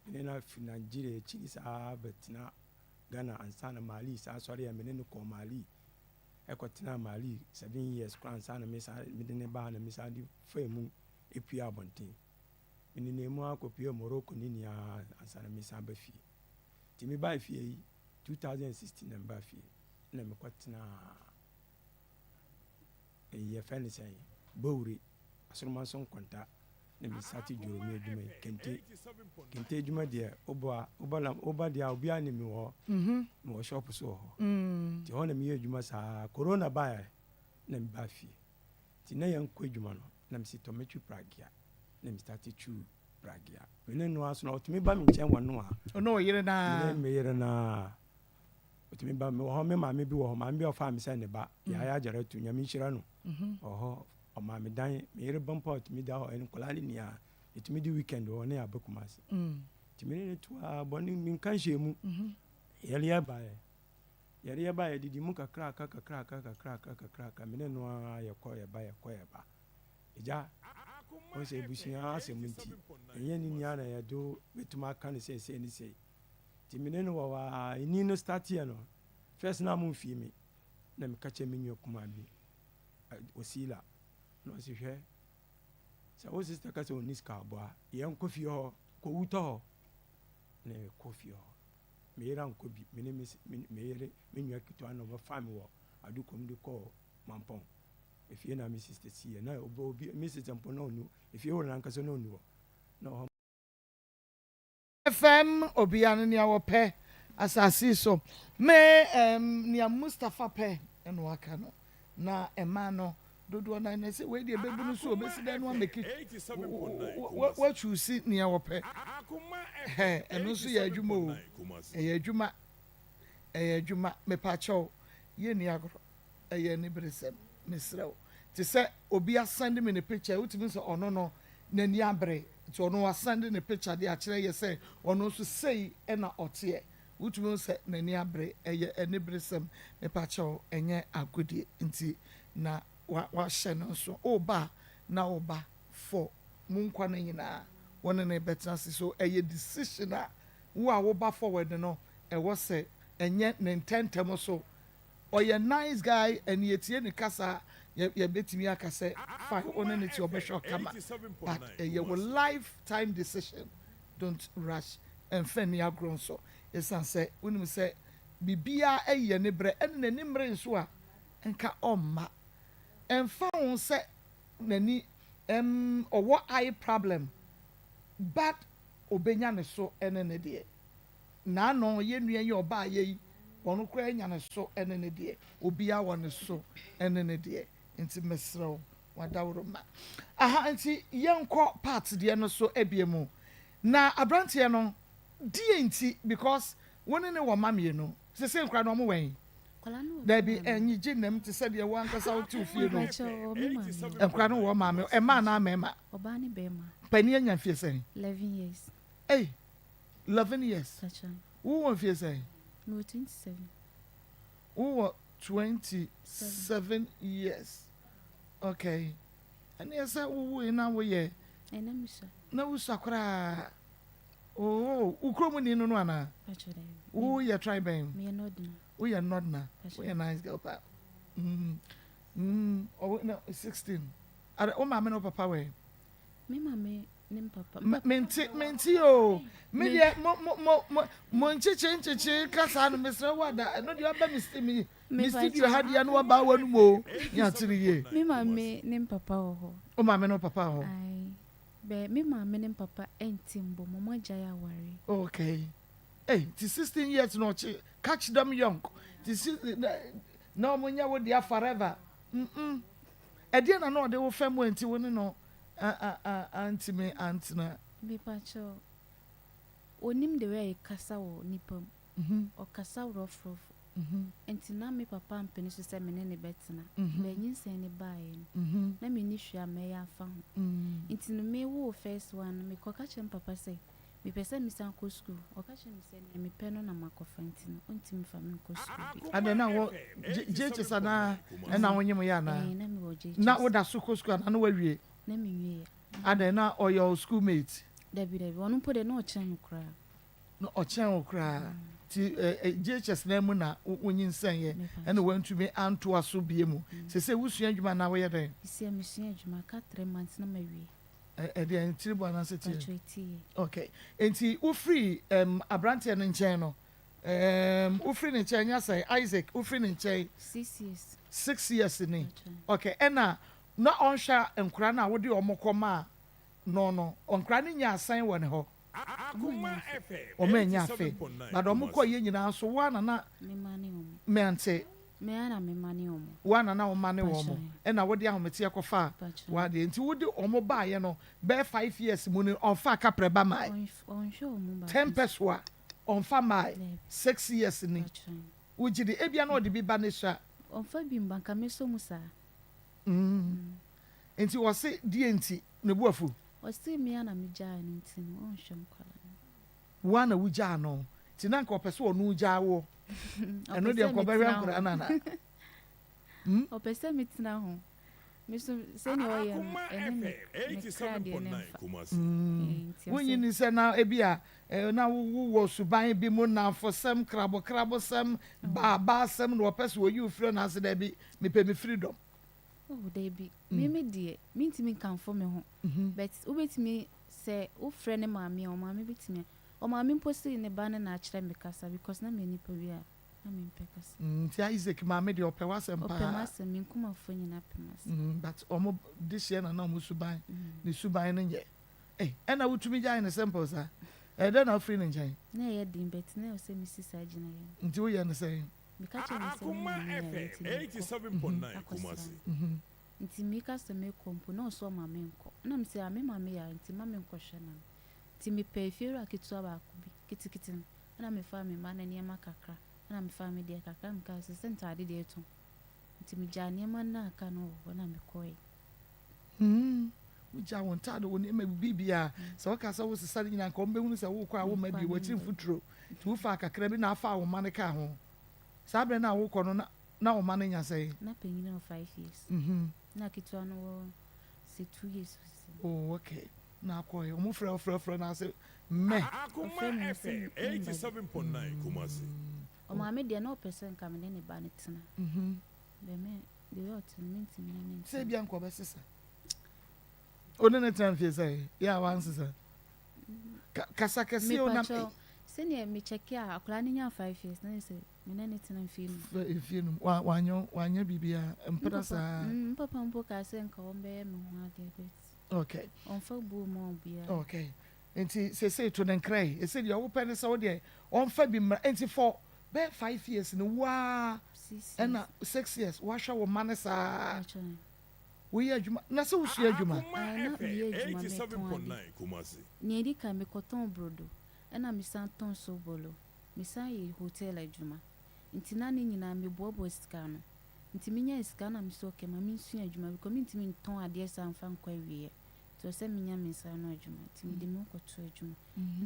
me na fi Nigeria chini sa betina Ghana ansana Mali sa sori ya me ne ko Mali ekotina Mali 7 years kwan ansana me sa me ne ba na me sa di femu epia bonten me ne mu akopia Morocco ni nia ansana me sa ba fi ti me ba fi yi 2016 na ba fi na me kwatina ye fani sai bowri asurman son kwanta na mi sati joro mi adwuma kente adwuma de oba dia obi ani mi wo mo shop so ho ti ho na mi adwuma sa corona ba na mi ba fi ti na yan ko adwuma no na mi sitometri pragia na mi start chu pragia me no aso na otimi ba mi nchen wono a no yire na me yire na otimi ba me ho me ma me bi wo ho ma me ofa me se ne ba ya jara tu nya mi hira no oho o ma me dan me yire bumpot mi da ho en kolali ni a etimi di weekend o na abakumasi timi ne tu a boni min kan shemu yele ya ba didi mu kakra me ne no a ye ko ye ba eja o se busia asemunti enye ni nya na ye do betuma kan se ni se timi ne no wa ni no start here no first na mu fi mi na me kache mi nyokuma bi osila no si hwe sa o sister ka se oniska aboa ye nkofi ho ko wuto ho ne kofi ho me yera nkobi me ne me yere me nwa kito ana ba fami wo adukom de ko mampon efie na mi sister si na obi mi sister mpon no nu efie wo na nkaso no nu no FM obiano ni awope asasi so me ni Mustafa pe eno aka no na emano dodo na na say we dey bebu no so obesi dan no make what you see near ope eno so ya adwuma o adwuma me pa cho ye ni agro ni bresem mesrew ti say obi asend me ne picture utimi so ono no na ni abre ti ono asend ne picture de a kire ye say ono so sei na ote utumi so na ni abre ni bresem me pa cho enye agodi nti na wa hye no so oba na oba for munkwa na nyina wona na betra so decision a wo ba forward no was say enye ne intentem so oye nice guy and yetie ne kasa ye betimi aka say fine wona ne ti obehwe kama but ye will lifetime decision. Don't rush and feni agron so esan say wonu say bibia eye ne bre en na ni mre nso a enka omma enfa won say nani owo eye problem but obenya ne so ene ne de na no ye nua ye oba ye ono kra nya ne so ene ne de obia won so ene ne de nti mesrew wadawro ma aha nti yenko part de no so ebiemu na abrantie no die nti because woni ne wo mamie no se nkra no mo wen there be enyi ginem te said ye wan kasa otu fie no nkra no wo mame e ma na mema oba ni bema pani anya fie sen 11 years 11 years who won fie sen no 27 who 27 years okay and yes who na wo ye na wo sakra ukromu ni no ana who ye try ben me no do we are not na we are nice girl pa oh no 16 are o mama no papa we me mama nim papa menti o me de mo nchichi kasa no mesra wada no de oba mi studio ha de no ba wanu mo ya tiri ye me mama nim papa ho o mama no papa ho ai be me mama nim papa entimbo mo jaya ware okay ti 16 years no catch them young this no munya wo dia forever e na no de wo fam anti wo no anti me antina me pacho onim de we kasa wo nipam o kasa rough enti na me papa ampeni so se me ne betina be nyinsen ne bae na me ni hwia me ya fa ho enti no me wo first one me ko catch papa say me pese mi san ko school o ka che mi se me pe no na makofanti no onti mi fa me ko school ade na wo jeje sana e na wonyem ya na na me wo jeje na wo da so ko school na no wawie na me wie ade na o your schoolmate dabi wonu po de no chen kra no o chen kra ti jeje na mu na wonyin san ye e na wantu me anto aso bie mu se wusua adwuma na wo ye den isi me sua adwuma ka 3 months na ma wie the antibo anaseti okay enti ufri abrante no nchen no ufri ne nchen nya say Isaac ufri ne nchen 6 years ni okay ena na onsha enkura na wode omokoma no onkura ne nya asan wo ne ho Akoma FM o me nya afe but omukọ ye nyina so wa na me ante me ana me mani omo wana na o mani omo e na wodi ahomete ekofa wa de nti wodi omo ba ye no be 5 years mu ni on fa kapreba mai on show mu ba 10 peswa on fa mai 6 years ni ujidi ebia na odi bi ba ne sha on fa bi mbanka me so musa nti wo se die nti ne buafu o se me ana me ja ni nti no on show kwala wana wuja no ti na nka opeso onu uja wo eno de ko bɛhwɛ nkora nana o pese mitina ho miso se ne o ye ene 87.9 wonyi ni se na ebia na wo suban bi mu na fosem krabo sem ba sem no pese wo yu frɛ na se da bi me pe me freedom oh dey bi me die me ntimi kan fo me ho but wo betimi se wo frɛ ne maame o maame betimi o maame posti ne ba na akire me kasa because na me nipa bi a na me pekasa ti Isaac maame de opɛ wasem pa opɛ wasem me kuma fo nyina pemas but omo this year na mo suban ne suban ne nye na wutumi gya ne simple sa then na free ne njan na ye din bet na o se mi sisa gina ye nti wo ye ne say Akoma FM 87.9 Kumasi nti mika se me kompo na so ma me nko na me se a me ma me ya nti ma me nko hwe na nti me pe fiero aketu aba akubi kitikiti na me fa me ma na niema kakra na me fa me de kakra me ka se senta ade de eto nti me ja niema na aka no na me koyi uja wonta do woni ma bibia se wo ka se wo sesa nyina nka ombe hunu se wo kwa wo ma bi wo chiri futuro ti wo fa kakra bi na afa wo ma ne ka ho sa bre na wo kɔ no na wo ma ne nya sei na penyina 5 years na kitu ano se 2 years oh okay na akɔ yo mo frɛ na se me Akoma FM 87.9 Kumasi o ma me de na person ka me ne ba ne tena be me de yo tinminti me ne se bia nko be sesa one ne tena fie sai ya wan sesa kasa kase ona se ne me check ya akora ne nya 5 years na se me ne tena fie no wanya bibia mpra sa papa mpo ka se nka o be me ho ade bet okay on fa bu mo bia okay enti se to den krai e se dia wo pɛ ne se wo de on fa bi mra enti for be 5 years no wa ena 6 years wa hwa wo mane sa we adwuma na se wo su adwuma na we adwuma 87.9 Kumasi ni edi ka me koton brodo ena me san ton so bolo me san ye hotel adwuma nti na ne nyina me bobo sika no nti me nya sika na me so ke ma me su adwuma bi community me ton ade san fa nkwa wie to se me nya me san no adwuma nti me de me koto adwuma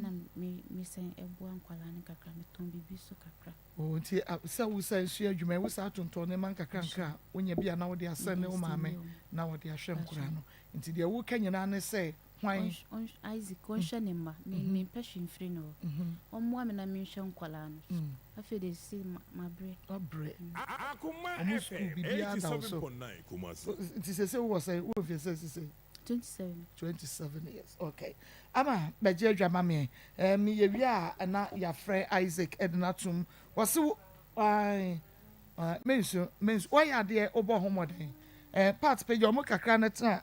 na me san ebo ankwala ne kakra me ton bibi so kakra oh nti se wo san su adwuma wo sa tonton ne man kakra nkra wonya bia na wo de asan ne wo maame na wo de ahwe nkura no nti de wo kanyina ne se hwan Isaac on hwe ne ma me passion free no omwa me na me hwe nkwala no afi de si ma bre Akoma FM 87.9 Kumasi nti se wo say wo fi se 27 years okay ama beje adwama me me ye wi a na ya frɛ Isaac ednatum wose mensu why ade obo homoden part page omo kakra na tena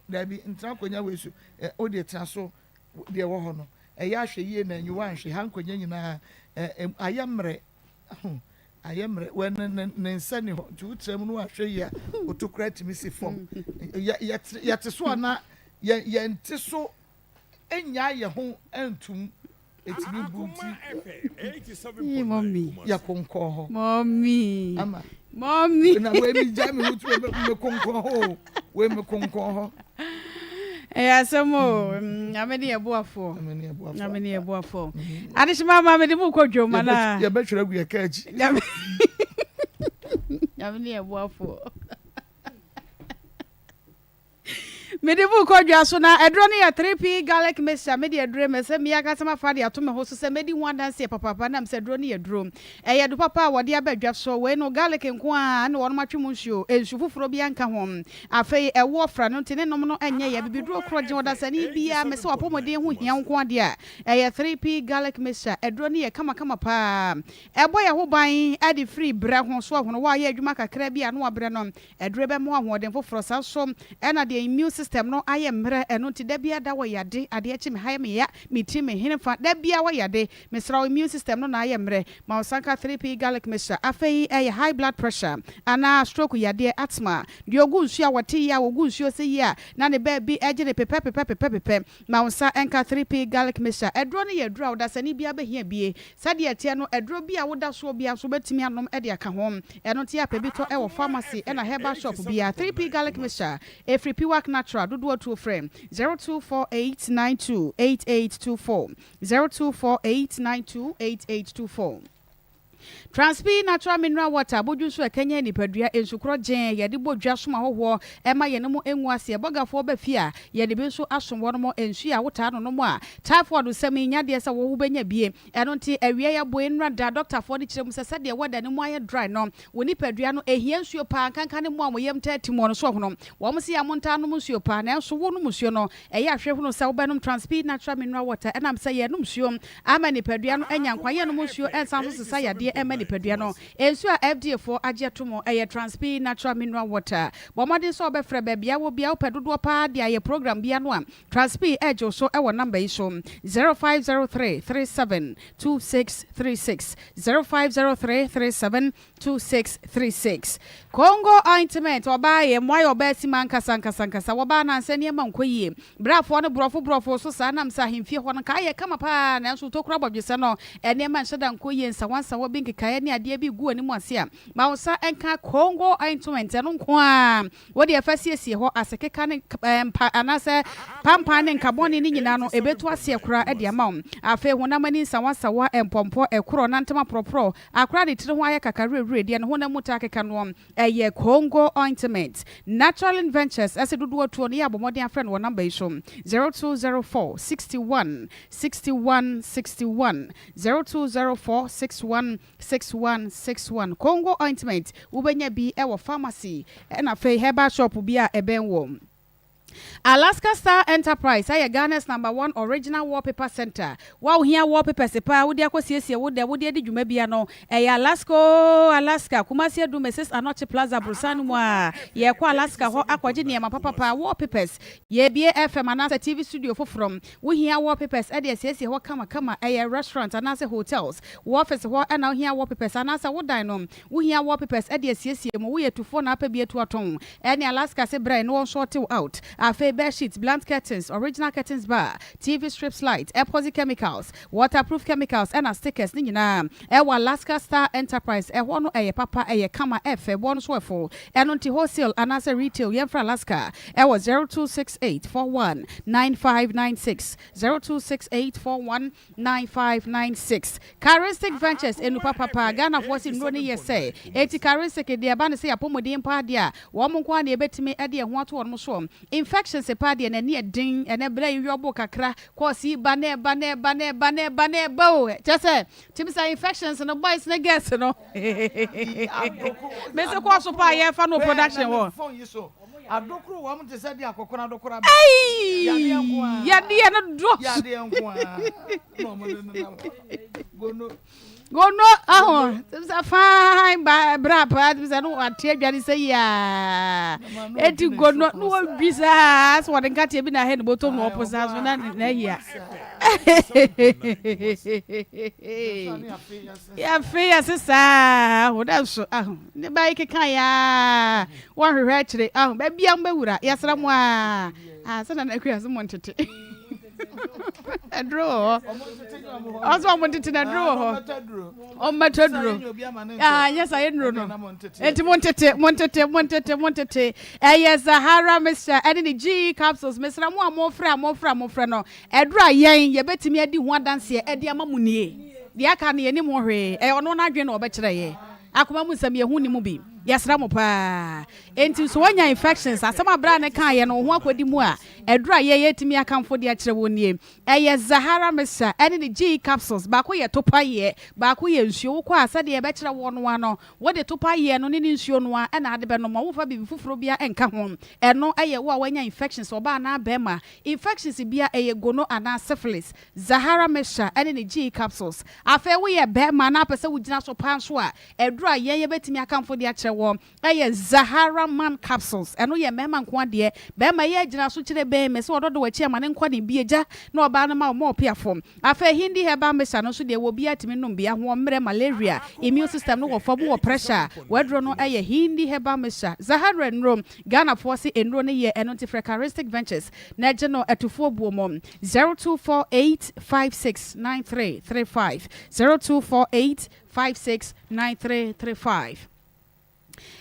da bi ntra konya wesu o de tena so de wo ho no ya hwe yie na nyuwa nhwe han konya nyina ayemre when nensani ho tu trem no ahwe ya otokra timi si fom ya te so na ya nte so enya ye ho antum etimi buti mommy ya konko ho mommy ama mommy na we mi jami hutu me konko ho we me konko ho asemo ameni ebuafo adishima mama de mu kodwoma na ya betwere gu ya kaji ameni ebuafo Medibu kodwa so na edro ne ya 3p garlic mixture medi edro me se miya ka sama fa de ato me ho so se medi one dance papa na me se edro ne ya dro ye do papa wode abadwa so we no garlic nko a na wono matwe mu nsuo ensu foforo bia nka ho afei ewo fra no tene nom no enye ya bibidro kroje woda sani bia me se wapomode ho hia nko ade a ye 3p garlic mixture edro ne ya kama pa ebo ya ho ban ade free bra ho so hono wa ye adwuma kakra bia no wabre no edro be mo ahoden foforo sa so na de immune system no ayemre eno ti da bia da wo yade ade echi me haye me ya me ti me hinfa da bia wo yade me sra immune system no na ayemre ma osanka 3p garlic mixture afei high blood pressure ana stroke yade asthma de ogunsu a wote ya ogunsu se ya na ne ba bi eje ne pepe ma onsa enka 3p garlic mixture edro ne ye dro da sani bia behia bie sade etie no edro bia wo da so bia so betimi anom ede aka ho eno ti apebi to e wo pharmacy na herbal shop bia 3p garlic mixture every piwak natural do to frame 0248928824 0248928824 Transpi natural mineral water boju so Kenya ni padua ensukro gen ye de bodwa soma hoho ema ye no mo enwu ase bogafo ba fia ye de bi so asomwo no mo ensu ya wota no mo a typhoid semi nya de se wo hu benya bie eno nti awie ya boy nra da doctor for de kirem se de wada ne mo aye dry no woni padua no ehia nsuo pa kankan ne mo amoyem tati mo no so hono wo mo se ya monta no mo nsuo pa na enso wo no musuo no eye ahwe hono se wo benom Transpi natural mineral water enam se ye no musuo ama ni padua no enya nkwa ye no musuo ensan so sesa ya de ema nipadua no ensu a FDA for agye tomo eye Transp natural mineral water bomode so obefre bebia wo bia opedodo pa dia ye program bia no am Transp ejo so e wo number yi so 0503 372636 0503 372636 Congo ointment oba ye moyo oba siman kasa woba na nse ne ma nkoyie brafo no brofo so sa nam sa hemfie ho no ka ye kama pa na nso to kura bodwese no ene ma nhyeda nkoyie nsa wansa wo binki ka ne ade bi gu ani mu ase a ma wo sa enka Congo ointment no nko a wo de afasiesie ho asekeka ne anase pampa ne nkaboni ni nyina no ebetu ase kura e de ama wo afa honamani nsa wansa wa empompo ekoro na ntema propro akura de tire ho aye kakarere de ne honamuta akeka no eye Congo ointment natural inventors as do to ne abomode friend wo number is 0204 61 61 61 0204 61 61 61 Congo ointment ubenya bi e wo pharmacy na fe herbal shop bi a eben wo Alaska Star Enterprise ay Ghana's #1 original wallpaper center. Wow here wallpaper sepa wodi akosiesie wodi edi dwuma bia no Alaska Kumasi do Mrs Anoche Plaza Brusanu mu a ye kwa Alaska ho akwaje ne ma papa wallpapers ye bie FM anasa TV studio from we here wallpapers e de asiesie ho kama restaurant anasa hotels wo office ho na here wallpapers anasa wo dan no we here wallpapers e de asiesie mo we yetufo na apa bia tu aton e ne Alaska se brain no sort out Afe bed sheets, blunt curtains, original curtains bar, TV strips light, epoxy chemicals, waterproof chemicals, and stickers. Nina, Ewa Alaska Star Enterprise, Ewono papa kama one sweful, and on wholesale and as a retail, Yemfra Alaska, Ewa 0268 41 9596 0268 41 9596. Charistic Ventures in Papa Ghana was in Roni Yese, 80 Charistic, the Abana say Apomodian Padia, Woman ebetime Edia one so. Infections a party and a near ding and a brain your book kakra, quasi bane bow. Just say, Timsa infections and a boys and a guest, you know. Mr. Quasso Pie, no production. Adokru wa mte sadi akokona dokura. Ya dia no do. Ya dia nko Gono a fine bra pa no atie adware say ya eti gono no bisa so won nka tie bi na he no botom no oposa so na ya ya fe ya sisa woda so ne ba ikeka ya won hwehwe akire ba bia mbawura yasra mu a sana na akua so montete draw. Also, I wanted to draw. Oh, my tadro. Yes, I know. And wanted. Yes, Sahara, Mr. Eddie G capsules, Mr. More friend. Edra, ye bet me, I do one dance here, Eddie Mamuni. The Akani anymore, I no not or better. Akoma musam ye huni mubi. Yasra mo pa enti so wanya infections asama bra ne kan ye no ho akwadi mu a edura ye yetimi akamfo de akire wonie eye Zahara Mesa ene ne G capsules ba ko ye topa ye ba ko ye nsuo ko asade ye be kire wo no ano wo de topa ye no ne nsuo no a na ade be no mo fa bibi fufuro bia enka ho eno eye wo a wanya infections oba na bema infections bia eye gono ana syphilis Zahara Mesa ene ne G capsules afa wo ye bema na pese wo gina so pan so a edura ye betimi akamfo de akire Aye Zahara man capsules eno ye mema nko ade be ma ye agina so kire be me se ododo wa chi amane nko ne bieja na oba na ma mo piafom afa hindi heba mesa no so de wo bia timi no bia ho mre malaria immune system no wo fobo wo pressure wedro no aye hindi heba mesa Zahara nrom Ghana force enro ne ye eno ti Charistic Ventures na geno etufo buomom 0248569335 0248569335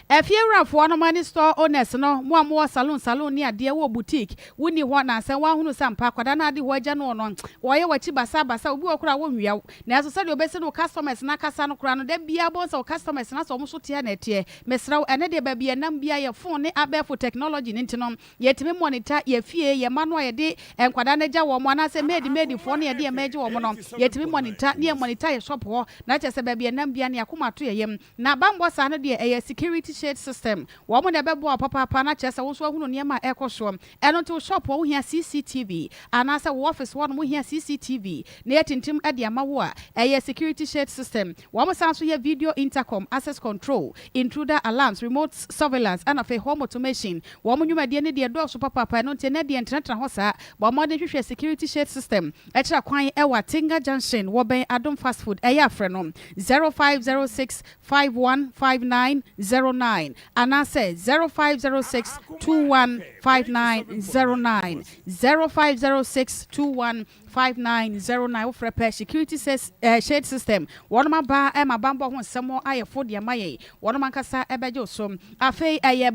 Efiera for no money store owners no mo salon ni ade wo boutique woni ho na se wa hunu sampa kwada na ade ho agya no no wo ye wachi basa obi okura wo nwia na so se de obese no customers na kasa no kura no da bia bon se customers na so mo so tie na tie mesra ene de ba bia nam bia ye phone ne abefo technology ni ntino ye timi monitor ye fie ye mano ye de enkwada na gya wo mo na se made phone ye de meje wo mo no ye timi monitor ne monitor ye shop ho na che se ba bia nam bia ne akoma to ye yem na bambo sa no de ye security shade system wɔn na ɛbɛbɔ papa na kyerɛ sɛ wo so ahunu nneɛma ɛkɔ so ɛno to shop wo hia CCTV anaasɛ wo office wɔn mo hia CCTV na yɛtintim ɛde ama wo a ɛyɛ security shade system wɔn san so yɛ video intercom access control intruder alarms remote surveillance and afei home automation wɔn mo nnwumadie ne deɛ dɔɔso papa ɛno nti ne deɛ ntenatena hɔ saa wɔn mo de hwehwɛ security shade system ɛkyerɛ kwan ɛwɔ Tinga Junction wɔbɛn Adom fast food ɛyɛ afrɛ no 0506 515909 anaasɛ 0506 215909 0506 215909 wofrɛ pɛ security shade system wɔnom aba ɛma bambɔ ho nsɛm ayɛ fo deɛ ma yɛ wɔnom ankasa ɛbɛgye so afei ɛyɛ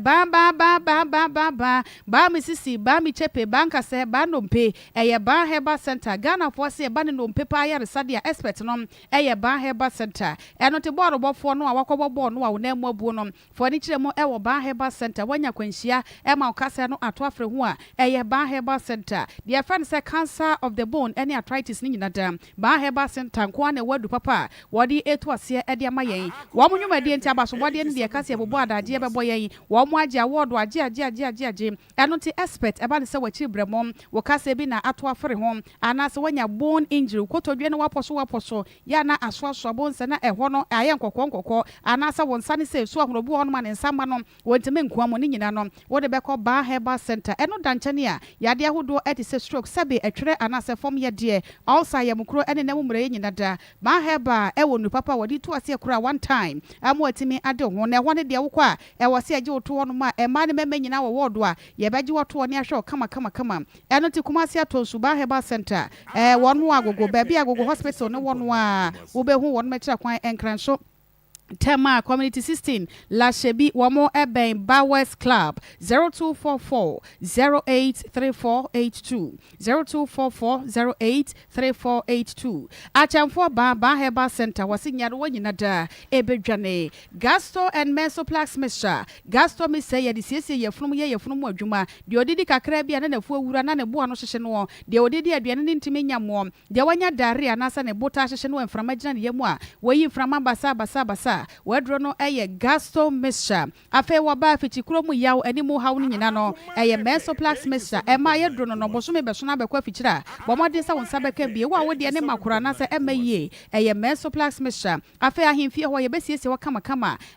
ba me sisi ba me chepe ba nkasa ba nompe ɛyɛ ba heba center Ghana fo se ba ne nompe pa ayɛ resadia expert no ɛyɛ ba heba center ɛno te bɔɔdo bɔfo no a wakɔbɔ bɔɔ no a wona mu abuo no fo ani kyerɛ mu ɛwɔ ba heba center wanya kwanhyia ɛma okasa no ato afrɛ ho a ɛyɛ ba heba center deɛ friend say cancer of the bone any arthritis ni nyina da ba heba center nko na wadu papa wɔde etu ase ɛde ama yɛn wɔn nnwumadie nti abasobɔde ne deɛ kase ɛbobɔ adadeɛ bɛbɔ yɛn wɔn mo agye award agye ɛno te expert ɛba ne sɛ wɔkyiri brɛmɔm wɔ kase bi na ato afre ho anaasɛ wanya bone injury kotodwe ne wapɔ so ya na asoasoa bonse na ɛhɔ no ayɛ nkɔkɔ anaasɛ wɔn nsa ne sɛ so ahorobo hɔ no ma ne nsa ma no wɔntime nkoa mo ne nyina no wɔde bɛkɔ ba heba center ɛno dankyɛne a yade ahodoɔ ɛte sɛ stroke sɛbe ɛtwerɛ anaasɛ fam yɛ deɛ also yɛ mukro ɛne na mumre nyina da ba heba ɛwɔ nu papa wɔde to ase kora one time amo atimi ade ho na ɛhɔ ne deɛ wokɔ a ɛwɔ se agye woto hɔ no ma ɛma ne mɛmɛ nyina wɔ wɔdo a yɛbɛgye wɔto ne ahwɛ kama ɛno te kuma se ato su ba heba center wɔn ho agogo baabi agogo hospital ne wɔn a wobɛhu wɔn mɛkyerɛ kwan ɛnkranso Tema Community 16 La Shebi Wamo Eben Bowers Club 0244 083482 0244 083482 Achamfo Ba Heba Center wasinyado wanyina da ebedwane Gasto and Mesoplax Mesha Gasto me say ya disiesie yefunu adwuma de odidi kakra bia na nafu awura na ne bo ano hyehye no de odidi aduane ne ntimi nyamo de wanya dare anasa ne bota hyehye no mframa gina ne yemu a wayi mframa basa wadro no eye Gasto Mesha afe waba fichikuro mu yaw animu haw ni nyina no eye Mesoplax Mesha ema ye dro no boso me beso na bekwa fichira bomode sa wonsa beka bie wo a wo de ne makora na se ema yie eye Mesoplax Mesha afe ahemfie ho ye besiesie wo kama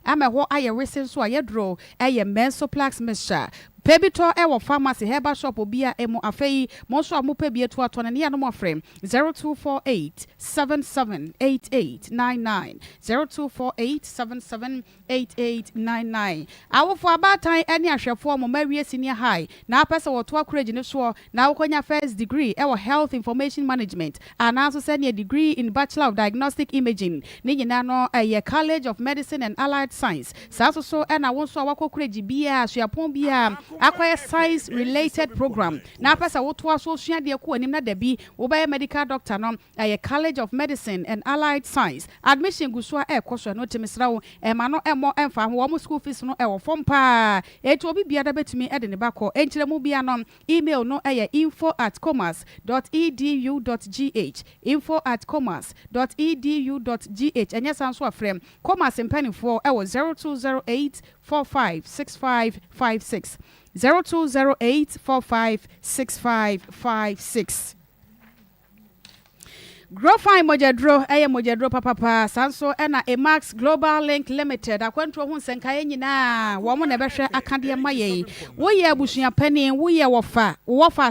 ama ho aye wesen so aye dro eye Mesoplax Mesha Pebito ewo pharmacy herbal shop obia emo afei monso amupe bie to atone ne no mofrem 0248 778899 0248 778899 awofo abatan ene ahwefo mo mawie senior high na apese woto akoraji ne so na wokonya first degree ewo health information management and also senior degree in bachelor of diagnostic imaging ne nyina no college of medicine and allied science so ena wonso awakoraji bia asuapon bia acquire science related program na pesa woto aso sua de ko anim na dabi wo ba medical doctor no college of medicine and allied science admission gusua ekoso no temisrawo ma no emo emfa ho wo school fees no wo fom pa etu obi bia da betumi de ne bakọ enkyere mu bia no email no info@commerce.edu.gh info@commerce.edu.gh enya sanso afrem commerce mpanifo 0208 456556 0208 456556 Grofine Mojadro, Mojadro Papa, Sanso, and a Max Global Link Limited. I went to a Hunsenka, woman never share Akandia Maye. We are bushing a penny, we are wafa,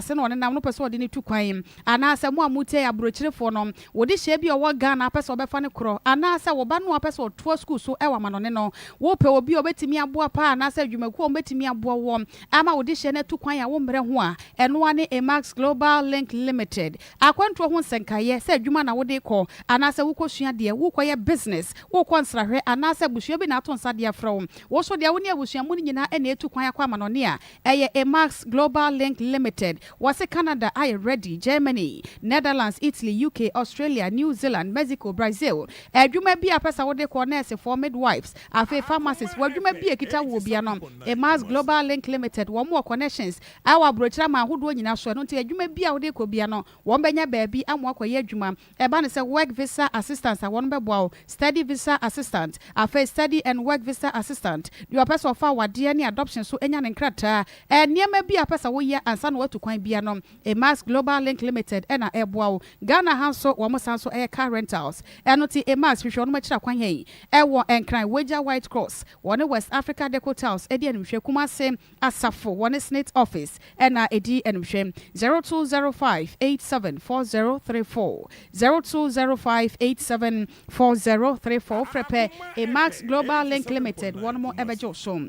send on and I'm no persuaded in to crime. And as a more mute a brochure for them, would this shape your work gun up as a funny crow? And as a wabanu up as or 2 schools so ever manoneno. Wope will be obeying me a boa pa, and I said you may go betting me a boa warm. I'm audition to quite a woman, and one a Max Global Link Limited. I went to a Hunsenka, said you. Na wode call anasa wuko sua de wuko ye business wuko nsrahwe anasa busua bi na ato nsa de afro wo so de woni abusua mu nyina ene etu kwan akwa manone a eye Max Global Link Limited wase Canada I ready Germany Netherlands Italy UK Australia New Zealand Mexico Brazil adwuma bi apesa wode call nurse for midwives afi pharmacists wadwuma bi ekita wo bia no Max Global Link Limited wo mo connections awa brochira ma hodo nyina so no nti adwuma bi a wode call bia no wo benya baabi amwa akoye adwuma eba ne say work visa assistance won beboa study visa assistant afa study and work visa assistant your person of our wade ne adoption so enya ne nkrata niam bi apesa wo ye ansa na watu kwan bia no a Max Global Link Limited ena eboa Ghana Hanso wo mo sanso car rentals enoti a Max hwehwe no machira kwan hei ewo enkran Wager White Cross one West Africa Decotals edi enhwe Kumase Asafo one Senate office ena edi enhwe 0205874034 0205874034 frepe a Max Global Link Limited one more ebejo so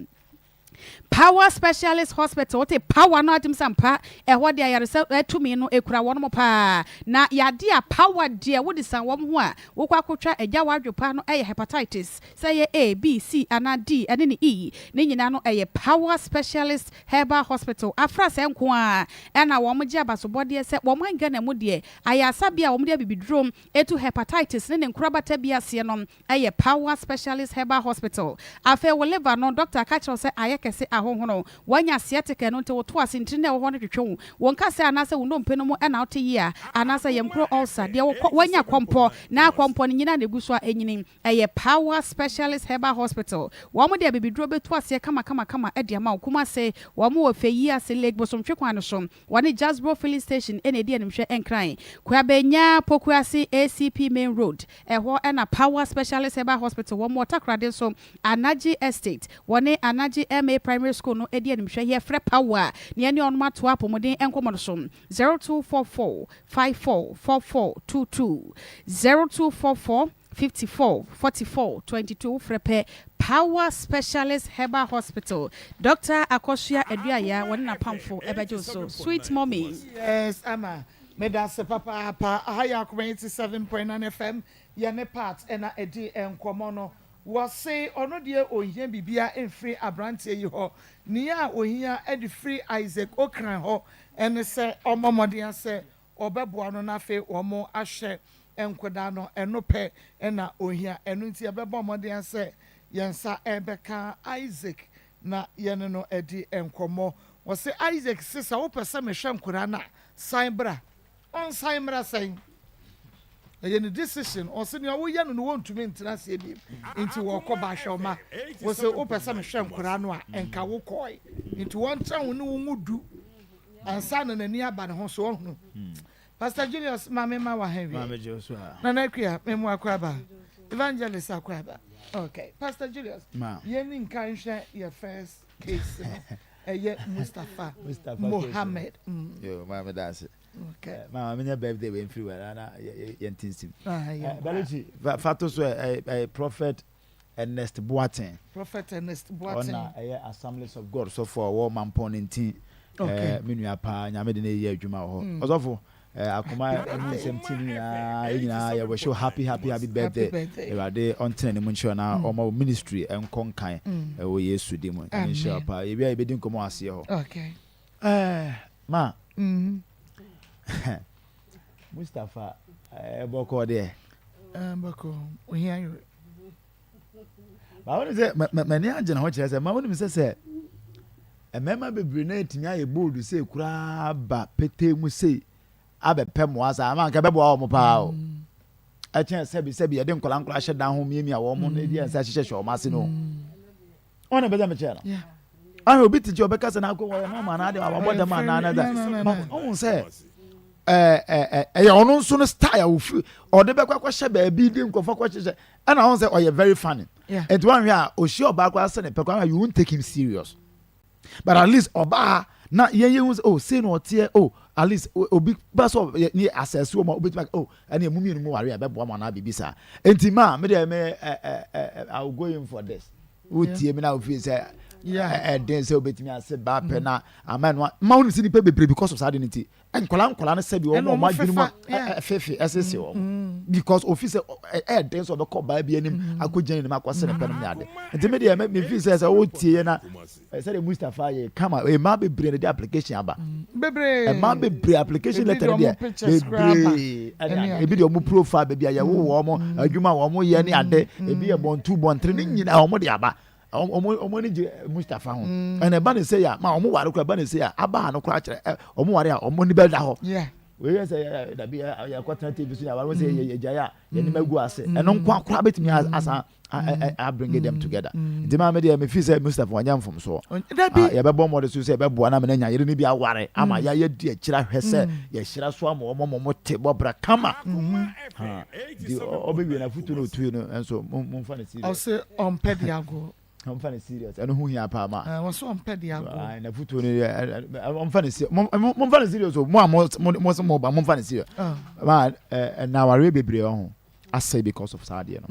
Power Specialist Hospital what a power no adim sampa what they are to me no ekura one mo pa na yade a power dia wo disan wo ho a wo kwa kotwa agya wadwopa no hepatitis say A B C and D and ni E ne nyina no Power Specialist Herbal Hospital afra se nko a na wo mo gya basobode se wo mo anga na mu de ayasa bia wo mo de bibidrom etu hepatitis ne nkrabata bia se no Power Specialist Herbal Hospital afa wo liver no doctor catch say kese ahohono wanya asiatike no nte woto asintri na wo no twetwe won ka se anase wo no mpeno mu na wote yi a anase yemkro ulcer de wanya kwompo na kwompo ni nyina na eguso enyini Power Specialist Herbal Hospital wo mo de bibidro beto ase kama ede ama kuma se wo mo wo feyi ase leg bosom twekwan no so woni Jasbro filling station ene de animhwe enkran kwa benya pokuase ACP main road ho na Power Specialist Herbal Hospital wo mo takrade so Anaji Estate woni Anaji MA Primary School no edi animhwe here frɛ power ne ene on mato apomodin enkomodo so 0244544422 0244544422 frepe Power Specialist Herbal Hospital Dr. Akosia Eduaya woni na pamfo ebejo so sweet mommy yes ama medase papa haya Akoma 87.9 FM ya ne part ena edi enkomo no wase ono de ohia bibia enfri abrantie yi ho nia ohia edi free Isaac okran ho ene se omomodin se obeboa no na fe omo ahye enkoda no enope ena ohia enu nti ebebo modin se yensa ebeka Isaac na yene no edi enkomo wase Isaac sisa wo pese mehwe nkora na sanbra on sanbra san the decision or senior we yan no want to maintain se bi into woko ba hwoma we say o pese me hwe nkora no a enka wo koi into one town wo no ngudu ansa na nani aba ne ho so ohunu Pastor Julius mama ma wa heavy mama Joshua na na kwa memu akwaba evangelist akwaba okay Pastor Julius yeni nkan hwe your first case Mustafa Mohammed yo mama that's okay mama me birthday we free well na yentinsim balochi fato so prophet Ernest Boateng ona Assemblies of God so for war man ponintin menua pa nyame de na ye adwuma ho osofo Akoma nsem tini na ya we show happy birthday everade on ten mu ncho na omo ministry enkonkan wo Yesu di mu insha pa ye bia ebedi nkomo ase ho okay ma Mustafa boko de boko we hear you ba woni se mani agena ho kire se ma woni se se emema bebre na etimi aye bold se kura ba pete mu se abe pem wasa ama nka bebo a wo pa o a chen sebi ye de nkola hye dan ho miemi a wo mo na di ansa hye hye o ma se no ona beza me che no yeah obi ti je obeka se na akọ wo no ma na de wa boda ma na da on se ono nso no style wo fi o de bekwa hye ba bi di nkofo kwa hye ana on se o ye very funny and one ya o shi oba kwa se ne pekwa you won't take him serious but at least oba na ye say no tie at least obi baso ni access wo ma obi ani emumi mu ware abebo ma na bibisa enti ma me dey me I will go in for this wo tie me na ofi say den say obetimi ase ba pe na amen ma woni sini pe bebre because of sadinity enkola na sabi wo ma dwunu ma fefe ss wo because office den so be call ba bi anim akogyan ni ma kwase ne pe no ade enti me dey me feel say wo tie na say Mustafa ye kama e ma bebre ne the application aba bebre e ma bebre application letter dey bebre e bi dey omo profile be bia ye wo mo adwuma wo mo ye ni ade e bi ye bon 2 bon 3 ni nyina wo mo dey aba omo ni Mustafa ho and e ba ne say ya ma omo ware ko ba ne say ya aba no ko a kire omo ware a omo ni be da ho we say that be ya kwatena TV so ya wa say ye jaya ye ni magu ase eno nkwa akwa betimi asa I bring them together. The man media me feel say Mustafa wanyam from so. Ya be bomb the so say be boa na me nya yere ni bi aware ama ya ye di akira hwese ye hira so ama omo te bobra kama. Di obewi na futu no tu no enso mumfa na serious. I say on pediago. I'm funny serious. I know who here pa ma. Was so on pediago. Na futu no I'm funny serious. Mum funny serious o mo ba mum funny serious. Ma na ware bebre ho. I say because of Sadia.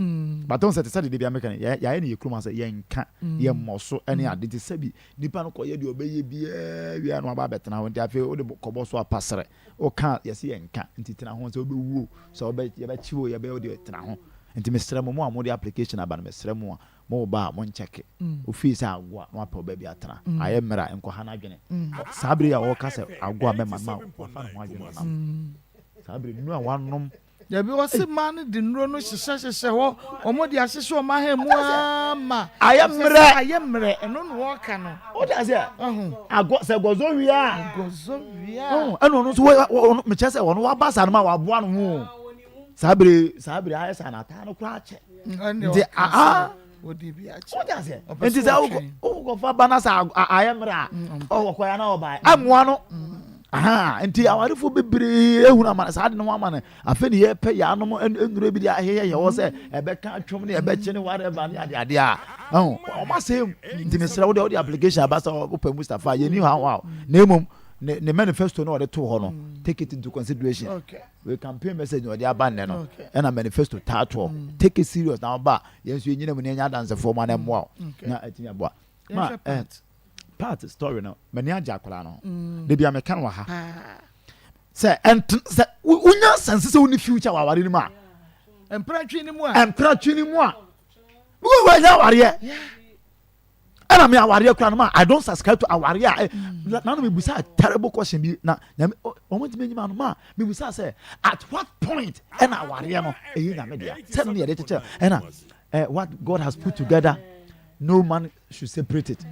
But don't say the be American. Ya any cruma say yenka ye moso any aditi sebi. Nipa no koye di obeye bia wi anu aba betena ho ntia fe o de kobo so apasere. O kan yes yenka ntitina ho say obewu so obe ye be chiwo ye be o de tena ho. Nti mesrɛ mo amode application aba no mesrɛ mo mo ba mo ncheck. O fi say agwa no apa oba bia tena. Aye mra enko ha na dwene. Sabri ya o ka say agwa me mama o fa no adwene na. Sabri nu a wanom ya bi wose man di nro no hyehyehye ho omodi ahyehye o ma ha mu ama ayemre eno no wo ka no o da se ago se gozo wia eno no so me chese wono wa basa no ma wa boa no ho sabri aye sa na ta no kura che ndi odi bi ache o da se enti se o go fa bana sa ayemre o ko ya na o ba amoa no enti awarefo bebre ehuna man sa de no man afa ni ye pe ya no enuro bi dia aheye ye wo se ebe ka atwom ne ebe kye ne whatever ne ade a o ma se enti mesra wo de application abasa open Mustafa ye ni how na emom ne manifesto no de to ho no take it into consideration. Okay, we campaign message no de abande no and a manifesto tato take it serious now ba ye nso enyina mu ne nya dance for man mo na atinya boa ma part story now many ajakula no de bia me kan wa ha say unya sense say uni future wa ware ni ma empratwi ni mu we nya ware ana me aware kura no ma I don't subscribe to aware na no me busa terrible question bi na o want me nyima no ma me busa say at what point ana aware no eyi na me dia say no ye de teacher ana what God has put together no man should separate it.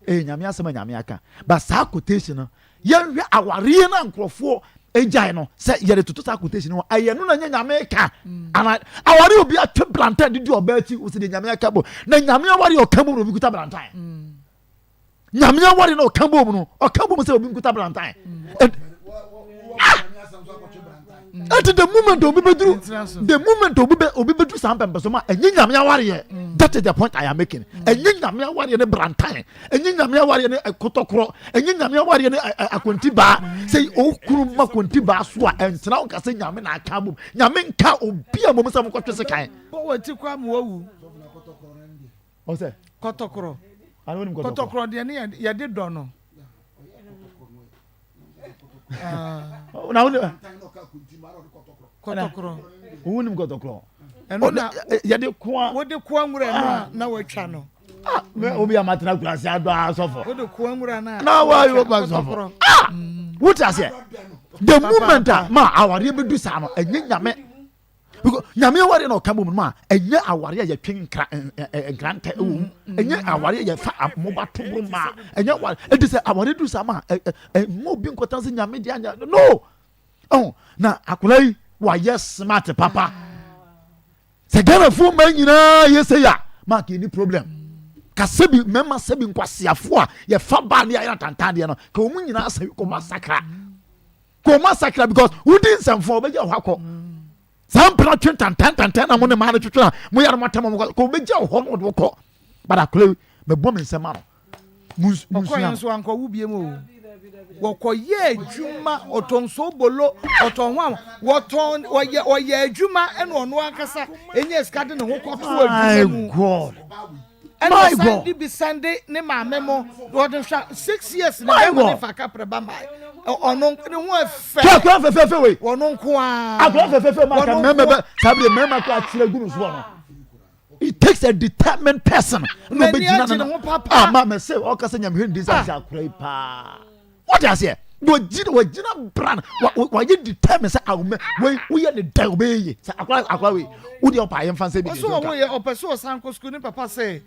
Nyame asema nyame aka but sa quotation no yenhwe aware na nkrofo ejai no se yere toto sa quotation no aye no na nyame ka ana aware obi atwe plantain di oba ati o se de nyame aka bo na nyame aware o kan bo no obi kuta plantain nyame aware na o kan bo no o kan bo se obi kuta plantain at the moment obi bedru sampe so ma enyi nyame aware ye that is the point I am making enyi nyame aware ne brantan enyi nyame aware ne kotokro enyi nyame aware ne akonti ba say o kuru ma konti ba so a entena o ka say nyame na aka bom nyame nka obi a mom sam kwotwe se kan bo wati kwa mu wawu o say kotokro anu nim kotokro de ne ye de do no na woni kotokro woni kotokro eno na ye de kwa wo de kwa nwura na watwa no me obi amatena kurase ado asofo wo de kwa nwura na wa yo ba asofo what I say the moment ma aware bedu sa no enye nyame because nyame aware na okabo mu ma enye aware ye twen granta enye aware ye fa moba tobro ma enye aware it is aware du sa ma mo bi nkotanse nyame dia no na akulai wa yes smart papa se gana fu man nyina yese ya ma ke ni problem ka sebi mema sebi nkwasiafo a ye fa ba ne ya tantade no ka omu nyina asawi ko massacre because who didn't some for be hwakọ some platoon tantan na mo ne ma na twetwe na mo yar matam ko be ja ho no do ko but akulai me bom nsema no musuya so anko wubie mo wokoye adwuma otonso bolo otonwa woton oye adwuma ene ono akasa enye skade ne ho koto adwuma God my God Sunday ne maame mo wodon 6 years ne mo fa kapre bamba ono ne ho afa fe we ono nko a akwa fe ma ka mema sabre mema ko atire gunu so no. It takes a determined person. No be jina na ma me say o ka say nyam hwendi sa akura pa. What does here? No jina brand. Wa ye determine say awome we ye the die obey. Say akura we. Wo dey opa ye fan say bi. So we opa so san ko school ni papa say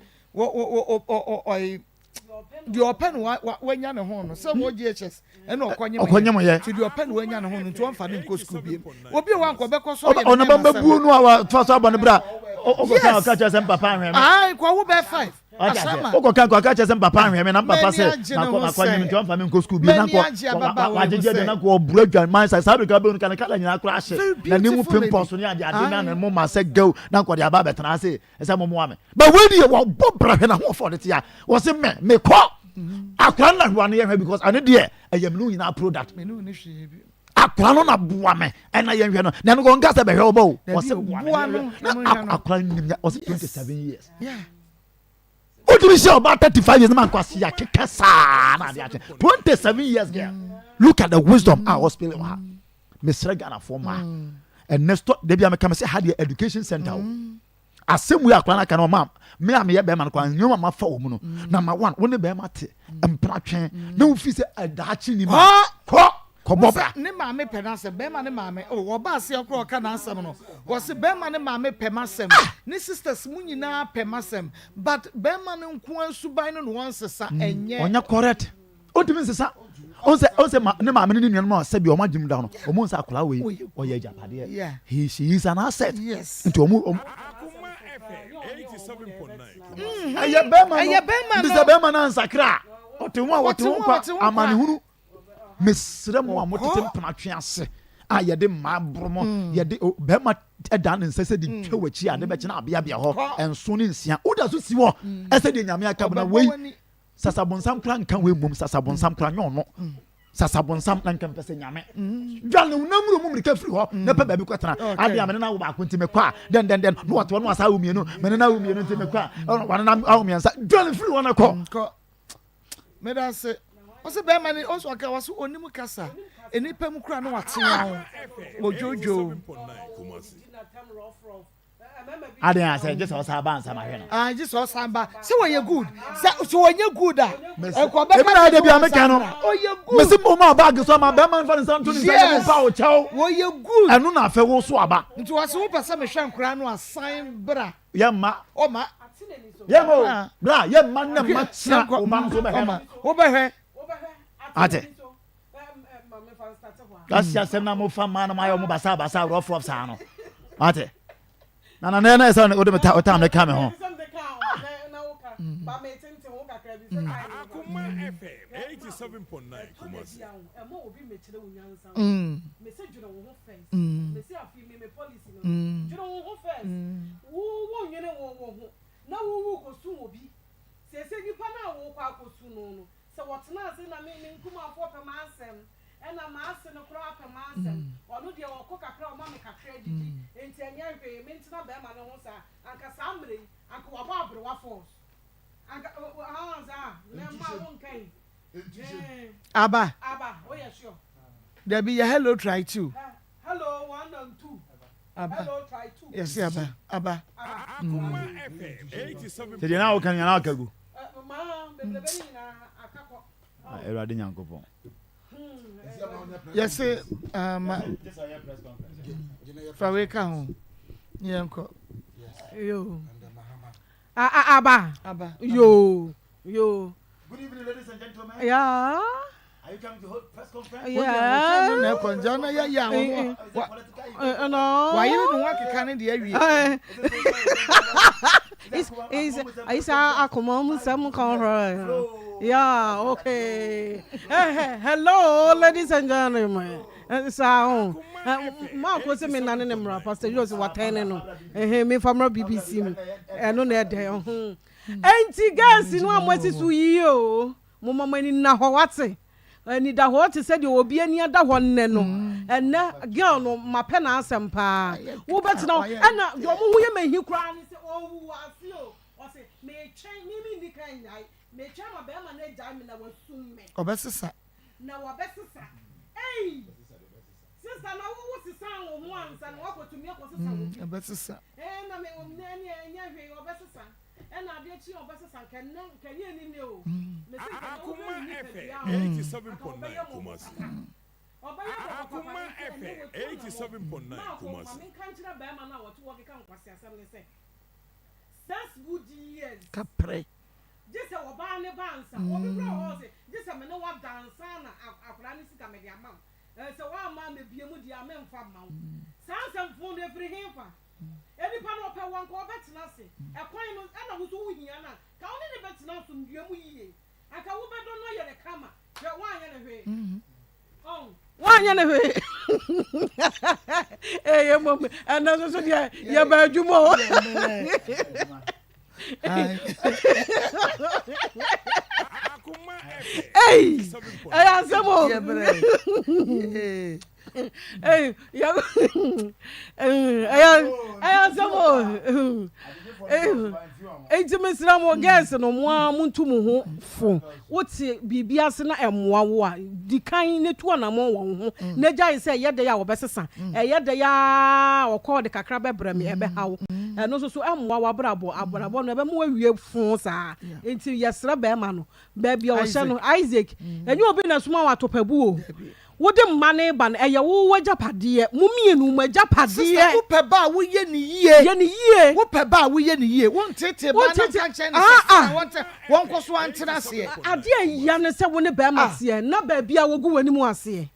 the open when you know home so what GHS and okwanyem to the open when you know home to one for the school be obi one ko be ko so ono bamba bu no awa to so abone bra o go kan ka chese papa ahwe me ai kwa wo be 5 o go kan ka chese papa ahwe me na papa se na akwanyem to one for me school be na ko wa jeje de na ko obura dwan man sa be ka be no kan kala nyina kra hye na ni mu pimples no ade na mo ma se go na ko de aba betena se ese mo mo ame but we dey wo bobra hwe na ho for it ya wo se me ko akwa na hwa na because ane de ayam no nyina product me no ni hwe bi akwa no na boa me na ye hwe no na no go ngasa be hwe obo wo se boa no akwa nim ya wo se 27 years yeah o do say about 35 years man kwasi ya kekasa na de 27 years girl look at the wisdom I was spelling her Mr. Ghana for ma and next they be am come say had the education center asem we akwa na ka no ma me am ye be man kwa nyoma ma fa wo mu no number 1 wo ne be ma te empra twen na wo fi se adachi ni ma ko bobra ne ma me pe na se be ma ne ma me o wo ba se okro ka na asem no wo se be ma ne ma me pe ma sem ne sisters mu nyina pe ma sem but be ma ne nko ansuban no won sesa enye onya correct o timi sesa o se ne ma me ne nua no se bi o ma jim da no o mo nsa akula we o ye japade she is an asset yes nti o mo aye be ma bisa be ma na nsakra o te mo kwa amane hunu mesre mo amotete mpatwe ase a ye de ma bromo ye de be ma eda ne nse se di twa wachi a ne be kina abia bia ho enso ne nsia uda so si wo ese de nyame aka bna we sasabonsam kra nka we mum sasabonsam kra nyo no sasabonsam na nka pese nyame dwale unamru mum rika firi ho na pe ba bi kwetana ade amene na wo ba ko ntime kwa den no wato no asa wo mienu mene na wo mienu ntime kwa wana na wo miensa dwale firi ho na ko me da se o se be ma ni o so aka waso onimu kasa enipa mu kura no watewa ojojo ade ya say just osaba ansa ma hwe no just osaba say we ye good say we ye good e ko be na de bia meka no o ye good me se mo ma bag so ma be man fa nsa nto ni nsa mo pa o chao we ye good enu na afa wo so aba nti wase wo pese me hwe nkura no asan bra ye ma o ma ye mo bra ye ma na ma tsira o ma so be he no wo be he ate Kasia semna mo fa ma na ma yo mo basa rough sa no ate na na say o de meta o tam le ka me ho ba me tente wo kakra bi say Akoma FM 87.9 Kumasi emo obi me kire wonyansa me say juro wo first me say afi me policy no juro wo first wo nyene wo na wo ko su obi se nipa na wo kwa ko su no se wotena se na me nkuma afo pe ma asem ena ma ase no kura pe ma asem onu de wo ko kakra o ma me kakra didi enti anya hwe me ntina ba ma no ho sa anka sa mre anka wo ba abre wa force anka za na ma won kan aba oh yeah sure there be hello try two hello 1 and 2 aba hello try 2 yes aba Akoma FM 87 te na o kan yana akagu ma beblebe ni na akakọ Erade Nyankopon yes Faweka ho yenko yo aba yo good evening ladies and gentlemen yeah are you coming to hold press conference yeah na konjana ya no why you no wa keka ne de awie is Akoma musam kan yeah okay hello ladies and gentlemen so Maa Akos me nane ne mra pastor Jose watene no me famra BBC no na de enti gas no amwasi su yi o mo mama ni na ho wate ani da ho te said obi ani ada ho nne no enne girl no mape na asem pa wo betina ana yo mo huye mahi kura ni se owu asio o se me chen ni mi ndi kan yai me chen ma be ma na ja mi na wasum me obesisa na wabesisa ei sister na wo sisa wo ho ansa na wakotumi akosisa wo obesisa na me omnani enya hwe obesisa ena ade chi obesisa kenye ni ne o Akoma FM 87.9 Kumasi Akoma FM 87.9 Kumasi me kanchira ba ma na wotu wo keka nkwasi asem ne se 6 good years kapre just a wabane bansa obi bro ho say just a me no wa dansa na akura ni sika me dia mam so wa ma me bie mu dia me mfa ma wo sansa mfo no efiri hemfa eni pa no pe wan ko betina se e kwan no na wo so wo hia na ka wo ne betina so ndua mu yiye aka wo bedo no ye de kama ye wan ye ne hwe wanya ne hwe ye mom ana so dia ya ba adwumo Hey, I asemo. Hey, ya. I asemo. Ejimesira mo guess no mo amuntu mo ho fo. Wote bibia ase na emoa wo a dikan ne tu na mo wo ho. Na gya ise ye de ya wo besesa. Ye de ya okọ de kakra bebra me ebe hawo. No so emoa wa abrabo no ebe mo awie fo sa. Enti yesra be ma no. Ba bia o hye no Isaac. Enye obi na suma wa topabu o. Wode mane ban eye wo wajapade mumienu majapade wo pe ba wo ye ni yie wo pe ba wo ye ni yie won tete ba na kan chen won koso antena se ade ya ne se wo ne ba ma se na ba bia wo gu wani mu ase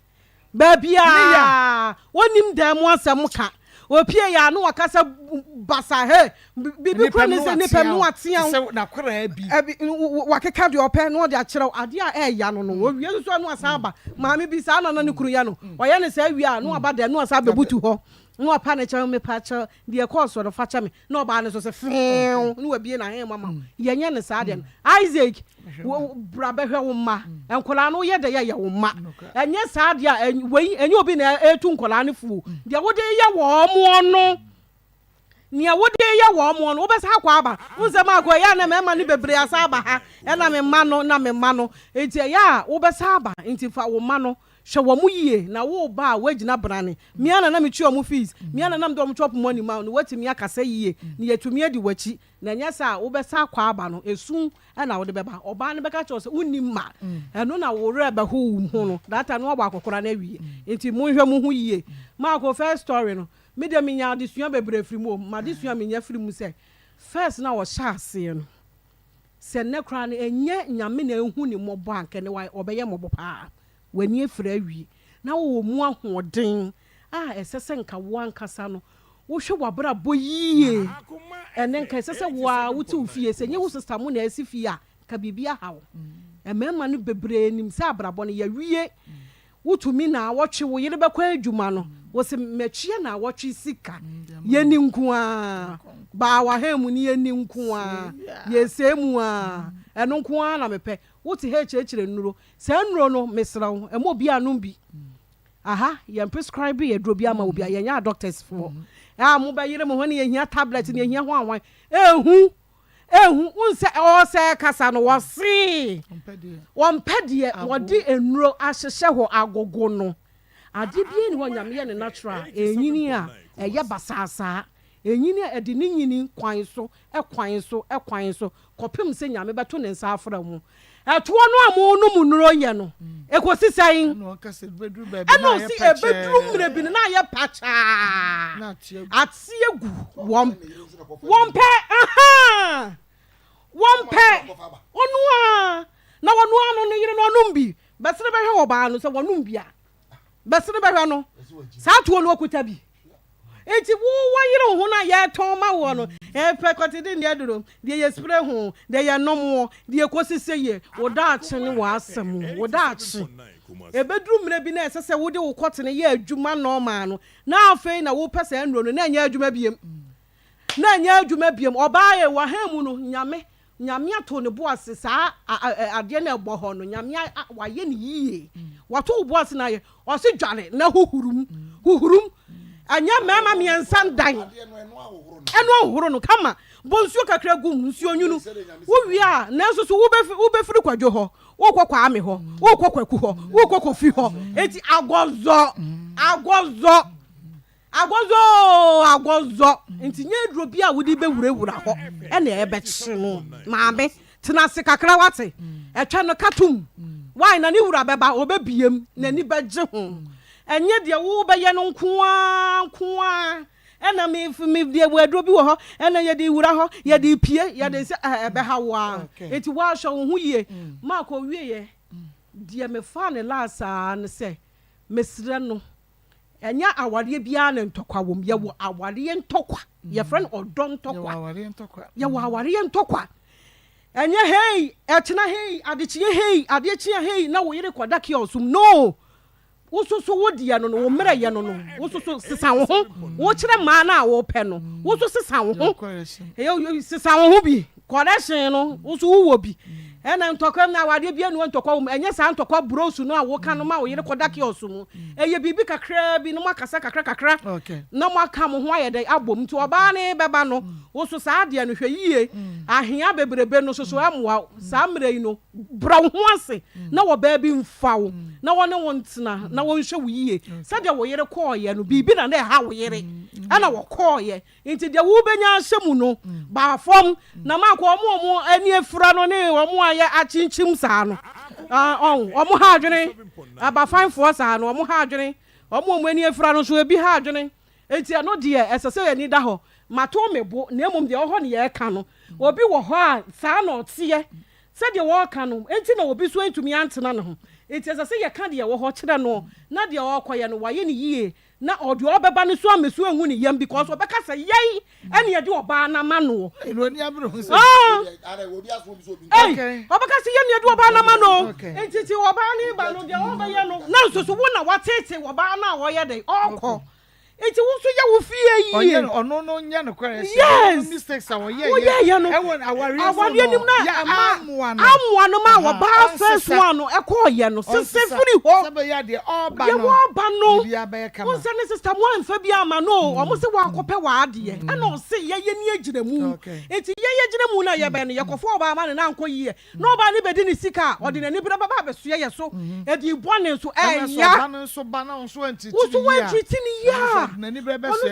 ba bia wonim da mu asem ka opie ya no wakasa basa he bibi kro ne se ne pem no atea se na kra bi wakeka de ope no de akere ade a ya no wo wie so no asa aba maame bi sa na ne kru ya no oye ne sa wie a no aba de no asa bebutu ho no apa ne che me pa che de course do fa che me no ba ne so se fin no wa bie na he mama ye nye ne sa de Isaac bra be hwe wo ma enkola no ye de ye wo ma enye sa de a enye obi na etu nkola ne fu de wo de ye wo mo no nia wo de ye wo mo no wo be sa kwa aba unse ma kwa ya na me ma ne bebre asa aba ha e na me ma no enti ya wo be sa aba enti fa wo ma no hwe wo mu yie na wo ba wagina brane mia na me twa mu fees mia na me do mu chop money ma no wati mia kasa yie ne yatumi adi wachi na nya sa wo be sa kwa aba no esun e na wo de beba oba ne beka cho se unni ma eno na wo re ba ho hu no data no oba akokora na wie enti mu hwe mu hu yie ma ko first story no me de minya de sua bebre firi mu ma de sua minya firi mu se first na wo sha ase no se ne kra ne enye nyame na ehu ni mobo anke ne wai obeye mobo pa wani efira awie na wo mu ahoden esese nka wo ankasa no wo hwe wabra boyie ene nka esese wa wuti ufie se nye wo sister mu na asifie a ka bibia hawo emema no bebre nim se abrabo no ya wie wutumi na wotwe wo yire bekwa adwuma no wo se machie na wotwe sika ye ni nku a ba wa hemu ni ye ni nku a ye semu a eno nku a na mepe wuti he chechire nuro se nuro no mesrawo emo bi anum bi aha ye prescribe ye dro bi ama obi a ye nya doctors for mo ba yire mo ho ne ye hia tablet ne ye hia ho anwan ehu unse o se kasa no wose wompede wodi enuro ahyehye ho agogo no ade bi ni ho nyame ye ne natural enyini a eye basasa enyini a edi ni nyini kwan so kopem se nyame beto ne nsa afra mu eto no amu no munuro ye no ekosisan no kase bedru ba bi na ye pacha bedru mre bi na ye pacha na atiegu wompe aha wompe onua na wonua no ne yire no onumbi besere be hwe oba no se wonumbia besere be hwe no sa to no okuta bi enti wo wayire ho na ye ton ma wo no pekotide ne aduro de ye spray ho de ye nomo de ye kosiseye wo da ache ne wa asem wo da ache ebedru mre bi na esese wo de wo kotene ye adwuma no ma no na afei na wo pese enro no na nya adwuma biem oba ye wa hamu no nyame ato ne boase saa ade na egbo ho no nyame wa ye ne yie wato boase na ye o se dwane na huhurum anya mama miensa ndan eno ahoro no kama bonsuo kakra gu nsuo nwunu wo wi a na so so wo befiri kwadwo ho wo kokwa ame ho wo kokwaku ho wo kokofi ho eti agozo enti nye duro bia wodi be wurawura ho ene ebe kye no maame tena se kakra wate etwa no katum why na ni wura beba obebiem na ni begye ho enye de wo be ye no nko a ɛna me de waduro bi wɔ hɔ ɛna yɛde wura hɔ yɛde pie yɛde sɛ ɛbɛha wa enti wa hwɛ wo ho yie ma ko wie ye die me fa ne lasa ne sɛ mesrɛ no ɛnya aware bia ne ntɔkwa wom yɛwɔ aware ntɔkwa yɛfrɛ no ɔdɔ ntɔkwa yɛwɔ aware ntɔkwa ɛnyɛ hei ɛkyena hei adekye hei adekye hei na wo yere kwada kiosum no wososo wo dia no wo mmerɛ yɛ no wososo sesa wo ho wo kyerɛ maa na wo pɛ no woso sesa wo ho sesa wo ho bi correction no woso wo bi ɛna ntɔkwa na awade bia no ntɔkwa wo ɛnyɛ saa ntɔkwa brosu no a wo ka no ma wo yere kwada kiosum ɛyɛ bibi kakra bi no makasa kakra na mo aka mo ho ayɛ dɛ abom nti ɔbaa ne bɛba no woso saa de no hwɛ yie ahia bebrebe no soso amoa saa mmerɛ yi no bra wo ho ase na wo baa bi mfa wo na wo ne wo ntena na wo nhwɛ wo yie sɛdeɛ wo yere kɔɔyɛ no bibi na ɛha wo yere ɛna wo kɔɔyɛ nti deɛ wo benya ahyɛ mu no ba fam na makɔ ɔmo ani afura no ne ɔmo ayɛ akyinkyim saa no ɔmo ha adwene aba fanfoɔ saa no ɔmo ha adwene ɔmo ani afura no so ebi ha adwene enti ɛno deɛ ɛsɛ sɛ yɛni da hɔ mato mebo na emom deɛ ɔhɔ ne yɛka no obi wɔ hɔ a saa na ɔteɛ sɛdeɛ wɔka no enti na obi so ntumi antena ne ho enti ɛsɛ sɛ yɛka deɛ wɔ hɔ kyerɛ no na deɛ ɔkɔyɛ no wayɛ ne yie na ɔde ɔbɛba ne so amesu ehu ne yam because ɔbɛka sɛ yɛi ɛne yɛde ɔbaa na ma no ɔbɛka sɛ yɛne yɛde ɔbaa na ma no enti ɔbaa ne ba no deɛ ɔbɛyɛ no na nso so wo na watete ɔbaa na wɔyɛ de ɔkɔ enti wo so yɛ wo fie yie ɔno no nya no kware yes mistakes a wɔyɛ yɛ no ɛwɔ aware nim na amoa no ma wɔbaa first one no ɛkɔɔyɛ no sese firi hɔ sɛbɛyɛ deɛ ɔba no yɛwɔ no biribiara bɛyɛ kama wo sɛ ne sister mo amfa bi ama no ɔmo se wɔakɔpɛ w'adeɛ ɛna ɔse yɛyɛ ni agyina mu enti yɛyɛ gyina mu na yɛbɛn no yɛkɔfo ɔbaa ma ne na nkɔ yie na ɔbaa ne bɛdi ne sika ɔde n'ani bere bɛba abɛsoɛ yɛ so ɛde bɔne nso ɛya nani brɛ bɛ so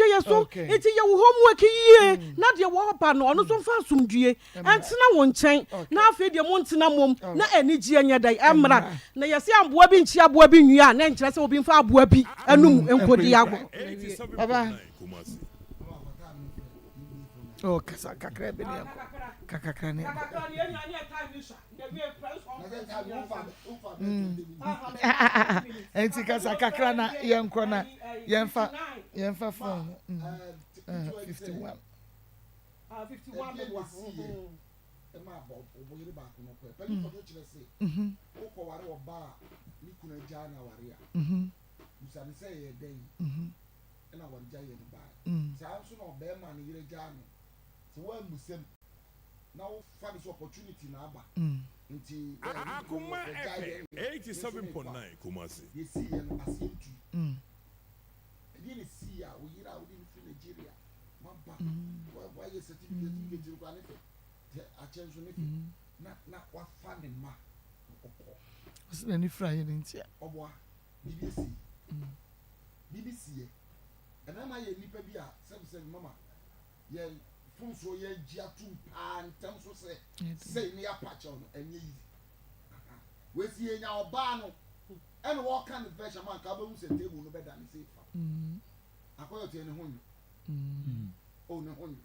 yɛ so enti yɛ wo homework yie na deɛ wɔba no ɔno so mfa asomdue ɛntena wo nkyɛn na afei deɛ mo ntena mom na ani gye nyɛ dɛ ɛmmra na yɛse aboa bi nkyi aboa bi nnua a na nkyerɛ sɛ obi mfa aboa bi anum nkɔdi agɔ baba kasa kakra bi ne kakra ne enti kasa kakra na yɛnkɔ na yɛmfa phone 51 opportunity na aba nti Akoma FM 87.9 Kumasi yesi ye no asentu edi ne si a wo yira wo di Nigeria maba wa ye certificate ru kwa ne fe achenso ne fe na wa fa ne ma okọ osi na ni fra ye ntia oboa BBC ye ena ma ye nipa bi a se mama ye funso ye gia tu pan tam so say ne apache no enye yi we si enya oba no ene wo kan version man ka ba mu se table no beda ni say fa akoyo te ne honyu o ne honyu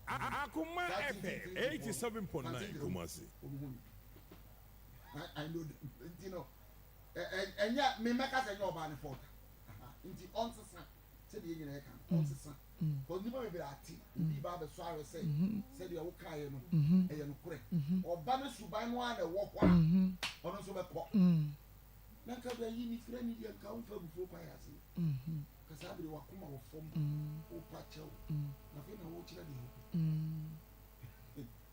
Akoma FM 87.9 Kumasi I know you know enya me meka say enya oba ne fault nti on sesa se de enya kan on sesa because nipa be ati bi ba be so are say say de wo kai no e ye no kure oba ne suban no a na wo kwa ono so be ko na ka be yi ni fira ni de ka wo fa bufo pa ya se ka sa be wa kuma wo fom o pa chew na fe na wo kira de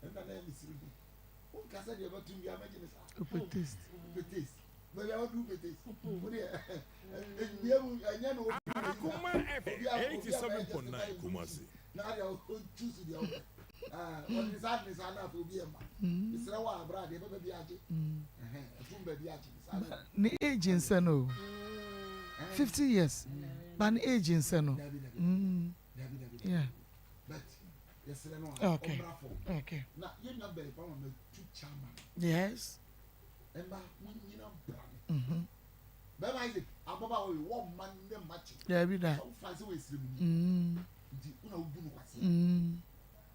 enda na mi siri o ka sa de ba tu bi amaje ne sa petest but I want to do petest Akoma FM 87.9 Kumasi na I will choose the other on the side is enough to be a man is rawa abra de be bi age tumba bi age ni age nseno 50 years but ni age nseno yeah but yes no okay na you number pa ma tu chama yes emba mun nyina bra Bema Isaac, ababa we one man name match. Yeah, be that. So fancy we slim. Di una ubu no kwase.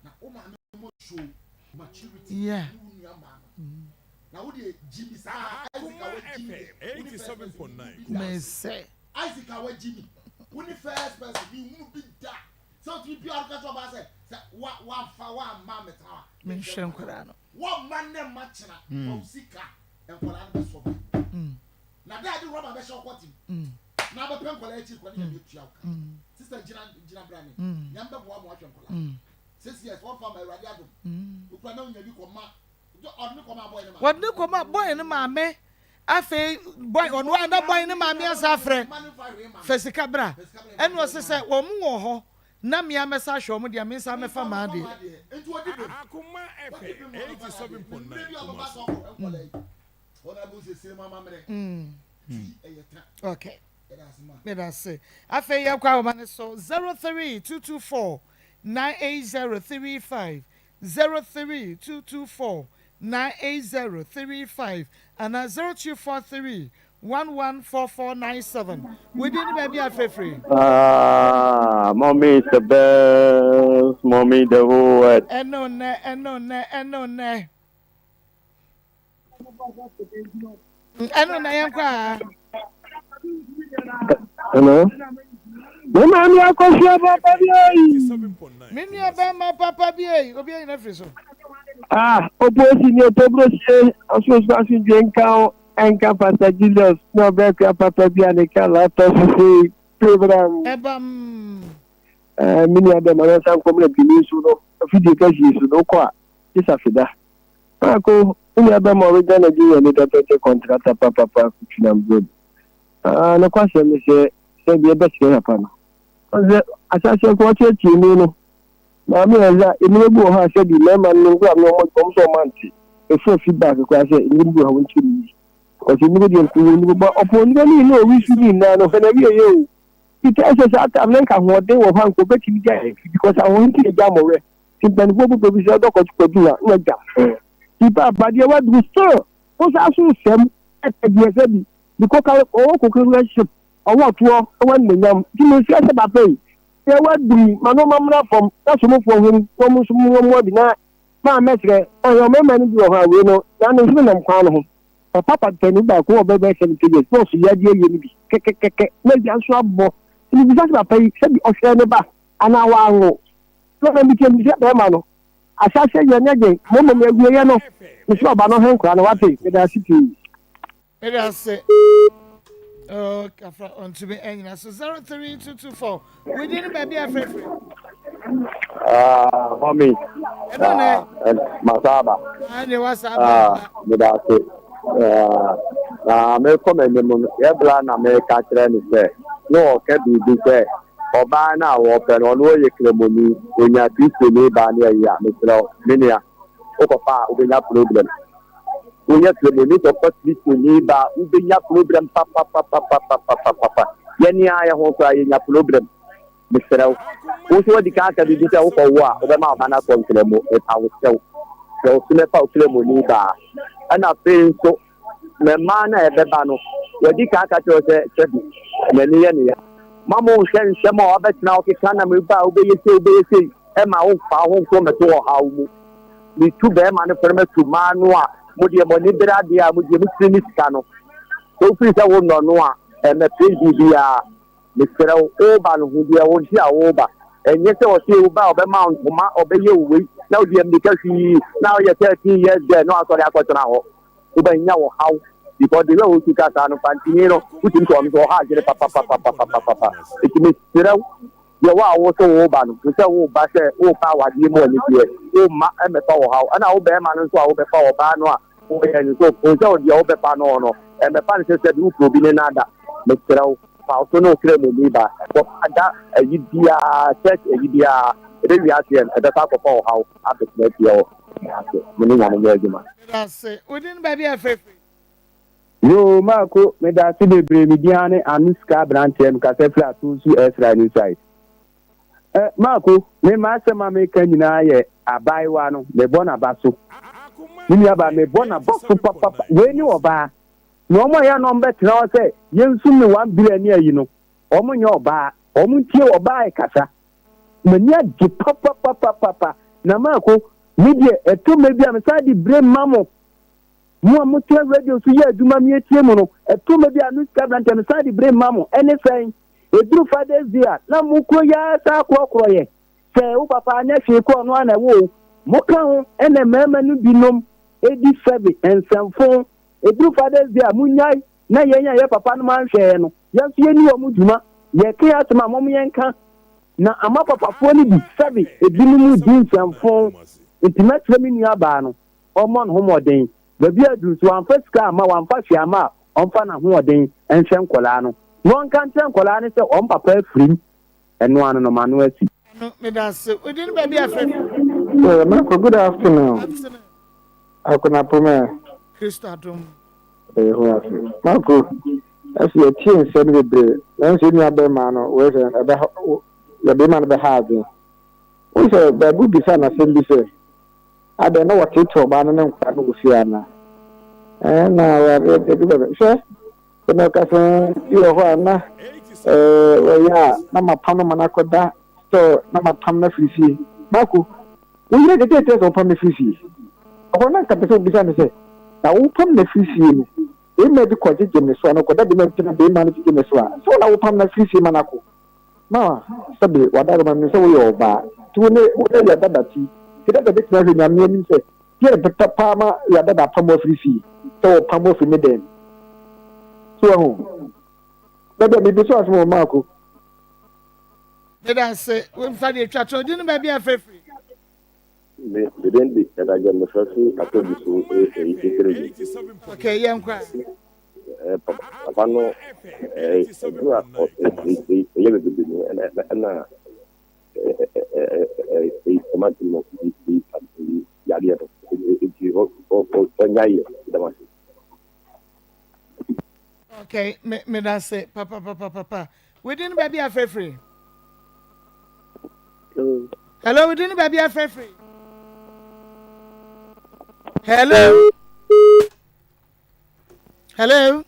Na o ma no show maturity. Yeah. Na wo de Jimmy sa Isaac awe Jimmy 87.9. Me say Isaac awe Jimmy. When the first person me mu bi da. So to be our catch about say wa fa wa ma meta. me hwem kwara no. One man name match na o sika en kwara no be so. Na da di rubber be show kwati. Na be pen kwala echi kwani ya be tua ka. Sister Gina Brani. Yamba bo mo atwen kwala. 6 years one farm Awurade adom. Ukwa na onya bi ko ma. Odne ko ma boy ne ma. Wadne ko ma boy ne ma me. Afe boy on wa na boy ne ma me asafre. Fesika bra. Eno o se wo mu wo ho. Na me amesa hwe mo dia me nsa me fa ma de. Enti odi be. Akoma FM 87.9. Ona bu se mama mere. Okay. Me da say. Afe ye kwa wo ne so 03224 98035 03224 98035 and 0243 114497. We didn't baby afefree. Mommy is the best. Mommy the whole world. Eno ne. Eno na yankwa. Hello. Maa Akos papa bi. Mini abema papa bi. Obi na friso. Oposi ni otobrosie aso jenka enka Pastor Julius no break papa bi aneka la to say program. Mini abema na san komre bi so no afidi ka ji so no kwa isafida. Ako mini abema we ga Nigeria ni to contract papa kuchina mbodo. Na kwa se me se bi ebe se ya pa no. Oze asase ko chechi ni no. Na me eza emibu ha se bi mema ngu am no mo so manti. E so feedback ko ase emibu ha wonchi ni. O se emibu de ko ni ba opo ni no wi su ni na no na wi ye. It is a America ho de wo han ko betimi ja because I want to jam we. Simpan go bu bi se do ko do na ja. Tipa ba de wa du so. O sa so sem e bi se bi. Because o ko relationship owo to o wan nyam. Ti mo se se ba pay. They were doing Manomamra from Tasmo for him, almost more than my mestre, or your memory of her window, than is when I'm calling him. Papa can back over by 70 years, so she had you be maybe I'm sure more. It is just a pay, said or share the back, and I will. So then became the mano. As I said, you're not getting moment, we are no, it's not about no hand crown, what is it? It has oh, on to me, and so 03224. We didn't baby afraid. Mommy. Masaba. And it was Medase. Me come in the moon, Eblan America train is no, can be there. Obana or Peron, you claim money when you are busy, Bania, Mr. Minia. Opa, we have problem. We have to limit of what this we need, but we have problem. Papa. Yenny, I hope I in a problem. Mr. Also, the car can be detailed for what the Mamma Contremo, if I was so soon about Clemonida. And I feel so. The man at the bano, where the car catch was a many. Mamma sends some more, but now he can't move out, obey, and my own power from a door. How we took them and a to Manua. Mudia Monibera dia Mudia Cano. So please I will not know and the PDBR Mr. Oban who dia won't hear over. And yes, I was here about the mount obey you. Now, because he now you're 13 years there, no, sorry, I got now. Obey now how because the low to Casano Pantino, put him to so hard, papa. It means you are also Oban, who say, oh, Basher, oh, power, you more here. Oh, my, I'm a power how, and I'll bear man and so I'll be power banner. Oh, and so, the over panono, and the pan said, you will be another. Mr. Also, no claim with me, but that a Yudia church, a Yudia, at the top of our house, after your that's it. We didn't baby afraid. Yo, Marco, made that to the Bremidiane and Ska branch and Casefla to see Ezra inside. Marco, me master maker in a buy one, the Bonabasso. You never me Bonabasso, papa, when you are No more ya no bet now say, yen soon 1 billion year, you know. Omo your bar, omuntie or buy kasa. Mania di papa. Namako, media, a two maybe I'm inside the brain mammo. Muamutia radio to ya, do mammy timono, a two maybe a new scabbard and inside the brain mammo, anything. A true father's dear, Namuko ya, Sakroye. Say, oh, papa, next year, one a woo. Mokan, and a mamma binum, 87 and some phone. A true father's dear, Munyai, Naya, papa, man, share. Yes, you knew Mujuma, ye care to my mommy and can. Na ama papa ni bi sabi ebinumu di nsɛmfo intimate me nua ba no ɔmɔ no homoden baabi adu so amfa sika ama wamfa hwe ama ɔmfa na homoden ɛnhwɛ nkɔlaa no wɔn kan tɛ nkɔlaa ne sɛ ɔm papa afirim ɛno ano no ma no asi no me da se odin baabi afɛ Marco, good afternoon. Akona Poma. Christo Adom. Marco, as you teen said with the Nancy Abemano, where the demand be having. We say, the good design assembly say, I don't know what it for Banana and Luciana. And now we're ready to do it. Sure, the Nocas, you are yeah, Nama Panamanacoda, so Nama Pamna Fisi. Marco, we read the details of Pamna Fisi. I want to come to say, now open the Fisi. They may be quite generous, so I could be managed in the swan. So now Pamna Fisi Manaco. Ma, sabi wada ma mi so yo ba tu ne o ya dada ti ti dada bit na nya mi ni se ye beta pa ma ya dada pa mo frisi so pa mo fi me den so ho dada mi bi so asmo ma ko dada se we fa de twa twa di no ba bia frefri me den di dada je me frefri akobi so okay yen kwa papa no okay me da say papa we didn't baby afre free hello we didn't baby afre free hello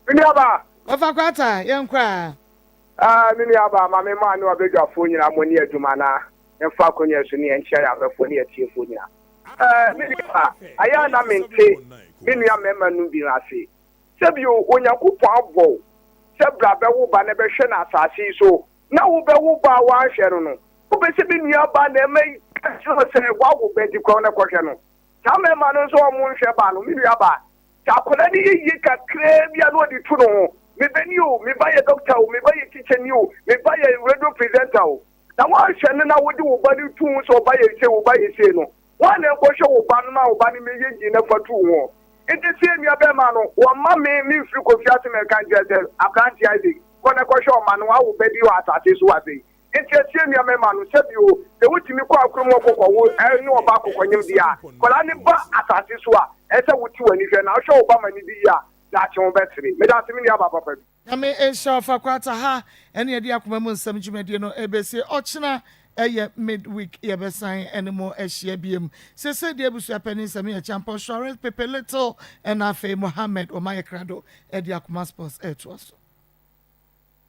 Miniaba. Ofa kwata, yenkwa. Miniaba, mama ma no abegwa fo nyina mo ne adwuma na. Emfa konya so ne enchia ya afo ne atie fo nyina. Miniaba, aya na mente. Minua mema nu bi ase. Sebio onyankopon abo. Sebra be wo ba ne be hwe na asase so. Na wo be wo ba wa hwe no. Wo be se minua ba na mai so se wa wo be di ko na ko hwe no. Ta mema no so mo hwe ba no miniaba. Akola ni yi kakre bia no di tu no me beni o me buy a doctor o me buy a kitchen o me buy a radio presenter o na wa hwe na wo di wo ba di tu so buy a se wo buy a se no wa na ko hwe wo ba no na wo ba ni me yi na fatu wo enti se mi abe ma no wo ma me free ko fiase me kan je akanti ide ko na ko hwe o ma no wa wo ba di wa asase so wa be enti se mi abe ma no se bi o de wutimi ko akromo kokko wo ni oba kokko nyim dia ko la ni ba asase so a ese wuti wani hwe na hwe Obama ni bi ya na che betri me da timi ni aba papa bi na me ensha fa kwata ha ene ye di akoma mu nsam dwumade no ebese ochina eye midweek ye besan enemo ehia biem sese de abusu apani nsam ye champion Shores Pepe Little and afa Mohammed Omaye Krado e di akoma sports e to so